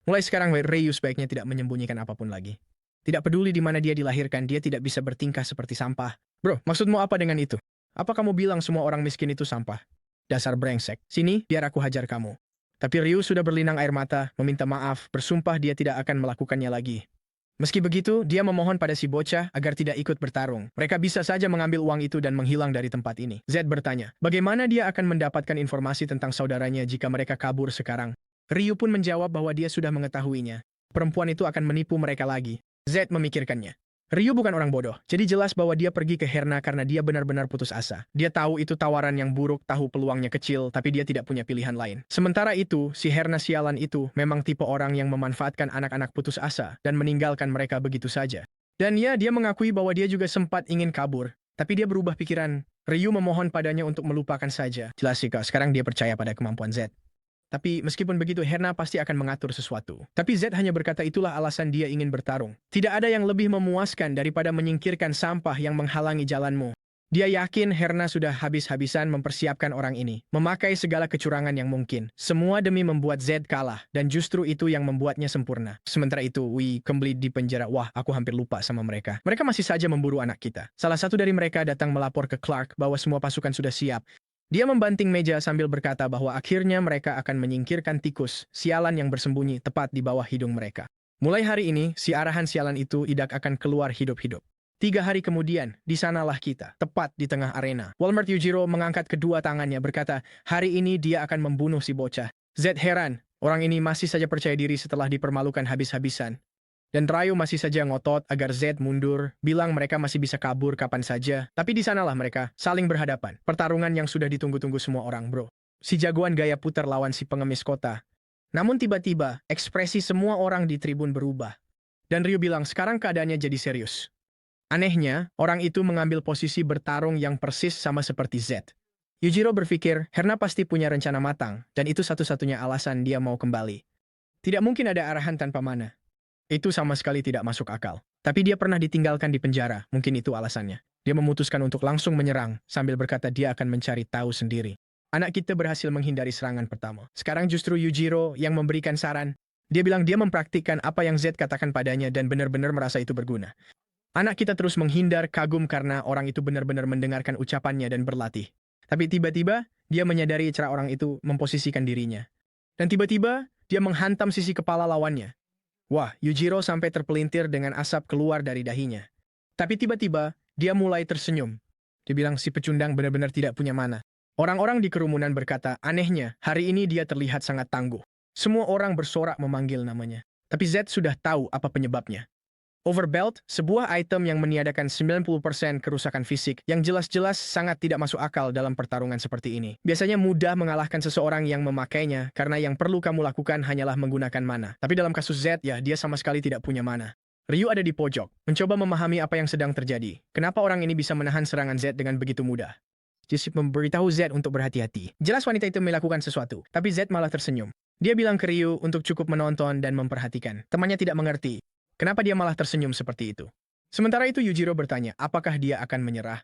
Mulai sekarang Ryu sebaiknya tidak menyembunyikan apapun lagi. Tidak peduli di mana dia dilahirkan, dia tidak bisa bertingkah seperti sampah. Bro, maksudmu apa dengan itu? Apa kamu bilang semua orang miskin itu sampah? Dasar brengsek. Sini, biar aku hajar kamu. Tapi Ryu sudah berlinang air mata, meminta maaf, bersumpah dia tidak akan melakukannya lagi. Meski begitu, dia memohon pada si bocah agar tidak ikut bertarung. Mereka bisa saja mengambil uang itu dan menghilang dari tempat ini. Z bertanya, bagaimana dia akan mendapatkan informasi tentang saudaranya jika mereka kabur sekarang? Ryu pun menjawab bahwa dia sudah mengetahuinya. Perempuan itu akan menipu mereka lagi. Z memikirkannya. Ryu bukan orang bodoh, jadi jelas bahwa dia pergi ke Herna karena dia benar-benar putus asa. Dia tahu itu tawaran yang buruk, tahu peluangnya kecil, tapi dia tidak punya pilihan lain. Sementara itu, si Herna sialan itu memang tipe orang yang memanfaatkan anak-anak putus asa dan meninggalkan mereka begitu saja. Dan ya, dia mengakui bahwa dia juga sempat ingin kabur, tapi dia berubah pikiran. Ryu memohon padanya untuk melupakan saja. Jelas sih kak, sekarang dia percaya pada kemampuan Z. Tapi meskipun begitu, Herna pasti akan mengatur sesuatu. Tapi Z hanya berkata itulah alasan dia ingin bertarung. Tidak ada yang lebih memuaskan daripada menyingkirkan sampah yang menghalangi jalanmu. Dia yakin Herna sudah habis-habisan mempersiapkan orang ini, memakai segala kecurangan yang mungkin. Semua demi membuat Z kalah, dan justru itu yang membuatnya sempurna. Sementara itu, kembali di penjara. Wah, aku hampir lupa sama mereka. Mereka masih saja memburu anak kita. Salah satu dari mereka datang melapor ke Clark bahwa semua pasukan sudah siap. Dia membanting meja sambil berkata bahwa akhirnya mereka akan menyingkirkan tikus, sialan yang bersembunyi tepat di bawah hidung mereka. Mulai hari ini, si arahan sialan itu tidak akan keluar hidup-hidup. 3 hari kemudian, di sanalah kita, tepat di tengah arena. Walmart Yujiro mengangkat kedua tangannya berkata, hari ini dia akan membunuh si bocah. Z heran, orang ini masih saja percaya diri setelah dipermalukan habis-habisan. Dan Ryu masih saja ngotot agar Z mundur, bilang mereka masih bisa kabur kapan saja. Tapi di sanalah mereka, saling berhadapan. Pertarungan yang sudah ditunggu-tunggu semua orang, bro. Si jagoan gaya putar lawan si pengemis kota. Namun tiba-tiba, ekspresi semua orang di tribun berubah. Dan Ryu bilang, sekarang keadaannya jadi serius. Anehnya, orang itu mengambil posisi bertarung yang persis sama seperti Z. Yujiro berpikir, Herna pasti punya rencana matang, dan itu satu-satunya alasan dia mau kembali. Tidak mungkin ada arahan tanpa mana. Itu sama sekali tidak masuk akal. Tapi dia pernah ditinggalkan di penjara, mungkin itu alasannya. Dia memutuskan untuk langsung menyerang, sambil berkata dia akan mencari tahu sendiri. Anak kita berhasil menghindari serangan pertama. Sekarang justru Yujiro yang memberikan saran. Dia bilang dia mempraktikkan apa yang Z katakan padanya dan benar-benar merasa itu berguna. Anak kita terus menghindar, kagum karena orang itu benar-benar mendengarkan ucapannya dan berlatih. Tapi tiba-tiba, dia menyadari cara orang itu memposisikan dirinya. Dan tiba-tiba, dia menghantam sisi kepala lawannya. Wah, Yujiro sampai terpelintir dengan asap keluar dari dahinya. Tapi tiba-tiba, dia mulai tersenyum. Dia bilang si pecundang benar-benar tidak punya mana. Orang-orang di kerumunan berkata, anehnya, hari ini dia terlihat sangat tangguh. Semua orang bersorak memanggil namanya. Tapi Z sudah tahu apa penyebabnya. Overbelt, sebuah item yang meniadakan 90% kerusakan fisik yang jelas-jelas sangat tidak masuk akal dalam pertarungan seperti ini. Biasanya mudah mengalahkan seseorang yang memakainya karena yang perlu kamu lakukan hanyalah menggunakan mana. Tapi dalam kasus Z, ya dia sama sekali tidak punya mana. Ryu ada di pojok, mencoba memahami apa yang sedang terjadi. Kenapa orang ini bisa menahan serangan Z dengan begitu mudah? Jisip memberitahu Z untuk berhati-hati. Jelas wanita itu melakukan sesuatu, tapi Z malah tersenyum. Dia bilang ke Ryu untuk cukup menonton dan memperhatikan. Temannya tidak mengerti. Kenapa dia malah tersenyum seperti itu? Sementara itu Yujiro bertanya, apakah dia akan menyerah?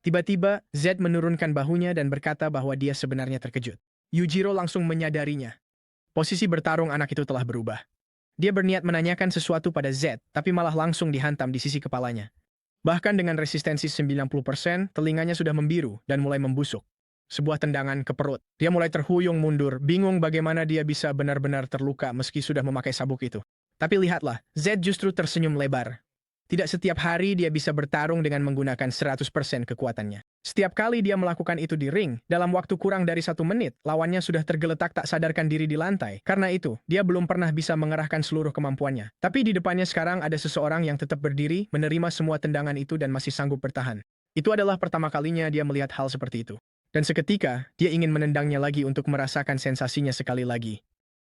Tiba-tiba, Z menurunkan bahunya dan berkata bahwa dia sebenarnya terkejut. Yujiro langsung menyadarinya. Posisi bertarung anak itu telah berubah. Dia berniat menanyakan sesuatu pada Z, tapi malah langsung dihantam di sisi kepalanya. Bahkan dengan resistensi 90%, telinganya sudah membiru dan mulai membusuk. Sebuah tendangan ke perut. Dia mulai terhuyung mundur, bingung bagaimana dia bisa benar-benar terluka meski sudah memakai sabuk itu. Tapi lihatlah, Z justru tersenyum lebar. Tidak setiap hari dia bisa bertarung dengan menggunakan 100% kekuatannya. Setiap kali dia melakukan itu di ring, dalam waktu kurang dari 1 menit, lawannya sudah tergeletak tak sadarkan diri di lantai. Karena itu, dia belum pernah bisa mengerahkan seluruh kemampuannya. Tapi di depannya sekarang ada seseorang yang tetap berdiri, menerima semua tendangan itu dan masih sanggup bertahan. Itu adalah pertama kalinya dia melihat hal seperti itu. Dan seketika, dia ingin menendangnya lagi untuk merasakan sensasinya sekali lagi.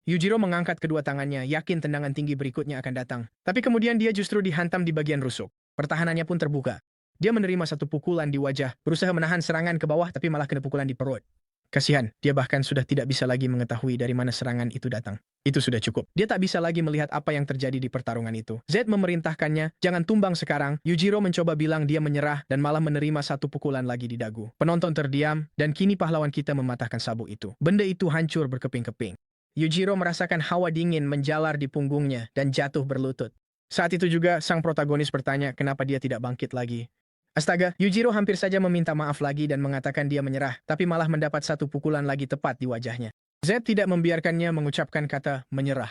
Yujiro mengangkat kedua tangannya, yakin tendangan tinggi berikutnya akan datang. Tapi kemudian dia justru dihantam di bagian rusuk. Pertahanannya pun terbuka. Dia menerima satu pukulan di wajah, berusaha menahan serangan ke bawah tapi malah kena pukulan di perut. Kasihan, dia bahkan sudah tidak bisa lagi mengetahui dari mana serangan itu datang. Itu sudah cukup. Dia tak bisa lagi melihat apa yang terjadi di pertarungan itu. Z memerintahkannya, jangan tumbang sekarang. Yujiro mencoba bilang dia menyerah dan malah menerima satu pukulan lagi di dagu. Penonton terdiam, dan kini pahlawan kita mematahkan sabuk itu. Benda itu hancur berkeping-keping. Yujiro merasakan hawa dingin menjalar di punggungnya dan jatuh berlutut. Saat itu juga sang protagonis bertanya kenapa dia tidak bangkit lagi. Astaga, Yujiro hampir saja meminta maaf lagi dan mengatakan dia menyerah, tapi malah mendapat satu pukulan lagi tepat di wajahnya. Z tidak membiarkannya mengucapkan kata menyerah.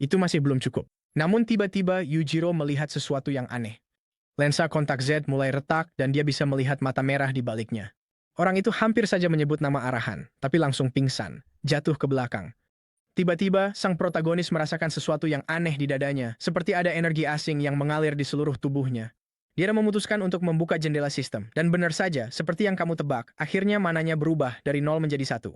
Itu masih belum cukup. Namun tiba-tiba Yujiro melihat sesuatu yang aneh. Lensa kontak Z mulai retak dan dia bisa melihat mata merah di baliknya. Orang itu hampir saja menyebut nama arahan, tapi langsung pingsan, jatuh ke belakang. Tiba-tiba, sang protagonis merasakan sesuatu yang aneh di dadanya, seperti ada energi asing yang mengalir di seluruh tubuhnya. Dia memutuskan untuk membuka jendela sistem, dan benar saja, seperti yang kamu tebak, akhirnya mananya berubah dari 0 menjadi 1.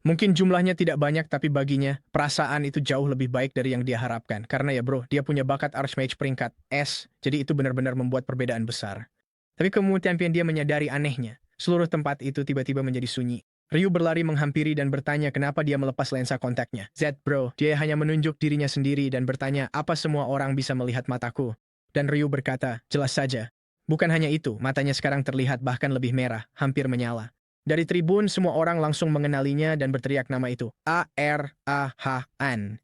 Mungkin jumlahnya tidak banyak, tapi baginya, perasaan itu jauh lebih baik dari yang dia harapkan. Karena ya bro, dia punya bakat Archmage peringkat S, jadi itu benar-benar membuat perbedaan besar. Tapi kemudian dia menyadari anehnya, seluruh tempat itu tiba-tiba menjadi sunyi. Ryu berlari menghampiri dan bertanya kenapa dia melepas lensa kontaknya. Z bro, dia hanya menunjuk dirinya sendiri dan bertanya apa semua orang bisa melihat mataku. Dan Ryu berkata, jelas saja. Bukan hanya itu, matanya sekarang terlihat bahkan lebih merah, hampir menyala. Dari tribun, semua orang langsung mengenalinya dan berteriak nama itu. A-R-A-H-An.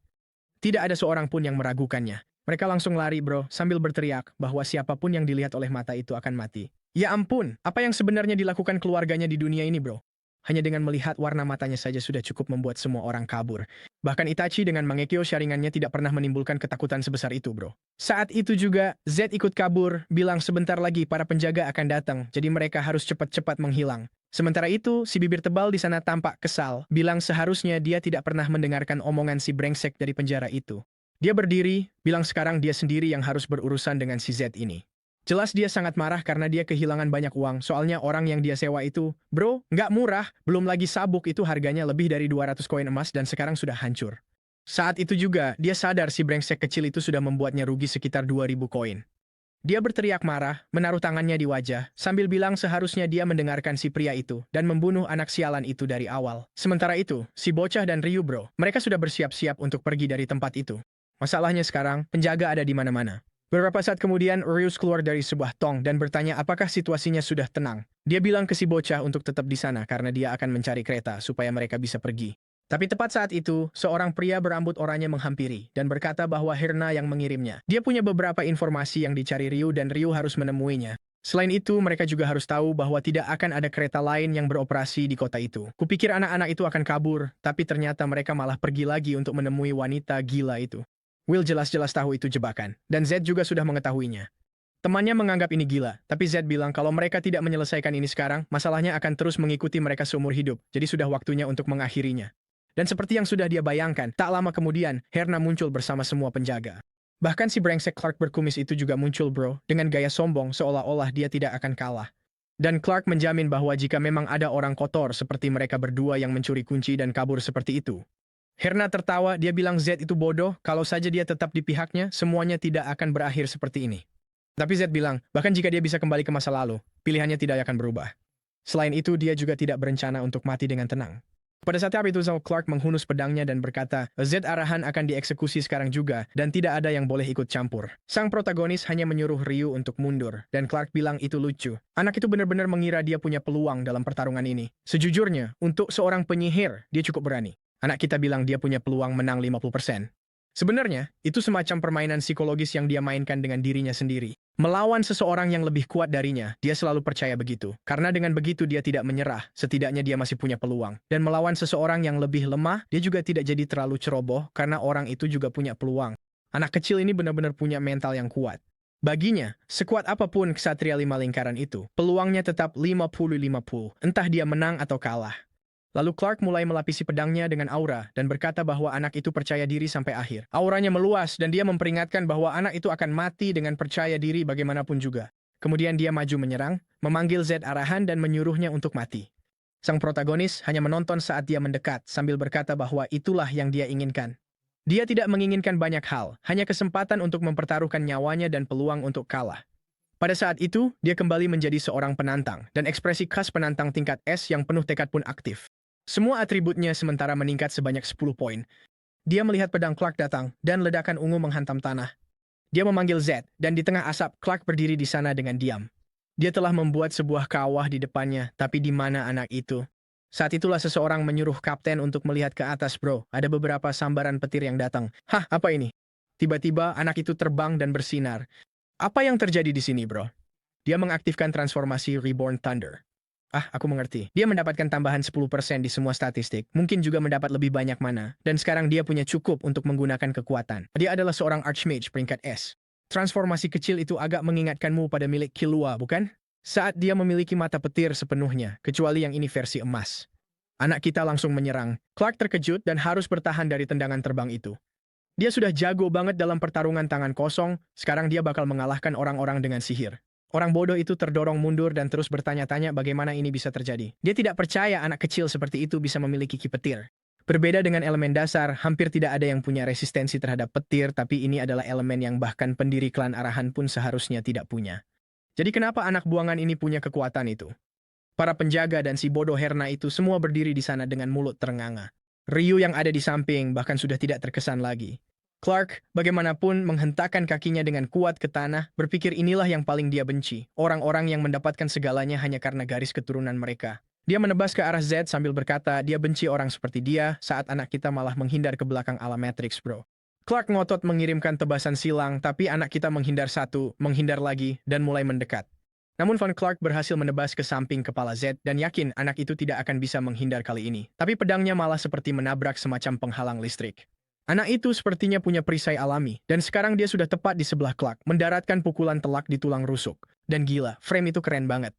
Tidak ada seorang pun yang meragukannya. Mereka langsung lari, bro, sambil berteriak bahwa siapapun yang dilihat oleh mata itu akan mati. Ya ampun, apa yang sebenarnya dilakukan keluarganya di dunia ini, bro? Hanya dengan melihat warna matanya saja sudah cukup membuat semua orang kabur. Bahkan Itachi dengan Mangekyo sharingannya tidak pernah menimbulkan ketakutan sebesar itu, bro. Saat itu juga, Z ikut kabur, bilang sebentar lagi para penjaga akan datang, jadi mereka harus cepat-cepat menghilang. Sementara itu, si bibir tebal di sana tampak kesal, bilang seharusnya dia tidak pernah mendengarkan omongan si brengsek dari penjara itu. Dia berdiri, bilang sekarang dia sendiri yang harus berurusan dengan si Z ini. Jelas dia sangat marah karena dia kehilangan banyak uang, soalnya orang yang dia sewa itu, bro, nggak murah, belum lagi sabuk itu harganya lebih dari 200 koin emas dan sekarang sudah hancur. Saat itu juga, dia sadar si brengsek kecil itu sudah membuatnya rugi sekitar 2000 koin. Dia berteriak marah, menaruh tangannya di wajah, sambil bilang seharusnya dia mendengarkan si pria itu dan membunuh anak sialan itu dari awal. Sementara itu, si bocah dan Ryu, bro, mereka sudah bersiap-siap untuk pergi dari tempat itu. Masalahnya sekarang, penjaga ada di mana-mana. Beberapa saat kemudian, Ryus keluar dari sebuah tong dan bertanya apakah situasinya sudah tenang. Dia bilang ke si bocah untuk tetap di sana karena dia akan mencari kereta supaya mereka bisa pergi. Tapi tepat saat itu, seorang pria berambut oranye menghampiri dan berkata bahwa Hirna yang mengirimnya. Dia punya beberapa informasi yang dicari Ryu dan Ryu harus menemuinya. Selain itu, mereka juga harus tahu bahwa tidak akan ada kereta lain yang beroperasi di kota itu. Kupikir anak-anak itu akan kabur, tapi ternyata mereka malah pergi lagi untuk menemui wanita gila itu. Will jelas-jelas tahu itu jebakan, dan Z juga sudah mengetahuinya. Temannya menganggap ini gila, tapi Z bilang kalau mereka tidak menyelesaikan ini sekarang, masalahnya akan terus mengikuti mereka seumur hidup, jadi sudah waktunya untuk mengakhirinya. Dan seperti yang sudah dia bayangkan, tak lama kemudian, Herna muncul bersama semua penjaga. Bahkan si brengsek Clark berkumis itu juga muncul, bro, dengan gaya sombong seolah-olah dia tidak akan kalah. Dan Clark menjamin bahwa jika memang ada orang kotor seperti mereka berdua yang mencuri kunci dan kabur seperti itu, Herna tertawa, dia bilang Z itu bodoh, kalau saja dia tetap di pihaknya, semuanya tidak akan berakhir seperti ini. Tapi Z bilang, bahkan jika dia bisa kembali ke masa lalu, pilihannya tidak akan berubah. Selain itu, dia juga tidak berencana untuk mati dengan tenang. Pada saat itu, Clark menghunus pedangnya dan berkata, Z arahan akan dieksekusi sekarang juga, dan tidak ada yang boleh ikut campur. Sang protagonis hanya menyuruh Ryu untuk mundur, dan Clark bilang itu lucu. Anak itu benar-benar mengira dia punya peluang dalam pertarungan ini. Sejujurnya, untuk seorang penyihir, dia cukup berani. Anak kita bilang dia punya peluang menang 50%. Sebenarnya, itu semacam permainan psikologis yang dia mainkan dengan dirinya sendiri. Melawan seseorang yang lebih kuat darinya, dia selalu percaya begitu. Karena dengan begitu dia tidak menyerah, setidaknya dia masih punya peluang. Dan melawan seseorang yang lebih lemah, dia juga tidak jadi terlalu ceroboh karena orang itu juga punya peluang. Anak kecil ini benar-benar punya mental yang kuat. Baginya, sekuat apapun Ksatria 5 lingkaran itu, peluangnya tetap 50-50, entah dia menang atau kalah. Lalu Clark mulai melapisi pedangnya dengan aura dan berkata bahwa anak itu percaya diri sampai akhir. Auranya meluas dan dia memperingatkan bahwa anak itu akan mati dengan percaya diri bagaimanapun juga. Kemudian dia maju menyerang, memanggil Z arahan dan menyuruhnya untuk mati. Sang protagonis hanya menonton saat dia mendekat sambil berkata bahwa itulah yang dia inginkan. Dia tidak menginginkan banyak hal, hanya kesempatan untuk mempertaruhkan nyawanya dan peluang untuk kalah. Pada saat itu, dia kembali menjadi seorang penantang dan ekspresi khas penantang tingkat S yang penuh tekad pun aktif. Semua atributnya sementara meningkat sebanyak 10 poin. Dia melihat pedang Clark datang, dan ledakan ungu menghantam tanah. Dia memanggil Z, dan di tengah asap, Clark berdiri di sana dengan diam. Dia telah membuat sebuah kawah di depannya, tapi di mana anak itu? Saat itulah seseorang menyuruh kapten untuk melihat ke atas, bro. Ada beberapa sambaran petir yang datang. Hah, apa ini? Tiba-tiba anak itu terbang dan bersinar. Apa yang terjadi di sini, bro? Dia mengaktifkan transformasi Reborn Thunder. Aku mengerti. Dia mendapatkan tambahan 10% di semua statistik, mungkin juga mendapat lebih banyak mana, dan sekarang dia punya cukup untuk menggunakan kekuatan. Dia adalah seorang Archmage peringkat S. Transformasi kecil itu agak mengingatkanmu pada milik Killua, bukan? Saat dia memiliki mata petir sepenuhnya, kecuali yang ini versi emas. Anak kita langsung menyerang. Clark terkejut dan harus bertahan dari tendangan terbang itu. Dia sudah jago banget dalam pertarungan tangan kosong, sekarang dia bakal mengalahkan orang-orang dengan sihir. Orang bodoh itu terdorong mundur dan terus bertanya-tanya bagaimana ini bisa terjadi. Dia tidak percaya anak kecil seperti itu bisa memiliki ki petir. Berbeda dengan elemen dasar, hampir tidak ada yang punya resistensi terhadap petir, tapi ini adalah elemen yang bahkan pendiri klan arahan pun seharusnya tidak punya. Jadi kenapa anak buangan ini punya kekuatan itu? Para penjaga dan si bodoh Herna itu semua berdiri di sana dengan mulut terenganga. Ryu yang ada di samping bahkan sudah tidak terkesan lagi. Clark, bagaimanapun menghentakkan kakinya dengan kuat ke tanah, berpikir inilah yang paling dia benci. Orang-orang yang mendapatkan segalanya hanya karena garis keturunan mereka. Dia menebas ke arah Z sambil berkata dia benci orang seperti dia saat anak kita malah menghindar ke belakang ala Matrix, bro. Clark ngotot mengirimkan tebasan silang, tapi anak kita menghindar satu, menghindar lagi, dan mulai mendekat. Namun Von Clark berhasil menebas ke samping kepala Z dan yakin anak itu tidak akan bisa menghindar kali ini. Tapi pedangnya malah seperti menabrak semacam penghalang listrik. Anak itu sepertinya punya perisai alami, dan sekarang dia sudah tepat di sebelah Clark, mendaratkan pukulan telak di tulang rusuk. Dan gila, frame itu keren banget.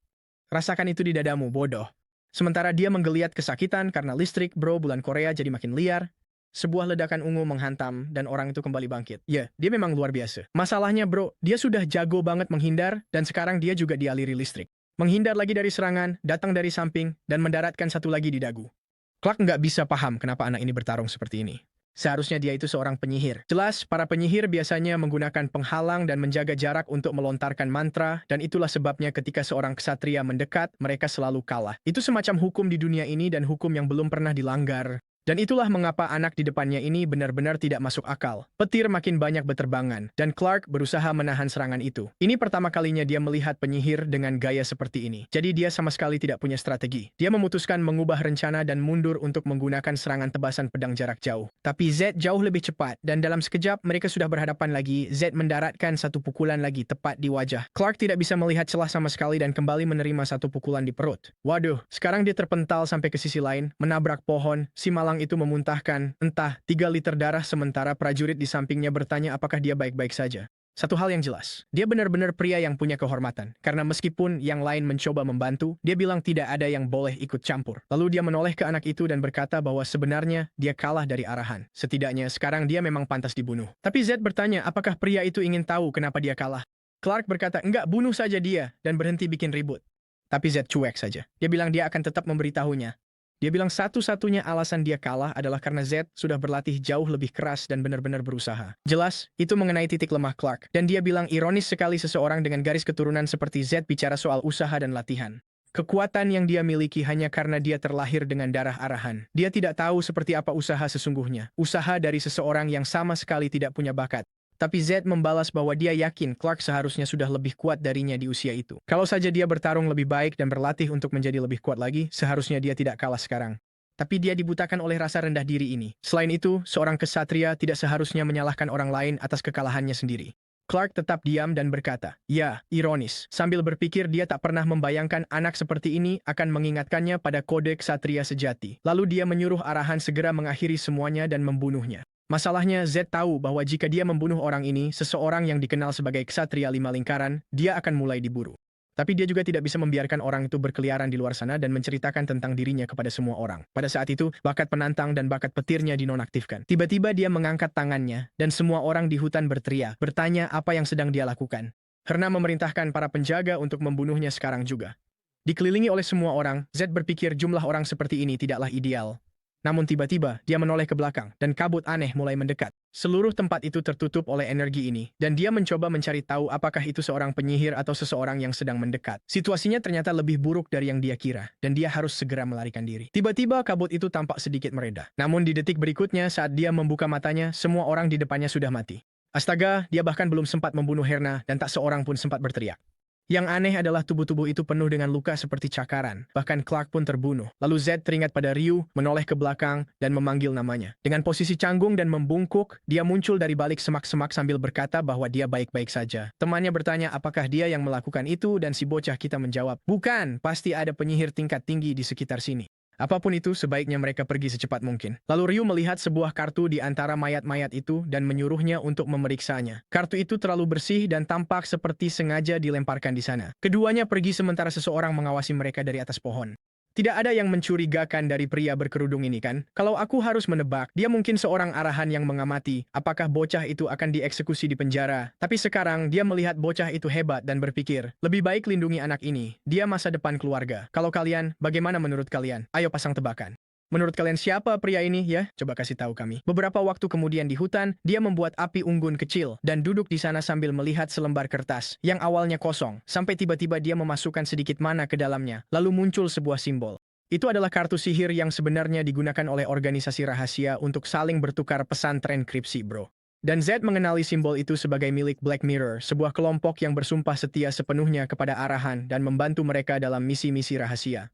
Rasakan itu di dadamu, bodoh. Sementara dia menggeliat kesakitan karena listrik, bro, bulan Korea jadi makin liar. Sebuah ledakan ungu menghantam, dan orang itu kembali bangkit. Ya, dia memang luar biasa. Masalahnya, bro, dia sudah jago banget menghindar, dan sekarang dia juga dialiri listrik. Menghindar lagi dari serangan, datang dari samping, dan mendaratkan satu lagi di dagu. Clark nggak bisa paham kenapa anak ini bertarung seperti ini. Seharusnya dia itu seorang penyihir. Jelas, para penyihir biasanya menggunakan penghalang dan menjaga jarak untuk melontarkan mantra, dan itulah sebabnya ketika seorang ksatria mendekat, mereka selalu kalah. Itu semacam hukum di dunia ini dan hukum yang belum pernah dilanggar. Dan itulah mengapa anak di depannya ini benar-benar tidak masuk akal. Petir makin banyak berterbangan, dan Clark berusaha menahan serangan itu. Ini pertama kalinya dia melihat penyihir dengan gaya seperti ini. Jadi dia sama sekali tidak punya strategi. Dia memutuskan mengubah rencana dan mundur untuk menggunakan serangan tebasan pedang jarak jauh. Tapi Z jauh lebih cepat, dan dalam sekejap mereka sudah berhadapan lagi. Z mendaratkan satu pukulan lagi tepat di wajah. Clark tidak bisa melihat celah sama sekali dan kembali menerima satu pukulan di perut. Waduh, sekarang dia terpental sampai ke sisi lain, menabrak pohon, si malang itu memuntahkan, entah, 3 liter darah sementara prajurit di sampingnya bertanya apakah dia baik-baik saja. Satu hal yang jelas, dia benar-benar pria yang punya kehormatan, karena meskipun yang lain mencoba membantu, dia bilang tidak ada yang boleh ikut campur. Lalu dia menoleh ke anak itu dan berkata bahwa sebenarnya dia kalah dari arahan. Setidaknya sekarang dia memang pantas dibunuh. Tapi Z bertanya apakah pria itu ingin tahu kenapa dia kalah. Clark berkata enggak, bunuh saja dia, dan berhenti bikin ribut. Tapi Z cuek saja. Dia bilang dia akan tetap memberitahunya. Dia bilang satu-satunya alasan dia kalah adalah karena Z sudah berlatih jauh lebih keras dan benar-benar berusaha. Jelas, itu mengenai titik lemah Clark. Dan dia bilang ironis sekali seseorang dengan garis keturunan seperti Z bicara soal usaha dan latihan. Kekuatan yang dia miliki hanya karena dia terlahir dengan darah arahan. Dia tidak tahu seperti apa usaha sesungguhnya. Usaha dari seseorang yang sama sekali tidak punya bakat. Tapi Z membalas bahwa dia yakin Clark seharusnya sudah lebih kuat darinya di usia itu. Kalau saja dia bertarung lebih baik dan berlatih untuk menjadi lebih kuat lagi, seharusnya dia tidak kalah sekarang. Tapi dia dibutakan oleh rasa rendah diri ini. Selain itu, seorang ksatria tidak seharusnya menyalahkan orang lain atas kekalahannya sendiri. Clark tetap diam dan berkata, ya, ironis. Sambil berpikir dia tak pernah membayangkan anak seperti ini akan mengingatkannya pada kode ksatria sejati. Lalu dia menyuruh arahan segera mengakhiri semuanya dan membunuhnya. Masalahnya Z tahu bahwa jika dia membunuh orang ini, seseorang yang dikenal sebagai ksatria 5 lingkaran, dia akan mulai diburu. Tapi dia juga tidak bisa membiarkan orang itu berkeliaran di luar sana dan menceritakan tentang dirinya kepada semua orang. Pada saat itu, bakat penantang dan bakat petirnya dinonaktifkan. Tiba-tiba dia mengangkat tangannya, dan semua orang di hutan berteriak, bertanya apa yang sedang dia lakukan. Karena memerintahkan para penjaga untuk membunuhnya sekarang juga. Dikelilingi oleh semua orang, Z berpikir jumlah orang seperti ini tidaklah ideal. Namun tiba-tiba, dia menoleh ke belakang, dan kabut aneh mulai mendekat. Seluruh tempat itu tertutup oleh energi ini, dan dia mencoba mencari tahu apakah itu seorang penyihir atau seseorang yang sedang mendekat. Situasinya ternyata lebih buruk dari yang dia kira, dan dia harus segera melarikan diri. Tiba-tiba kabut itu tampak sedikit mereda. Namun di detik berikutnya, saat dia membuka matanya, semua orang di depannya sudah mati. Astaga, dia bahkan belum sempat membunuh Herna, dan tak seorang pun sempat berteriak. Yang aneh adalah tubuh-tubuh itu penuh dengan luka seperti cakaran. Bahkan Clark pun terbunuh. Lalu Z teringat pada Ryu, menoleh ke belakang, dan memanggil namanya. Dengan posisi canggung dan membungkuk, dia muncul dari balik semak-semak sambil berkata bahwa dia baik-baik saja. Temannya bertanya apakah dia yang melakukan itu dan si bocah kita menjawab, bukan, pasti ada penyihir tingkat tinggi di sekitar sini. Apapun itu, sebaiknya mereka pergi secepat mungkin. Lalu Ryu melihat sebuah kartu di antara mayat-mayat itu dan menyuruhnya untuk memeriksanya. Kartu itu terlalu bersih dan tampak seperti sengaja dilemparkan di sana. Keduanya pergi sementara seseorang mengawasi mereka dari atas pohon. Tidak ada yang mencurigakan dari pria berkerudung ini kan? Kalau aku harus menebak, dia mungkin seorang arahan yang mengamati apakah bocah itu akan dieksekusi di penjara. Tapi sekarang dia melihat bocah itu hebat dan berpikir, lebih baik lindungi anak ini. Dia masa depan keluarga. Kalau kalian, bagaimana menurut kalian? Ayo pasang tebakan. Menurut kalian siapa pria ini ya? Coba kasih tahu kami. Beberapa waktu kemudian di hutan, dia membuat api unggun kecil dan duduk di sana sambil melihat selembar kertas yang awalnya kosong, sampai tiba-tiba dia memasukkan sedikit mana ke dalamnya, lalu muncul sebuah simbol. Itu adalah kartu sihir yang sebenarnya digunakan oleh organisasi rahasia untuk saling bertukar pesan transkripsi, bro. Dan Z mengenali simbol itu sebagai milik Black Mirror, sebuah kelompok yang bersumpah setia sepenuhnya kepada arahan dan membantu mereka dalam misi-misi rahasia.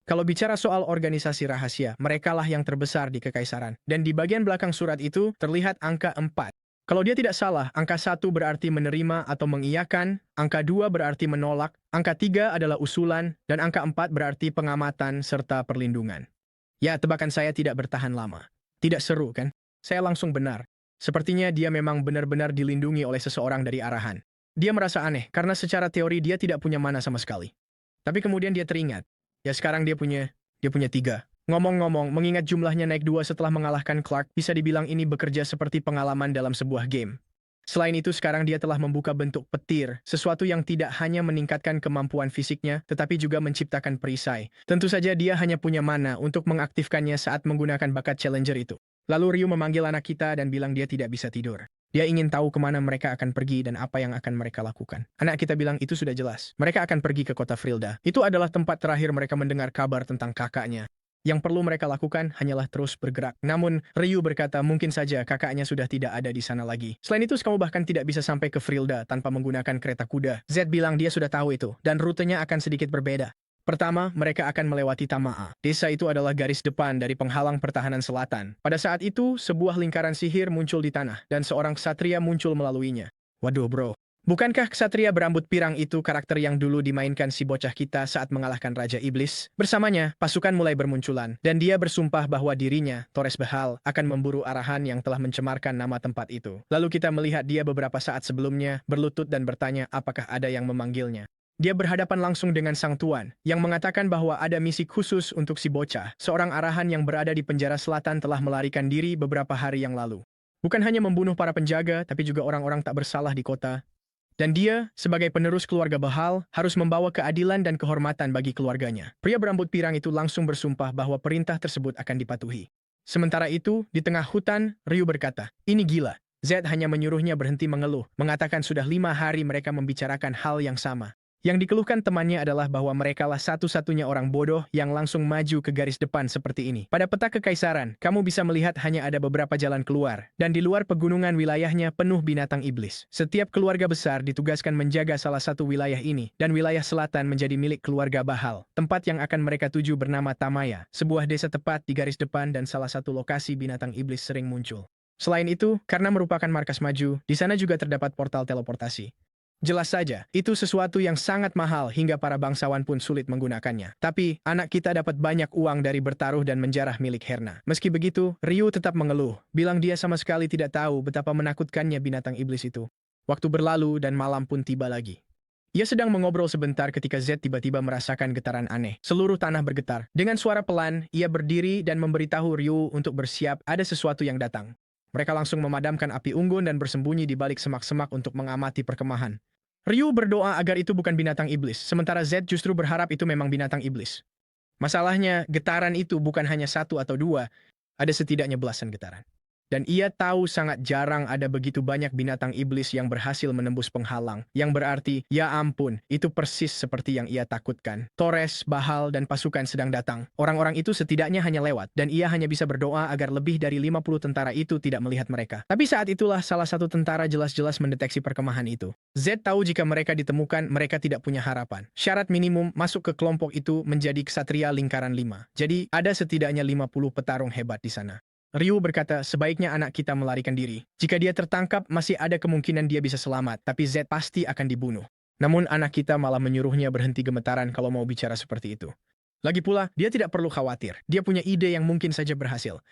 Kalau bicara soal organisasi rahasia, merekalah yang terbesar di Kekaisaran. Dan di bagian belakang surat itu terlihat angka 4. Kalau dia tidak salah, angka 1 berarti menerima atau mengiyakan, angka 2 berarti menolak, angka 3 adalah usulan, dan angka 4 berarti pengamatan serta perlindungan. Ya, tebakan saya tidak bertahan lama. Tidak seru, kan? Saya langsung benar. Sepertinya dia memang benar-benar dilindungi oleh seseorang dari arahan. Dia merasa aneh, karena secara teori dia tidak punya mana sama sekali. Tapi kemudian dia teringat. Ya sekarang dia punya 3. Ngomong-ngomong, mengingat jumlahnya naik 2 setelah mengalahkan Clark, bisa dibilang ini bekerja seperti pengalaman dalam sebuah game. Selain itu, sekarang dia telah membuka bentuk petir, sesuatu yang tidak hanya meningkatkan kemampuan fisiknya, tetapi juga menciptakan perisai. Tentu saja dia hanya punya mana untuk mengaktifkannya saat menggunakan bakat Challenger itu. Lalu Ryu memanggil anak kita dan bilang dia tidak bisa tidur. Dia ingin tahu kemana mereka akan pergi dan apa yang akan mereka lakukan. Anak kita bilang itu sudah jelas. Mereka akan pergi ke kota Frilda. Itu adalah tempat terakhir mereka mendengar kabar tentang kakaknya. Yang perlu mereka lakukan hanyalah terus bergerak. Namun, Ryu berkata mungkin saja kakaknya sudah tidak ada di sana lagi. Selain itu, kamu bahkan tidak bisa sampai ke Frilda tanpa menggunakan kereta kuda. Z bilang dia sudah tahu itu, dan rutenya akan sedikit berbeda. Pertama, mereka akan melewati Tamaa. Desa itu adalah garis depan dari penghalang pertahanan selatan. Pada saat itu, sebuah lingkaran sihir muncul di tanah, dan seorang ksatria muncul melaluinya. Waduh bro, bukankah ksatria berambut pirang itu karakter yang dulu dimainkan si bocah kita saat mengalahkan Raja Iblis? Bersamanya, pasukan mulai bermunculan, dan dia bersumpah bahwa dirinya, Torres Behal, akan memburu arahan yang telah mencemarkan nama tempat itu. Lalu kita melihat dia beberapa saat sebelumnya, berlutut dan bertanya apakah ada yang memanggilnya. Dia berhadapan langsung dengan Sang Tuan, yang mengatakan bahwa ada misi khusus untuk si bocah. Seorang arahan yang berada di penjara selatan telah melarikan diri beberapa hari yang lalu. Bukan hanya membunuh para penjaga, tapi juga orang-orang tak bersalah di kota. Dan dia, sebagai penerus keluarga Behal, harus membawa keadilan dan kehormatan bagi keluarganya. Pria berambut pirang itu langsung bersumpah bahwa perintah tersebut akan dipatuhi. Sementara itu, di tengah hutan, Ryu berkata, "Ini gila." Z hanya menyuruhnya berhenti mengeluh, mengatakan sudah 5 hari mereka membicarakan hal yang sama. Yang dikeluhkan temannya adalah bahwa merekalah satu-satunya orang bodoh yang langsung maju ke garis depan seperti ini. Pada peta kekaisaran, kamu bisa melihat hanya ada beberapa jalan keluar, dan di luar pegunungan wilayahnya penuh binatang iblis. Setiap keluarga besar ditugaskan menjaga salah satu wilayah ini, dan wilayah selatan menjadi milik keluarga Bahal. Tempat yang akan mereka tuju bernama Tamaya, sebuah desa tepat di garis depan dan salah satu lokasi binatang iblis sering muncul. Selain itu, karena merupakan markas maju, di sana juga terdapat portal teleportasi. Jelas saja, itu sesuatu yang sangat mahal hingga para bangsawan pun sulit menggunakannya. Tapi, anak kita dapat banyak uang dari bertaruh dan menjarah milik Herna. Meski begitu, Ryu tetap mengeluh, bilang dia sama sekali tidak tahu betapa menakutkannya binatang iblis itu. Waktu berlalu dan malam pun tiba lagi. Ia sedang mengobrol sebentar ketika Z tiba-tiba merasakan getaran aneh. Seluruh tanah bergetar. Dengan suara pelan, ia berdiri dan memberitahu Ryu untuk bersiap ada sesuatu yang datang. Mereka langsung memadamkan api unggun dan bersembunyi di balik semak-semak untuk mengamati perkemahan. Ryu berdoa agar itu bukan binatang iblis, sementara Z justru berharap itu memang binatang iblis. Masalahnya, getaran itu bukan hanya 1 atau 2, ada setidaknya belasan getaran. Dan ia tahu sangat jarang ada begitu banyak binatang iblis yang berhasil menembus penghalang. Yang berarti, ya ampun, itu persis seperti yang ia takutkan. Torres, Bahal, dan pasukan sedang datang. Orang-orang itu setidaknya hanya lewat, dan ia hanya bisa berdoa agar lebih dari 50 tentara itu tidak melihat mereka. Tapi saat itulah salah satu tentara jelas-jelas mendeteksi perkemahan itu. Z tahu jika mereka ditemukan, mereka tidak punya harapan. Syarat minimum masuk ke kelompok itu menjadi ksatria lingkaran 5. Jadi, ada setidaknya 50 petarung hebat di sana. Ryu berkata sebaiknya anak kita melarikan diri. Jika dia tertangkap, masih ada kemungkinan dia bisa selamat, tapi Z pasti akan dibunuh. Namun anak kita malah menyuruhnya berhenti gemetaran kalau mau bicara seperti itu. Lagi pula, dia tidak perlu khawatir. Dia punya ide yang mungkin saja berhasil.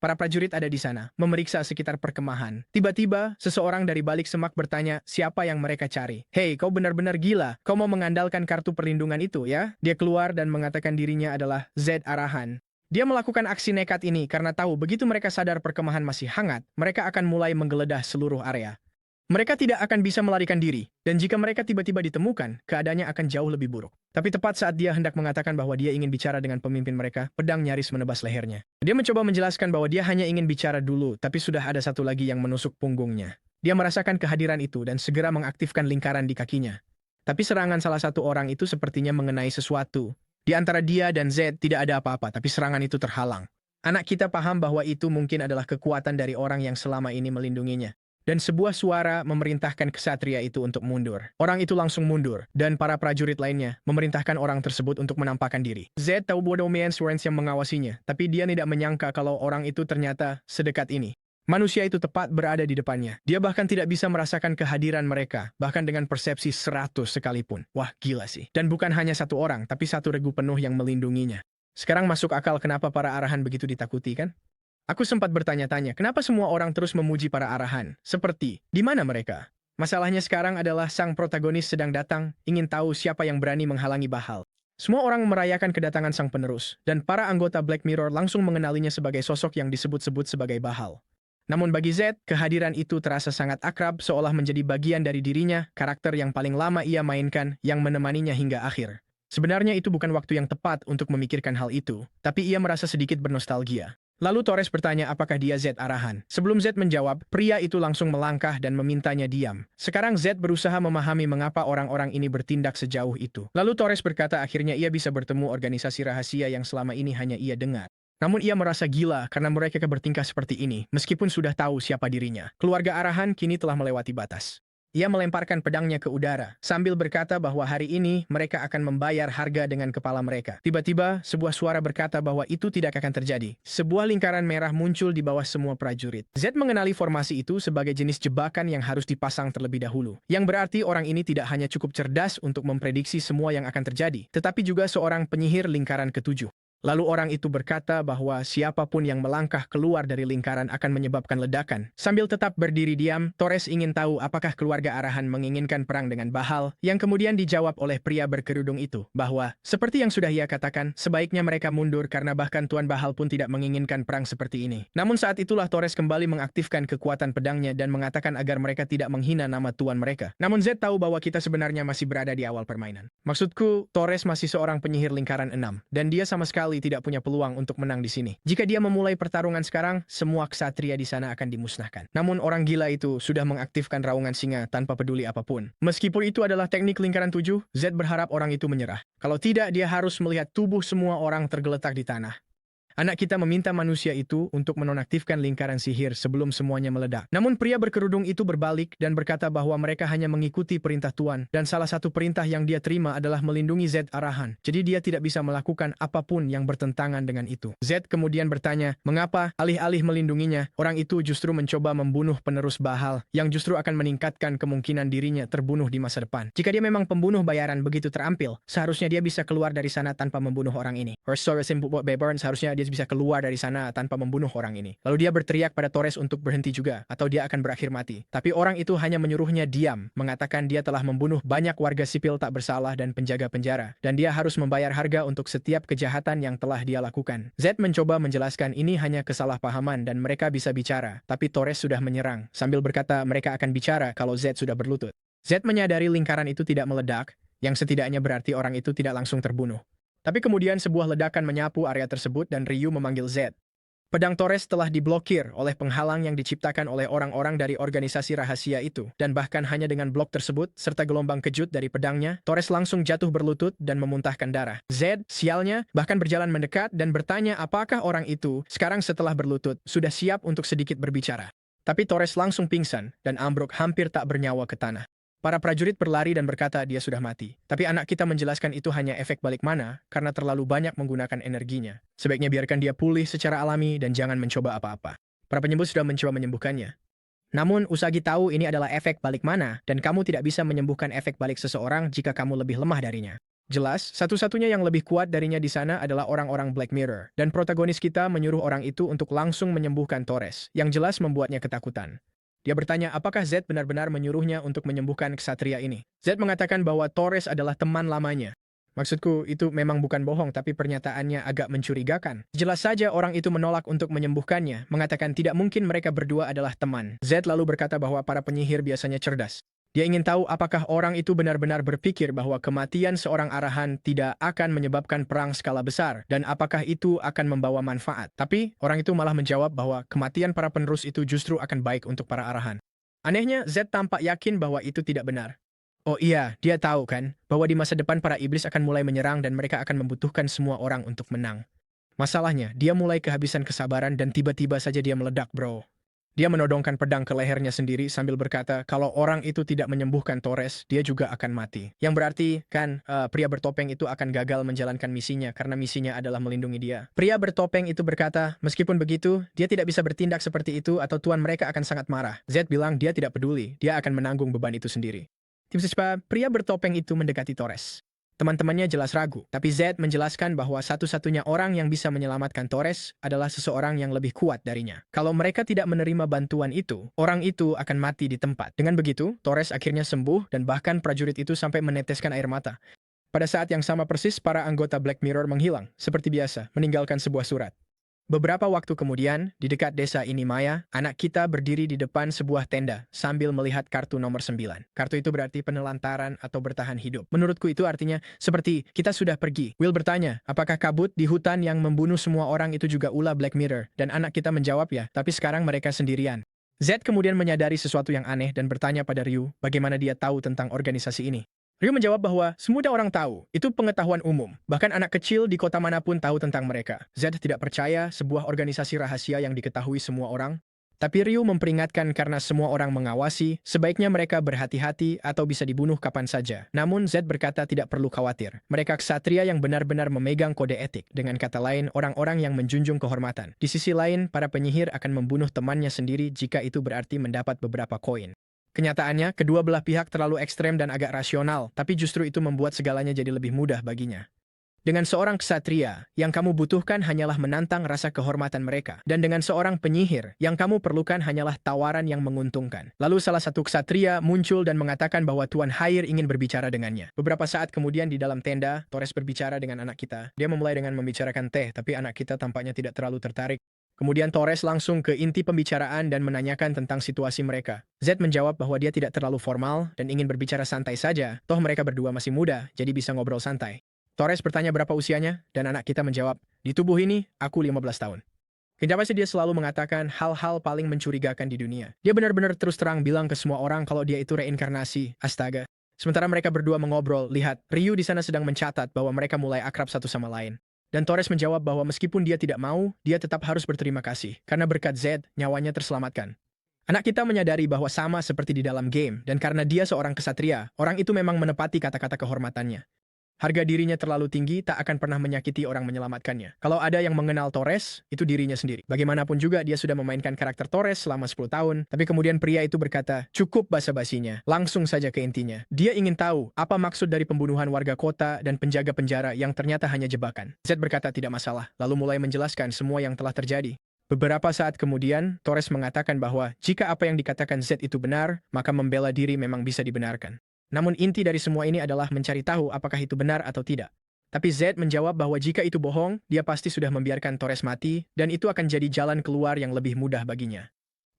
Para prajurit ada di sana, memeriksa sekitar perkemahan. Tiba-tiba, seseorang dari balik semak bertanya siapa yang mereka cari. Hei, kau benar-benar gila. Kau mau mengandalkan kartu perlindungan itu, ya? Dia keluar dan mengatakan dirinya adalah Z Arahan. Dia melakukan aksi nekat ini karena tahu begitu mereka sadar perkemahan masih hangat, mereka akan mulai menggeledah seluruh area. Mereka tidak akan bisa melarikan diri, dan jika mereka tiba-tiba ditemukan, keadaannya akan jauh lebih buruk. Tapi tepat saat dia hendak mengatakan bahwa dia ingin bicara dengan pemimpin mereka, pedang nyaris menebas lehernya. Dia mencoba menjelaskan bahwa dia hanya ingin bicara dulu, tapi sudah ada satu lagi yang menusuk punggungnya. Dia merasakan kehadiran itu dan segera mengaktifkan lingkaran di kakinya. Tapi serangan salah satu orang itu sepertinya mengenai sesuatu. Di antara dia dan Z tidak ada apa-apa, tapi serangan itu terhalang. Anak kita paham bahwa itu mungkin adalah kekuatan dari orang yang selama ini melindunginya. Dan sebuah suara memerintahkan kesatria itu untuk mundur. Orang itu langsung mundur, dan para prajurit lainnya memerintahkan orang tersebut untuk menampakkan diri. Z tahu bahwa Swords yang mengawasinya, tapi dia tidak menyangka kalau orang itu ternyata sedekat ini. Manusia itu tepat berada di depannya. Dia bahkan tidak bisa merasakan kehadiran mereka, bahkan dengan persepsi 100 sekalipun. Wah, gila sih. Dan bukan hanya satu orang, tapi satu regu penuh yang melindunginya. Sekarang masuk akal kenapa para arahan begitu ditakuti, kan? Aku sempat bertanya-tanya, kenapa semua orang terus memuji para arahan? Seperti, di mana mereka? Masalahnya sekarang adalah sang protagonis sedang datang, ingin tahu siapa yang berani menghalangi Bahal. Semua orang merayakan kedatangan sang penerus, dan para anggota Black Mirror langsung mengenalinya sebagai sosok yang disebut-sebut sebagai Bahal. Namun bagi Z, kehadiran itu terasa sangat akrab seolah menjadi bagian dari dirinya, karakter yang paling lama ia mainkan, yang menemaninya hingga akhir. Sebenarnya itu bukan waktu yang tepat untuk memikirkan hal itu, tapi ia merasa sedikit bernostalgia. Lalu Torres bertanya apakah dia Z arahan. Sebelum Z menjawab, pria itu langsung melangkah dan memintanya diam. Sekarang Z berusaha memahami mengapa orang-orang ini bertindak sejauh itu. Lalu Torres berkata akhirnya ia bisa bertemu organisasi rahasia yang selama ini hanya ia dengar. Namun ia merasa gila karena mereka bertingkah seperti ini, meskipun sudah tahu siapa dirinya. Keluarga arahan kini telah melewati batas. Ia melemparkan pedangnya ke udara, sambil berkata bahwa hari ini mereka akan membayar harga dengan kepala mereka. Tiba-tiba, sebuah suara berkata bahwa itu tidak akan terjadi. Sebuah lingkaran merah muncul di bawah semua prajurit. Z mengenali formasi itu sebagai jenis jebakan yang harus dipasang terlebih dahulu. Yang berarti orang ini tidak hanya cukup cerdas untuk memprediksi semua yang akan terjadi, tetapi juga seorang penyihir lingkaran ketujuh. Lalu orang itu berkata bahwa siapapun yang melangkah keluar dari lingkaran akan menyebabkan ledakan. Sambil tetap berdiri diam, Torres ingin tahu apakah keluarga arahan menginginkan perang dengan Bahal, yang kemudian dijawab oleh pria berkerudung itu, bahwa, seperti yang sudah ia katakan, sebaiknya mereka mundur karena bahkan Tuan Bahal pun tidak menginginkan perang seperti ini. Namun saat itulah Torres kembali mengaktifkan kekuatan pedangnya dan mengatakan agar mereka tidak menghina nama tuan mereka. Namun Z tahu bahwa kita sebenarnya masih berada di awal permainan. Maksudku, Torres masih seorang penyihir lingkaran 6, dan dia sama sekali tidak punya peluang untuk menang di sini. Jika dia memulai pertarungan sekarang, semua ksatria di sana akan dimusnahkan. Namun orang gila itu sudah mengaktifkan raungan singa tanpa peduli apapun. Meskipun itu adalah teknik lingkaran 7, Z berharap orang itu menyerah. Kalau tidak, dia harus melihat tubuh semua orang tergeletak di tanah. Anak kita meminta manusia itu untuk menonaktifkan lingkaran sihir sebelum semuanya meledak. Namun pria berkerudung itu berbalik dan berkata bahwa mereka hanya mengikuti perintah Tuan, dan salah satu perintah yang dia terima adalah melindungi Z arahan. Jadi dia tidak bisa melakukan apapun yang bertentangan dengan itu. Z kemudian bertanya, mengapa alih-alih melindunginya, orang itu justru mencoba membunuh penerus Bahal, yang justru akan meningkatkan kemungkinan dirinya terbunuh di masa depan. Jika dia memang pembunuh bayaran begitu terampil, seharusnya dia bisa keluar dari sana tanpa membunuh orang ini. Seharusnya dia bisa keluar dari sana tanpa membunuh orang ini. Lalu dia berteriak pada Torres untuk berhenti juga, atau dia akan berakhir mati. Tapi orang itu hanya menyuruhnya diam, mengatakan dia telah membunuh banyak warga sipil tak bersalah dan penjaga penjara, dan dia harus membayar harga untuk setiap kejahatan yang telah dia lakukan. Z mencoba menjelaskan ini hanya kesalahpahaman dan mereka bisa bicara, tapi Torres sudah menyerang, sambil berkata mereka akan bicara kalau Z sudah berlutut. Z menyadari lingkaran itu tidak meledak, yang setidaknya berarti orang itu tidak langsung terbunuh. Tapi kemudian sebuah ledakan menyapu area tersebut dan Ryu memanggil Z. Pedang Torres telah diblokir oleh penghalang yang diciptakan oleh orang-orang dari organisasi rahasia itu, dan bahkan hanya dengan blok tersebut, serta gelombang kejut dari pedangnya, Torres langsung jatuh berlutut dan memuntahkan darah. Z, sialnya, bahkan berjalan mendekat dan bertanya apakah orang itu, sekarang setelah berlutut, sudah siap untuk sedikit berbicara. Tapi Torres langsung pingsan, dan ambruk hampir tak bernyawa ke tanah. Para prajurit berlari dan berkata dia sudah mati. Tapi anak kita menjelaskan itu hanya efek balik mana karena terlalu banyak menggunakan energinya. Sebaiknya biarkan dia pulih secara alami dan jangan mencoba apa-apa. Para penyembuh sudah mencoba menyembuhkannya. Namun Usagi tahu ini adalah efek balik mana dan kamu tidak bisa menyembuhkan efek balik seseorang jika kamu lebih lemah darinya. Jelas, satu-satunya yang lebih kuat darinya di sana adalah orang-orang Black Mirror. Dan protagonis kita menyuruh orang itu untuk langsung menyembuhkan Torres, yang jelas membuatnya ketakutan. Dia bertanya apakah Z benar-benar menyuruhnya untuk menyembuhkan ksatria ini. Z mengatakan bahwa Torres adalah teman lamanya. Maksudku, itu memang bukan bohong tapi pernyataannya agak mencurigakan. Jelas saja orang itu menolak untuk menyembuhkannya, mengatakan tidak mungkin mereka berdua adalah teman. Z lalu berkata bahwa para penyihir biasanya cerdas. Dia ingin tahu apakah orang itu benar-benar berpikir bahwa kematian seorang arahan tidak akan menyebabkan perang skala besar dan apakah itu akan membawa manfaat. Tapi orang itu malah menjawab bahwa kematian para penerus itu justru akan baik untuk para arahan. Anehnya, Z tampak yakin bahwa itu tidak benar. Oh iya, dia tahu kan bahwa di masa depan para iblis akan mulai menyerang dan mereka akan membutuhkan semua orang untuk menang. Masalahnya, dia mulai kehabisan kesabaran dan tiba-tiba saja dia meledak, bro. Dia menodongkan pedang ke lehernya sendiri sambil berkata kalau orang itu tidak menyembuhkan Torres, dia juga akan mati. Yang berarti kan pria bertopeng itu akan gagal menjalankan misinya karena misinya adalah melindungi dia. Pria bertopeng itu berkata, meskipun begitu, dia tidak bisa bertindak seperti itu atau tuan mereka akan sangat marah. Zed bilang dia tidak peduli, dia akan menanggung beban itu sendiri. Tiba-tiba, pria bertopeng itu mendekati Torres. Teman-temannya jelas ragu, tapi Zed menjelaskan bahwa satu-satunya orang yang bisa menyelamatkan Torres adalah seseorang yang lebih kuat darinya. Kalau mereka tidak menerima bantuan itu, orang itu akan mati di tempat. Dengan begitu, Torres akhirnya sembuh dan bahkan prajurit itu sampai meneteskan air mata. Pada saat yang sama persis, para anggota Black Mirror menghilang, seperti biasa, meninggalkan sebuah surat. Beberapa waktu kemudian, di dekat desa ini Maya, anak kita berdiri di depan sebuah tenda sambil melihat kartu nomor 9. Kartu itu berarti penelantaran atau bertahan hidup. Menurutku itu artinya seperti kita sudah pergi. Will bertanya, apakah kabut di hutan yang membunuh semua orang itu juga ulah Black Mirror? Dan anak kita menjawab ya, tapi sekarang mereka sendirian. Zed kemudian menyadari sesuatu yang aneh dan bertanya pada Ryu bagaimana dia tahu tentang organisasi ini. Ryu menjawab bahwa semua orang tahu, itu pengetahuan umum. Bahkan anak kecil di kota manapun tahu tentang mereka. Zed tidak percaya sebuah organisasi rahasia yang diketahui semua orang. Tapi Ryu memperingatkan karena semua orang mengawasi, sebaiknya mereka berhati-hati atau bisa dibunuh kapan saja. Namun Zed berkata tidak perlu khawatir. Mereka ksatria yang benar-benar memegang kode etik. Dengan kata lain, orang-orang yang menjunjung kehormatan. Di sisi lain, para penyihir akan membunuh temannya sendiri jika itu berarti mendapat beberapa koin. Kenyataannya, kedua belah pihak terlalu ekstrem dan agak rasional, tapi justru itu membuat segalanya jadi lebih mudah baginya. Dengan seorang ksatria, yang kamu butuhkan hanyalah menantang rasa kehormatan mereka. Dan dengan seorang penyihir, yang kamu perlukan hanyalah tawaran yang menguntungkan. Lalu salah satu ksatria muncul dan mengatakan bahwa Tuan Hair ingin berbicara dengannya. Beberapa saat kemudian di dalam tenda, Torres berbicara dengan anak kita. Dia memulai dengan membicarakan teh, tapi anak kita tampaknya tidak terlalu tertarik. Kemudian Torres langsung ke inti pembicaraan dan menanyakan tentang situasi mereka. Zed menjawab bahwa dia tidak terlalu formal dan ingin berbicara santai saja, toh mereka berdua masih muda, jadi bisa ngobrol santai. Torres bertanya berapa usianya, dan anak kita menjawab, di tubuh ini, aku 15 tahun. Kenapa sih dia selalu mengatakan hal-hal paling mencurigakan di dunia? Dia benar-benar terus terang bilang ke semua orang kalau dia itu reinkarnasi, astaga. Sementara mereka berdua mengobrol, lihat, Ryu di sana sedang mencatat bahwa mereka mulai akrab satu sama lain. Dan Torres menjawab bahwa meskipun dia tidak mau, dia tetap harus berterima kasih. Karena berkat Zed, nyawanya terselamatkan. Anak kita menyadari bahwa sama seperti di dalam game, dan karena dia seorang ksatria, orang itu memang menepati kata-kata kehormatannya. Harga dirinya terlalu tinggi, tak akan pernah menyakiti orang menyelamatkannya. Kalau ada yang mengenal Torres, itu dirinya sendiri. Bagaimanapun juga dia sudah memainkan karakter Torres selama 10 tahun, tapi kemudian pria itu berkata, cukup basa-basinya, langsung saja ke intinya. Dia ingin tahu apa maksud dari pembunuhan warga kota dan penjaga penjara yang ternyata hanya jebakan. Zed berkata tidak masalah, lalu mulai menjelaskan semua yang telah terjadi. Beberapa saat kemudian, Torres mengatakan bahwa jika apa yang dikatakan Zed itu benar, maka membela diri memang bisa dibenarkan. Namun inti dari semua ini adalah mencari tahu apakah itu benar atau tidak. Tapi Zed menjawab bahwa jika itu bohong, dia pasti sudah membiarkan Torres mati, dan itu akan jadi jalan keluar yang lebih mudah baginya.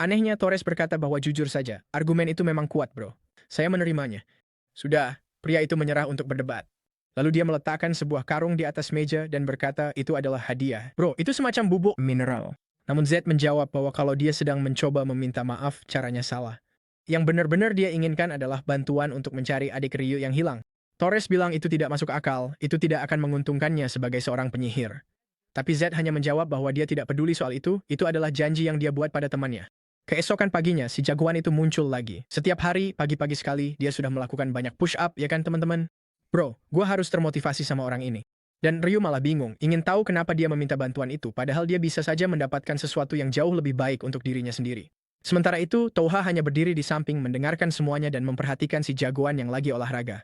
Anehnya, Torres berkata bahwa jujur saja, argumen itu memang kuat bro. Saya menerimanya. Sudah, pria itu menyerah untuk berdebat. Lalu dia meletakkan sebuah karung di atas meja dan berkata itu adalah hadiah. Bro, itu semacam bubuk mineral. Namun Zed menjawab bahwa kalau dia sedang mencoba meminta maaf, caranya salah. Yang benar-benar dia inginkan adalah bantuan untuk mencari adik Ryu yang hilang. Torres bilang itu tidak masuk akal, itu tidak akan menguntungkannya sebagai seorang penyihir. Tapi Zed hanya menjawab bahwa dia tidak peduli soal itu adalah janji yang dia buat pada temannya. Keesokan paginya, si jagoan itu muncul lagi. Setiap hari, pagi-pagi sekali, dia sudah melakukan banyak push-up, ya kan teman-teman? Bro, gua harus termotivasi sama orang ini. Dan Ryu malah bingung, ingin tahu kenapa dia meminta bantuan itu, padahal dia bisa saja mendapatkan sesuatu yang jauh lebih baik untuk dirinya sendiri. Sementara itu, Touha hanya berdiri di samping mendengarkan semuanya dan memperhatikan si jagoan yang lagi olahraga.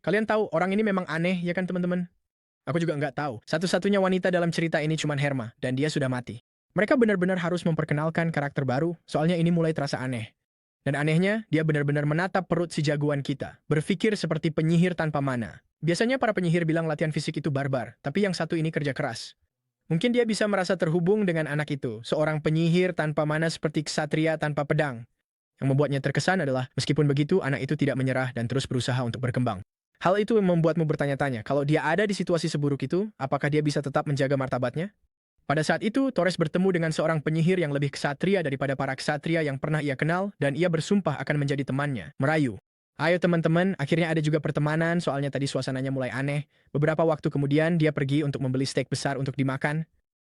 Kalian tahu, orang ini memang aneh, ya kan teman-teman? Aku juga nggak tahu. Satu-satunya wanita dalam cerita ini cuma Herma, dan dia sudah mati. Mereka benar-benar harus memperkenalkan karakter baru, soalnya ini mulai terasa aneh. Dan anehnya, dia benar-benar menatap perut si jagoan kita, berpikir seperti penyihir tanpa mana. Biasanya para penyihir bilang latihan fisik itu barbar, tapi yang satu ini kerja keras. Mungkin dia bisa merasa terhubung dengan anak itu, seorang penyihir tanpa mana seperti ksatria tanpa pedang. Yang membuatnya terkesan adalah, meskipun begitu, anak itu tidak menyerah dan terus berusaha untuk berkembang. Hal itu membuatmu bertanya-tanya, kalau dia ada di situasi seburuk itu, apakah dia bisa tetap menjaga martabatnya? Pada saat itu, Torres bertemu dengan seorang penyihir yang lebih ksatria daripada para ksatria yang pernah ia kenal, dan ia bersumpah akan menjadi temannya, merayu. Ayo teman-teman, akhirnya ada juga pertemanan, soalnya tadi suasananya mulai aneh. Beberapa waktu kemudian, dia pergi untuk membeli steak besar untuk dimakan.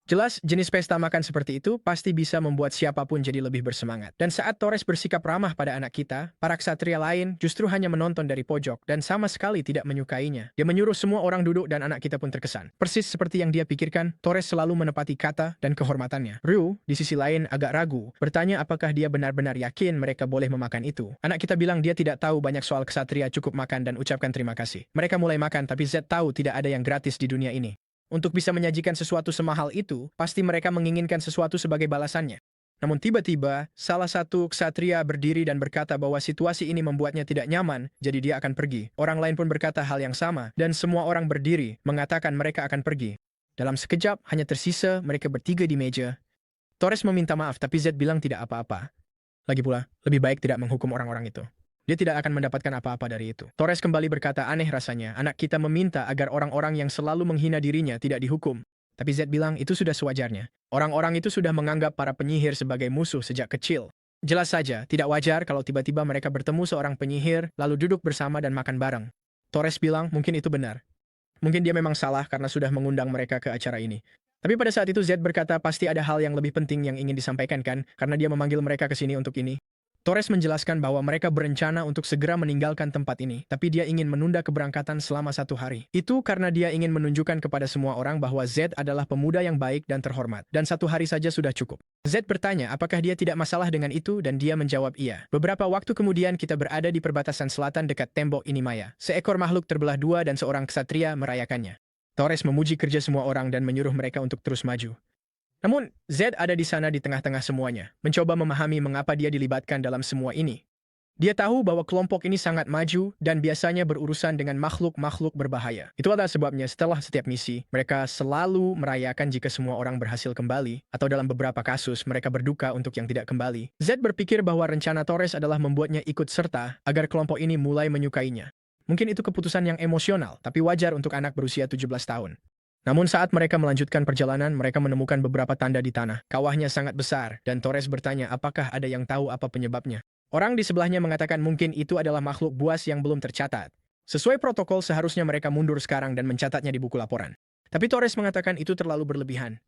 Jelas, jenis pesta makan seperti itu pasti bisa membuat siapapun jadi lebih bersemangat. Dan saat Torres bersikap ramah pada anak kita, para ksatria lain justru hanya menonton dari pojok dan sama sekali tidak menyukainya. Dia menyuruh semua orang duduk dan anak kita pun terkesan. Persis seperti yang dia pikirkan, Torres selalu menepati kata dan kehormatannya. Ryu, di sisi lain agak ragu, bertanya apakah dia benar-benar yakin mereka boleh memakan itu. Anak kita bilang dia tidak tahu banyak soal ksatria, cukup makan dan ucapkan terima kasih. Mereka mulai makan, tapi Z tahu tidak ada yang gratis di dunia ini. Untuk bisa menyajikan sesuatu semahal itu, pasti mereka menginginkan sesuatu sebagai balasannya. Namun tiba-tiba, salah satu ksatria berdiri dan berkata bahwa situasi ini membuatnya tidak nyaman, jadi dia akan pergi. Orang lain pun berkata hal yang sama, dan semua orang berdiri, mengatakan mereka akan pergi. Dalam sekejap, hanya tersisa mereka bertiga di meja. Torres meminta maaf, tapi Z bilang tidak apa-apa. Lagi pula, lebih baik tidak menghukum orang-orang itu. Dia tidak akan mendapatkan apa-apa dari itu. Torres kembali berkata, aneh rasanya, anak kita meminta agar orang-orang yang selalu menghina dirinya tidak dihukum. Tapi Z bilang itu sudah sewajarnya. Orang-orang itu sudah menganggap para penyihir sebagai musuh sejak kecil. Jelas saja, tidak wajar kalau tiba-tiba mereka bertemu seorang penyihir, lalu duduk bersama dan makan bareng. Torres bilang, mungkin itu benar. Mungkin dia memang salah karena sudah mengundang mereka ke acara ini. Tapi pada saat itu Z berkata, pasti ada hal yang lebih penting yang ingin disampaikan kan, karena dia memanggil mereka ke sini untuk ini. Torres menjelaskan bahwa mereka berencana untuk segera meninggalkan tempat ini, tapi dia ingin menunda keberangkatan selama 1 hari. Itu karena dia ingin menunjukkan kepada semua orang bahwa Z adalah pemuda yang baik dan terhormat, dan 1 hari saja sudah cukup. Z bertanya apakah dia tidak masalah dengan itu dan dia menjawab iya. Beberapa waktu kemudian kita berada di perbatasan selatan dekat tembok Inimaya. Seekor makhluk terbelah 2 dan seorang ksatria merayakannya. Torres memuji kerja semua orang dan menyuruh mereka untuk terus maju. Namun, Z ada di sana di tengah-tengah semuanya, mencoba memahami mengapa dia dilibatkan dalam semua ini. Dia tahu bahwa kelompok ini sangat maju dan biasanya berurusan dengan makhluk-makhluk berbahaya. Itu adalah sebabnya setelah setiap misi, mereka selalu merayakan jika semua orang berhasil kembali, atau dalam beberapa kasus mereka berduka untuk yang tidak kembali. Z berpikir bahwa rencana Torres adalah membuatnya ikut serta agar kelompok ini mulai menyukainya. Mungkin itu keputusan yang emosional, tapi wajar untuk anak berusia 17 tahun. Namun saat mereka melanjutkan perjalanan, mereka menemukan beberapa tanda di tanah. Kawahnya sangat besar, dan Torres bertanya apakah ada yang tahu apa penyebabnya. Orang di sebelahnya mengatakan mungkin itu adalah makhluk buas yang belum tercatat. Sesuai protokol seharusnya mereka mundur sekarang dan mencatatnya di buku laporan. Tapi Torres mengatakan itu terlalu berlebihan.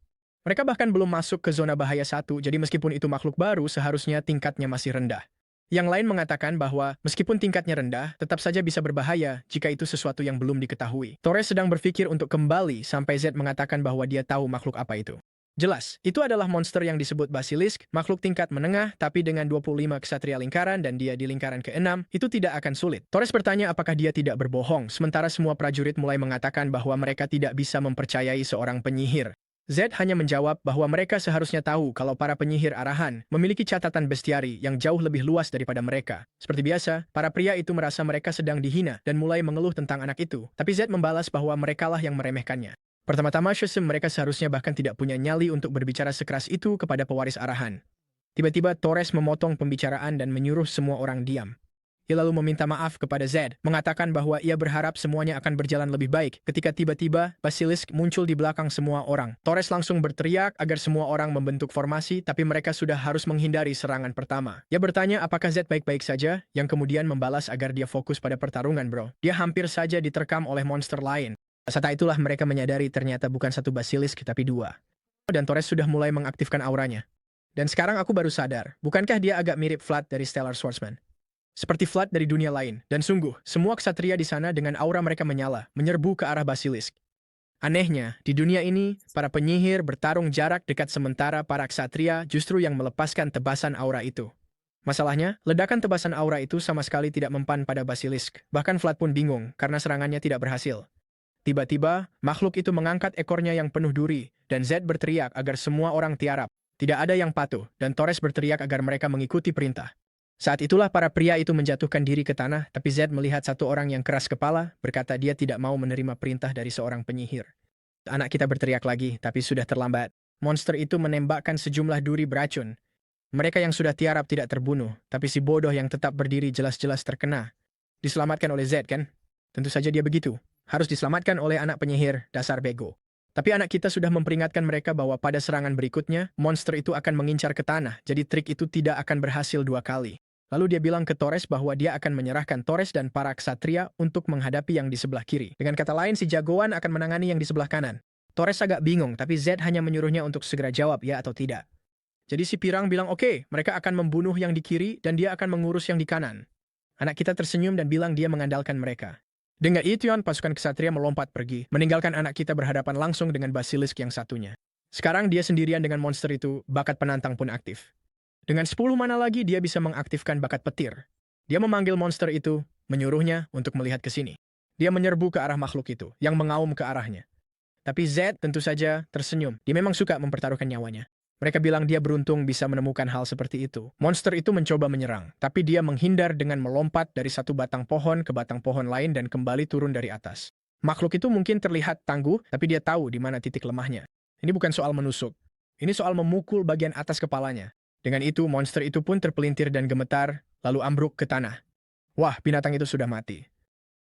Mereka bahkan belum masuk ke zona bahaya 1, jadi meskipun itu makhluk baru, seharusnya tingkatnya masih rendah. Yang lain mengatakan bahwa meskipun tingkatnya rendah, tetap saja bisa berbahaya jika itu sesuatu yang belum diketahui. Torres sedang berpikir untuk kembali sampai Z mengatakan bahwa dia tahu makhluk apa itu. Jelas, itu adalah monster yang disebut Basilisk, makhluk tingkat menengah, tapi dengan 25 ksatria lingkaran dan dia di lingkaran ke-6, itu tidak akan sulit. Torres bertanya apakah dia tidak berbohong, sementara semua prajurit mulai mengatakan bahwa mereka tidak bisa mempercayai seorang penyihir. Z hanya menjawab bahwa mereka seharusnya tahu kalau para penyihir arahan memiliki catatan bestiari yang jauh lebih luas daripada mereka. Seperti biasa, para pria itu merasa mereka sedang dihina dan mulai mengeluh tentang anak itu. Tapi Z membalas bahwa merekalah yang meremehkannya. Pertama-tama mereka seharusnya bahkan tidak punya nyali untuk berbicara sekeras itu kepada pewaris arahan. Tiba-tiba Torres memotong pembicaraan dan menyuruh semua orang diam. Ia lalu meminta maaf kepada Z, mengatakan bahwa ia berharap semuanya akan berjalan lebih baik. Ketika tiba-tiba, Basilisk muncul di belakang semua orang. Torres langsung berteriak agar semua orang membentuk formasi, tapi mereka sudah harus menghindari serangan pertama. Ia bertanya apakah Z baik-baik saja, yang kemudian membalas agar dia fokus pada pertarungan bro. Dia hampir saja diterkam oleh monster lain. Saat itulah mereka menyadari ternyata bukan 1 Basilisk tapi 2. Dan Torres sudah mulai mengaktifkan auranya. Dan sekarang aku baru sadar, bukankah dia agak mirip Vlad dari Stellar Swordsman? Seperti Vlad dari dunia lain, dan sungguh, semua ksatria di sana dengan aura mereka menyala, menyerbu ke arah Basilisk. Anehnya, di dunia ini, para penyihir bertarung jarak dekat sementara para ksatria justru yang melepaskan tebasan aura itu. Masalahnya, ledakan tebasan aura itu sama sekali tidak mempan pada Basilisk, bahkan Vlad pun bingung karena serangannya tidak berhasil. Tiba-tiba, makhluk itu mengangkat ekornya yang penuh duri, dan Z berteriak agar semua orang tiarap. Tidak ada yang patuh, dan Torres berteriak agar mereka mengikuti perintah. Saat itulah para pria itu menjatuhkan diri ke tanah, tapi Z melihat satu orang yang keras kepala, berkata dia tidak mau menerima perintah dari seorang penyihir. Anak kita berteriak lagi, tapi sudah terlambat. Monster itu menembakkan sejumlah duri beracun. Mereka yang sudah tiarap tidak terbunuh, tapi si bodoh yang tetap berdiri jelas-jelas terkena. Diselamatkan oleh Z, kan? Tentu saja dia begitu. Harus diselamatkan oleh anak penyihir, dasar bego. Tapi anak kita sudah memperingatkan mereka bahwa pada serangan berikutnya, monster itu akan mengincar ke tanah, jadi trik itu tidak akan berhasil 2 kali. Lalu dia bilang ke Torres bahwa dia akan menyerahkan Torres dan para ksatria untuk menghadapi yang di sebelah kiri. Dengan kata lain, si jagoan akan menangani yang di sebelah kanan. Torres agak bingung, tapi Z hanya menyuruhnya untuk segera jawab ya atau tidak. Jadi si pirang bilang oke, mereka akan membunuh yang di kiri dan dia akan mengurus yang di kanan. Anak kita tersenyum dan bilang dia mengandalkan mereka. Dengan itu, pasukan ksatria melompat pergi, meninggalkan anak kita berhadapan langsung dengan basilisk yang satunya. Sekarang dia sendirian dengan monster itu, bakat penantang pun aktif. Dengan 10 mana lagi dia bisa mengaktifkan bakat petir. Dia memanggil monster itu, menyuruhnya untuk melihat ke sini. Dia menyerbu ke arah makhluk itu, yang mengaum ke arahnya. Tapi Z tentu saja tersenyum. Dia memang suka mempertaruhkan nyawanya. Mereka bilang dia beruntung bisa menemukan hal seperti itu. Monster itu mencoba menyerang, tapi dia menghindar dengan melompat dari satu batang pohon ke batang pohon lain dan kembali turun dari atas. Makhluk itu mungkin terlihat tangguh, tapi dia tahu di mana titik lemahnya. Ini bukan soal menusuk. Ini soal memukul bagian atas kepalanya. Dengan itu, monster itu pun terpelintir dan gemetar, lalu ambruk ke tanah. Wah, binatang itu sudah mati.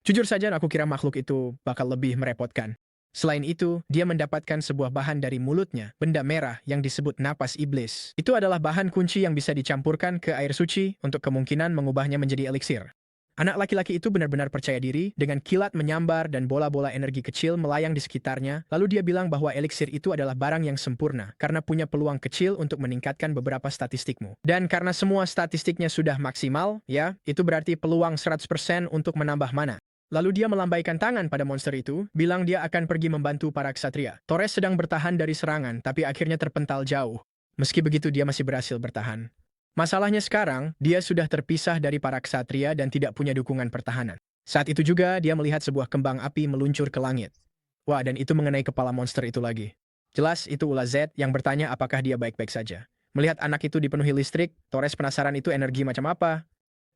Jujur saja, aku kira makhluk itu bakal lebih merepotkan. Selain itu, dia mendapatkan sebuah bahan dari mulutnya, benda merah yang disebut napas iblis. Itu adalah bahan kunci yang bisa dicampurkan ke air suci untuk kemungkinan mengubahnya menjadi eliksir. Anak laki-laki itu benar-benar percaya diri, dengan kilat menyambar dan bola-bola energi kecil melayang di sekitarnya, lalu dia bilang bahwa eliksir itu adalah barang yang sempurna, karena punya peluang kecil untuk meningkatkan beberapa statistikmu. Dan karena semua statistiknya sudah maksimal, ya, itu berarti peluang 100% untuk menambah mana. Lalu dia melambaikan tangan pada monster itu, bilang dia akan pergi membantu para ksatria. Torres sedang bertahan dari serangan, tapi akhirnya terpental jauh. Meski begitu dia masih berhasil bertahan. Masalahnya sekarang, dia sudah terpisah dari para ksatria dan tidak punya dukungan pertahanan. Saat itu juga dia melihat sebuah kembang api meluncur ke langit. Wah, dan itu mengenai kepala monster itu lagi. Jelas itu ulah Z yang bertanya apakah dia baik-baik saja. Melihat anak itu dipenuhi listrik, Torres penasaran itu energi macam apa.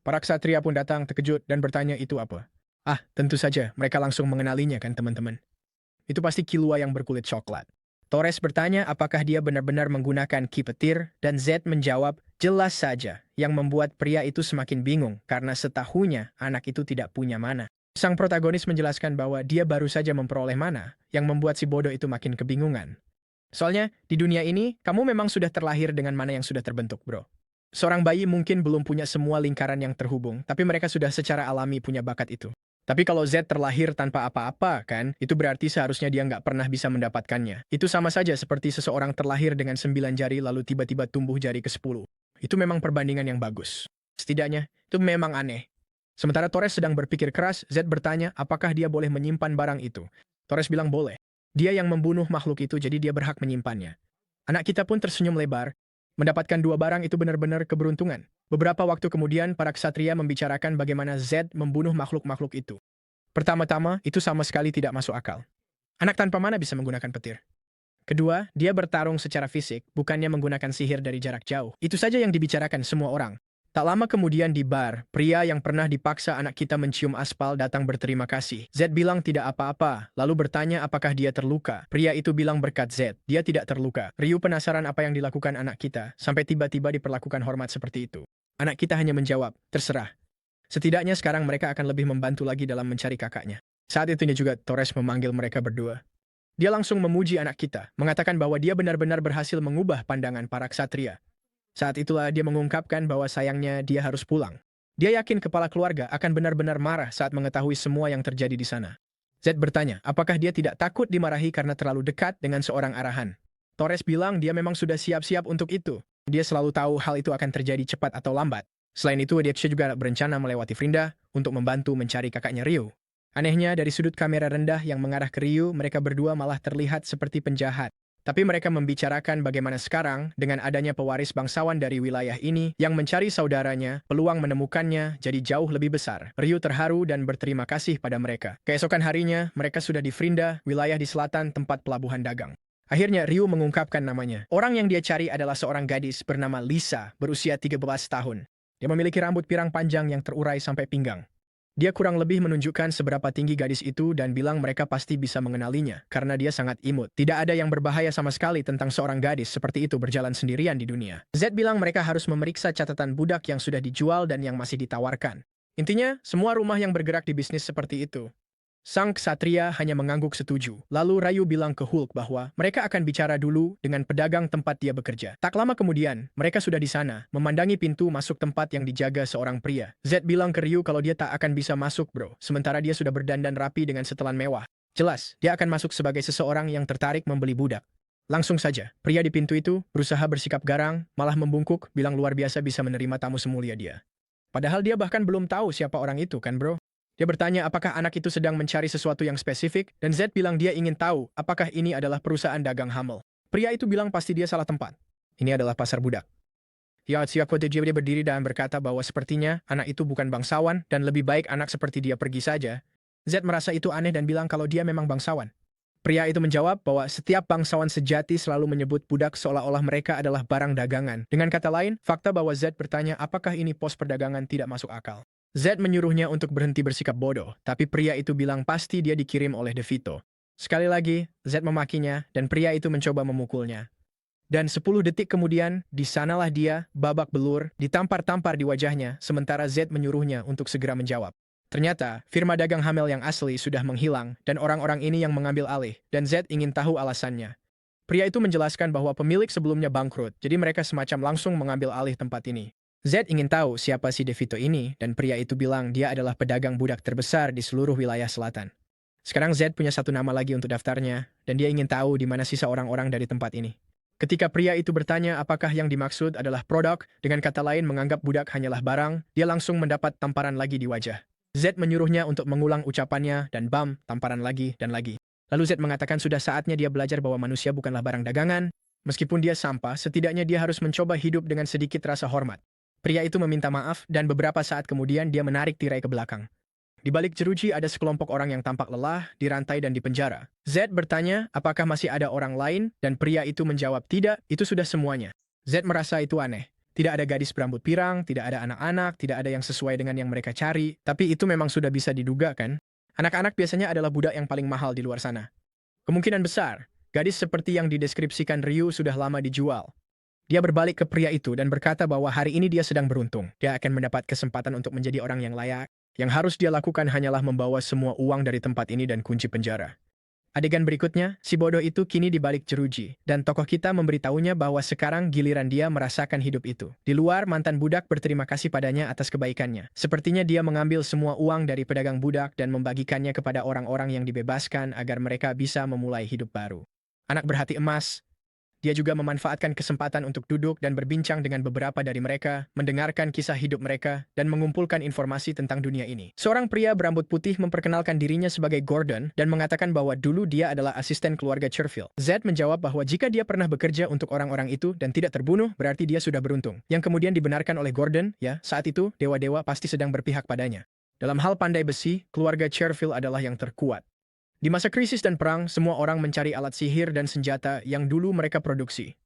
Para ksatria pun datang terkejut dan bertanya itu apa. Ah, tentu saja, mereka langsung mengenalinya kan teman-teman. Itu pasti Killua yang berkulit coklat. Torres bertanya apakah dia benar-benar menggunakan ki petir, dan Z menjawab, jelas saja, yang membuat pria itu semakin bingung, karena setahunya anak itu tidak punya mana. Sang protagonis menjelaskan bahwa dia baru saja memperoleh mana, yang membuat si bodoh itu makin kebingungan. Soalnya, di dunia ini, kamu memang sudah terlahir dengan mana yang sudah terbentuk, bro. Seorang bayi mungkin belum punya semua lingkaran yang terhubung, tapi mereka sudah secara alami punya bakat itu. Tapi kalau Z terlahir tanpa apa-apa, kan, itu berarti seharusnya dia nggak pernah bisa mendapatkannya. Itu sama saja seperti seseorang terlahir dengan 9 jari lalu tiba-tiba tumbuh jari ke-10. Itu memang perbandingan yang bagus. Setidaknya, itu memang aneh. Sementara Torres sedang berpikir keras, Z bertanya apakah dia boleh menyimpan barang itu. Torres bilang boleh. Dia yang membunuh makhluk itu, jadi dia berhak menyimpannya. Anak kita pun tersenyum lebar. Mendapatkan 2 barang itu benar-benar keberuntungan. Beberapa waktu kemudian, para ksatria membicarakan bagaimana Z membunuh makhluk-makhluk itu. Pertama-tama, itu sama sekali tidak masuk akal. Anak tanpa mana bisa menggunakan petir? Kedua, dia bertarung secara fisik, bukannya menggunakan sihir dari jarak jauh. Itu saja yang dibicarakan semua orang. Tak lama kemudian di bar, pria yang pernah dipaksa anak kita mencium aspal datang berterima kasih. Z bilang tidak apa-apa, lalu bertanya apakah dia terluka. Pria itu bilang berkat Z, dia tidak terluka. Ryu penasaran apa yang dilakukan anak kita, sampai tiba-tiba diperlakukan hormat seperti itu. Anak kita hanya menjawab, terserah. Setidaknya sekarang mereka akan lebih membantu lagi dalam mencari kakaknya. Saat itunya juga Torres memanggil mereka berdua. Dia langsung memuji anak kita, mengatakan bahwa dia benar-benar berhasil mengubah pandangan para ksatria. Saat itulah dia mengungkapkan bahwa sayangnya dia harus pulang. Dia yakin kepala keluarga akan benar-benar marah saat mengetahui semua yang terjadi di sana. Z bertanya, apakah dia tidak takut dimarahi karena terlalu dekat dengan seorang arahan. Torres bilang dia memang sudah siap-siap untuk itu. Dia selalu tahu hal itu akan terjadi cepat atau lambat. Selain itu, dia juga berencana melewati Frinda untuk membantu mencari kakaknya Ryu. Anehnya, dari sudut kamera rendah yang mengarah ke Ryu, mereka berdua malah terlihat seperti penjahat. Tapi mereka membicarakan bagaimana sekarang, dengan adanya pewaris bangsawan dari wilayah ini yang mencari saudaranya, peluang menemukannya jadi jauh lebih besar. Ryu terharu dan berterima kasih pada mereka. Keesokan harinya, mereka sudah di Frinda, wilayah di selatan tempat pelabuhan dagang. Akhirnya Ryu mengungkapkan namanya. Orang yang dia cari adalah seorang gadis bernama Lisa, berusia 13 tahun. Dia memiliki rambut pirang panjang yang terurai sampai pinggang. Dia kurang lebih menunjukkan seberapa tinggi gadis itu dan bilang mereka pasti bisa mengenalinya, karena dia sangat imut. Tidak ada yang berbahaya sama sekali tentang seorang gadis seperti itu berjalan sendirian di dunia. Z bilang mereka harus memeriksa catatan budak yang sudah dijual dan yang masih ditawarkan. Intinya, semua rumah yang bergerak di bisnis seperti itu. Sang ksatria hanya mengangguk setuju. Lalu Ryu bilang ke Hulk bahwa mereka akan bicara dulu dengan pedagang tempat dia bekerja. Tak lama kemudian, mereka sudah di sana, memandangi pintu masuk tempat yang dijaga seorang pria. Z bilang ke Ryu kalau dia tak akan bisa masuk bro, sementara dia sudah berdandan rapi dengan setelan mewah. Jelas, dia akan masuk sebagai seseorang yang tertarik membeli budak. Langsung saja, pria di pintu itu berusaha bersikap garang, malah membungkuk, bilang luar biasa bisa menerima tamu semulia dia. Padahal dia bahkan belum tahu siapa orang itu, kan bro? Dia bertanya apakah anak itu sedang mencari sesuatu yang spesifik, dan Z bilang dia ingin tahu apakah ini adalah perusahaan dagang Hamel. Pria itu bilang pasti dia salah tempat. Ini adalah pasar budak. Dia berdiri dan berkata bahwa sepertinya anak itu bukan bangsawan dan lebih baik anak seperti dia pergi saja. Z merasa itu aneh dan bilang kalau dia memang bangsawan. Pria itu menjawab bahwa setiap bangsawan sejati selalu menyebut budak seolah-olah mereka adalah barang dagangan. Dengan kata lain, fakta bahwa Z bertanya apakah ini pos perdagangan tidak masuk akal. Z menyuruhnya untuk berhenti bersikap bodoh, tapi pria itu bilang pasti dia dikirim oleh DeVito. Sekali lagi, Z memakinya dan pria itu mencoba memukulnya. Dan 10 detik kemudian, di sanalah dia, babak belur, ditampar-tampar di wajahnya, sementara Z menyuruhnya untuk segera menjawab. Ternyata, firma dagang Hamel yang asli sudah menghilang, dan orang-orang ini yang mengambil alih, dan Z ingin tahu alasannya. Pria itu menjelaskan bahwa pemilik sebelumnya bangkrut, jadi mereka semacam langsung mengambil alih tempat ini. Z ingin tahu siapa si DeVito ini, dan pria itu bilang dia adalah pedagang budak terbesar di seluruh wilayah selatan. Sekarang Z punya satu nama lagi untuk daftarnya, dan dia ingin tahu di mana sisa orang-orang dari tempat ini. Ketika pria itu bertanya apakah yang dimaksud adalah produk, dengan kata lain menganggap budak hanyalah barang, dia langsung mendapat tamparan lagi di wajah. Z menyuruhnya untuk mengulang ucapannya dan bam, tamparan lagi dan lagi. Lalu Z mengatakan sudah saatnya dia belajar bahwa manusia bukanlah barang dagangan. Meskipun dia sampah, setidaknya dia harus mencoba hidup dengan sedikit rasa hormat. Pria itu meminta maaf dan beberapa saat kemudian dia menarik tirai ke belakang. Di balik jeruji ada sekelompok orang yang tampak lelah, dirantai dan dipenjara. Z bertanya apakah masih ada orang lain dan pria itu menjawab tidak, itu sudah semuanya. Z merasa itu aneh. Tidak ada gadis berambut pirang, tidak ada anak-anak, tidak ada yang sesuai dengan yang mereka cari, tapi itu memang sudah bisa diduga kan? Anak-anak biasanya adalah budak yang paling mahal di luar sana. Kemungkinan besar, gadis seperti yang dideskripsikan Ryu sudah lama dijual. Dia berbalik ke pria itu dan berkata bahwa hari ini dia sedang beruntung. Dia akan mendapat kesempatan untuk menjadi orang yang layak. Yang harus dia lakukan hanyalah membawa semua uang dari tempat ini dan kunci penjara. Adegan berikutnya, si bodoh itu kini di balik jeruji, dan tokoh kita memberitahunya bahwa sekarang giliran dia merasakan hidup itu. Di luar, mantan budak berterima kasih padanya atas kebaikannya. Sepertinya dia mengambil semua uang dari pedagang budak dan membagikannya kepada orang-orang yang dibebaskan agar mereka bisa memulai hidup baru. Anak berhati emas. Dia juga memanfaatkan kesempatan untuk duduk dan berbincang dengan beberapa dari mereka, mendengarkan kisah hidup mereka, dan mengumpulkan informasi tentang dunia ini. Seorang pria berambut putih memperkenalkan dirinya sebagai Gordon dan mengatakan bahwa dulu dia adalah asisten keluarga Cherfield. Z menjawab bahwa jika dia pernah bekerja untuk orang-orang itu dan tidak terbunuh, berarti dia sudah beruntung. Yang kemudian dibenarkan oleh Gordon, ya, saat itu, dewa-dewa pasti sedang berpihak padanya. Dalam hal pandai besi, keluarga Cherfield adalah yang terkuat. Di masa krisis dan perang, semua orang mencari alat sihir dan senjata yang dulu mereka produksi.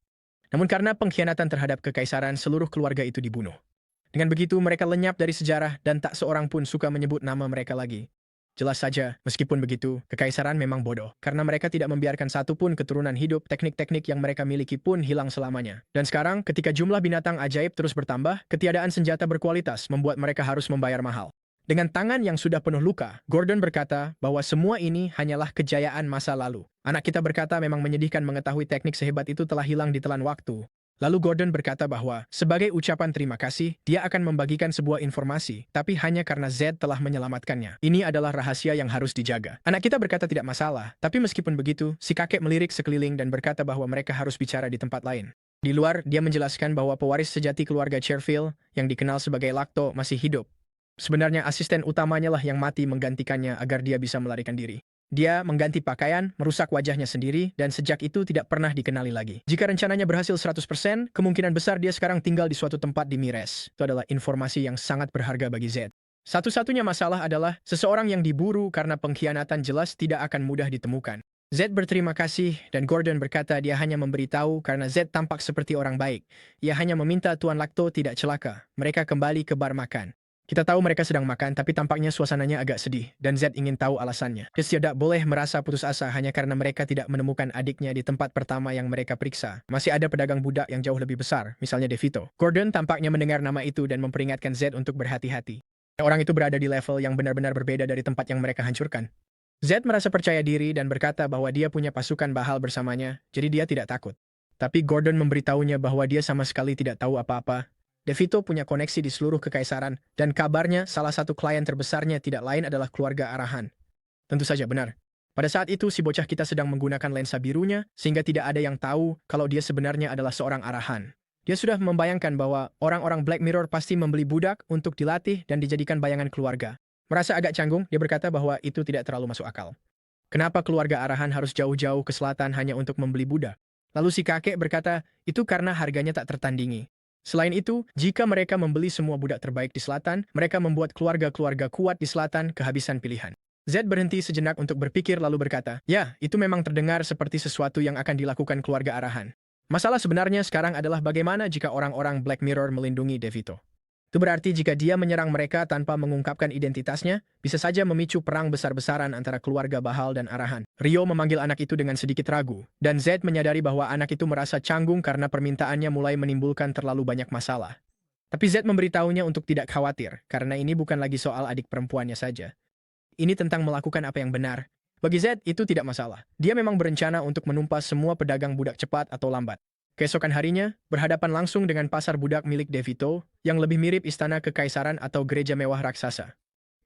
Namun karena pengkhianatan terhadap kekaisaran, seluruh keluarga itu dibunuh. Dengan begitu, mereka lenyap dari sejarah dan tak seorang pun suka menyebut nama mereka lagi. Jelas saja, meskipun begitu, kekaisaran memang bodoh, karena mereka tidak membiarkan satupun keturunan hidup, teknik-teknik yang mereka miliki pun hilang selamanya. Dan sekarang, ketika jumlah binatang ajaib terus bertambah, ketiadaan senjata berkualitas membuat mereka harus membayar mahal. Dengan tangan yang sudah penuh luka, Gordon berkata bahwa semua ini hanyalah kejayaan masa lalu. Anak kita berkata memang menyedihkan mengetahui teknik sehebat itu telah hilang di telan waktu. Lalu Gordon berkata bahwa, sebagai ucapan terima kasih, dia akan membagikan sebuah informasi, tapi hanya karena Z telah menyelamatkannya. Ini adalah rahasia yang harus dijaga. Anak kita berkata tidak masalah, tapi meskipun begitu, si kakek melirik sekeliling dan berkata bahwa mereka harus bicara di tempat lain. Di luar, dia menjelaskan bahwa pewaris sejati keluarga Cherfield, yang dikenal sebagai Lacto, masih hidup. Sebenarnya asisten utamanya lah yang mati menggantikannya agar dia bisa melarikan diri. Dia mengganti pakaian, merusak wajahnya sendiri, dan sejak itu tidak pernah dikenali lagi. Jika rencananya berhasil 100%, kemungkinan besar dia sekarang tinggal di suatu tempat di Mires. Itu adalah informasi yang sangat berharga bagi Z. Satu-satunya masalah adalah seseorang yang diburu karena pengkhianatan jelas tidak akan mudah ditemukan. Z berterima kasih dan Gordon berkata dia hanya memberitahu karena Z tampak seperti orang baik. Ia hanya meminta Tuan Lacto tidak celaka. Mereka kembali ke bar makan. Kita tahu mereka sedang makan, tapi tampaknya suasananya agak sedih, dan Z ingin tahu alasannya. Dia tidak boleh merasa putus asa hanya karena mereka tidak menemukan adiknya di tempat pertama yang mereka periksa. Masih ada pedagang budak yang jauh lebih besar, misalnya DeVito. Gordon tampaknya mendengar nama itu dan memperingatkan Z untuk berhati-hati. Orang itu berada di level yang benar-benar berbeda dari tempat yang mereka hancurkan. Z merasa percaya diri dan berkata bahwa dia punya pasukan Bahal bersamanya, jadi dia tidak takut. Tapi Gordon memberitahunya bahwa dia sama sekali tidak tahu apa-apa. DeVito punya koneksi di seluruh kekaisaran, dan kabarnya salah satu klien terbesarnya tidak lain adalah keluarga Arahan. Tentu saja benar. Pada saat itu, si bocah kita sedang menggunakan lensa birunya, sehingga tidak ada yang tahu kalau dia sebenarnya adalah seorang arahan. Dia sudah membayangkan bahwa orang-orang Black Mirror pasti membeli budak untuk dilatih dan dijadikan bayangan keluarga. Merasa agak canggung, dia berkata bahwa itu tidak terlalu masuk akal. Kenapa keluarga arahan harus jauh-jauh ke selatan hanya untuk membeli budak? Lalu si kakek berkata, itu karena harganya tak tertandingi. Selain itu, jika mereka membeli semua budak terbaik di selatan, mereka membuat keluarga-keluarga kuat di selatan kehabisan pilihan. Z berhenti sejenak untuk berpikir lalu berkata, ya, itu memang terdengar seperti sesuatu yang akan dilakukan keluarga arahan. Masalah sebenarnya sekarang adalah bagaimana jika orang-orang Black Mirror melindungi DeVito. Itu berarti jika dia menyerang mereka tanpa mengungkapkan identitasnya, bisa saja memicu perang besar-besaran antara keluarga Bahal dan arahan. Rio memanggil anak itu dengan sedikit ragu, dan Z menyadari bahwa anak itu merasa canggung karena permintaannya mulai menimbulkan terlalu banyak masalah. Tapi Z memberitahunya untuk tidak khawatir, karena ini bukan lagi soal adik perempuannya saja. Ini tentang melakukan apa yang benar. Bagi Z, itu tidak masalah. Dia memang berencana untuk menumpas semua pedagang budak cepat atau lambat. Keesokan harinya, berhadapan langsung dengan pasar budak milik DeVito, yang lebih mirip istana kekaisaran atau gereja mewah raksasa.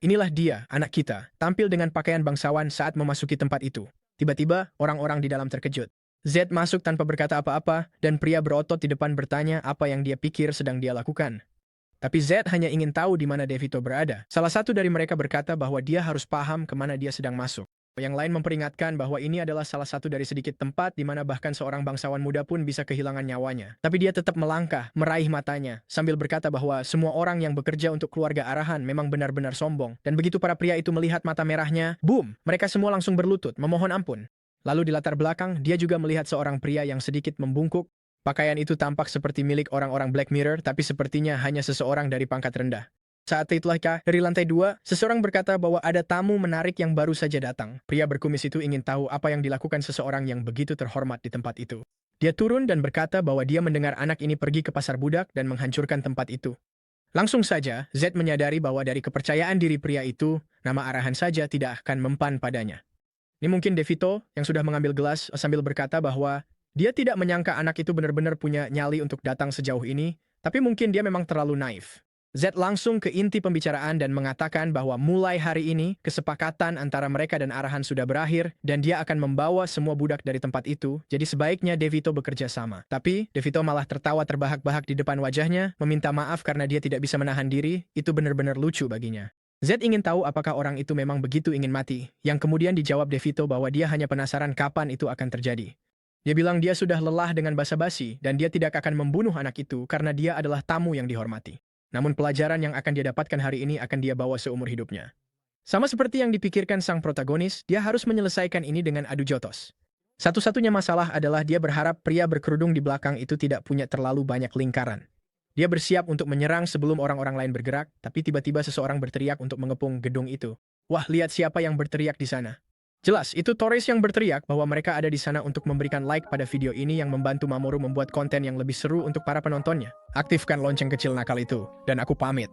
Inilah dia, anak kita, tampil dengan pakaian bangsawan saat memasuki tempat itu. Tiba-tiba, orang-orang di dalam terkejut. Z masuk tanpa berkata apa-apa, dan pria berotot di depan bertanya apa yang dia pikir sedang dia lakukan. Tapi Z hanya ingin tahu di mana DeVito berada. Salah satu dari mereka berkata bahwa dia harus paham kemana dia sedang masuk. Yang lain memperingatkan bahwa ini adalah salah satu dari sedikit tempat di mana bahkan seorang bangsawan muda pun bisa kehilangan nyawanya. Tapi dia tetap melangkah, meraih matanya, sambil berkata bahwa semua orang yang bekerja untuk keluarga arahan memang benar-benar sombong. Dan begitu para pria itu melihat mata merahnya, boom, mereka semua langsung berlutut, memohon ampun. Lalu di latar belakang, dia juga melihat seorang pria yang sedikit membungkuk. Pakaian itu tampak seperti milik orang-orang Black Mirror, tapi sepertinya hanya seseorang dari pangkat rendah. Saat itulah dari lantai 2, seseorang berkata bahwa ada tamu menarik yang baru saja datang. Pria berkumis itu ingin tahu apa yang dilakukan seseorang yang begitu terhormat di tempat itu. Dia turun dan berkata bahwa dia mendengar anak ini pergi ke pasar budak dan menghancurkan tempat itu. Langsung saja, Z menyadari bahwa dari kepercayaan diri pria itu, nama arahan saja tidak akan mempan padanya. Ini mungkin DeVito yang sudah mengambil gelas sambil berkata bahwa dia tidak menyangka anak itu benar-benar punya nyali untuk datang sejauh ini, tapi mungkin dia memang terlalu naif. Z langsung ke inti pembicaraan dan mengatakan bahwa mulai hari ini, kesepakatan antara mereka dan arahan sudah berakhir, dan dia akan membawa semua budak dari tempat itu, jadi sebaiknya DeVito bekerja sama. Tapi, DeVito malah tertawa terbahak-bahak di depan wajahnya, meminta maaf karena dia tidak bisa menahan diri, itu benar-benar lucu baginya. Z ingin tahu apakah orang itu memang begitu ingin mati, yang kemudian dijawab DeVito bahwa dia hanya penasaran kapan itu akan terjadi. Dia bilang dia sudah lelah dengan basa-basi dan dia tidak akan membunuh anak itu karena dia adalah tamu yang dihormati. Namun pelajaran yang akan dia dapatkan hari ini akan dia bawa seumur hidupnya. Sama seperti yang dipikirkan sang protagonis, dia harus menyelesaikan ini dengan adu jotos. Satu-satunya masalah adalah dia berharap pria berkerudung di belakang itu tidak punya terlalu banyak lingkaran. Dia bersiap untuk menyerang sebelum orang-orang lain bergerak, tapi tiba-tiba seseorang berteriak untuk mengepung gedung itu. Wah, lihat siapa yang berteriak di sana. Jelas, itu Torres yang berteriak bahwa mereka ada di sana untuk memberikan like pada video ini yang membantu Mamoru membuat konten yang lebih seru untuk para penontonnya. Aktifkan lonceng kecil nakal itu, dan aku pamit.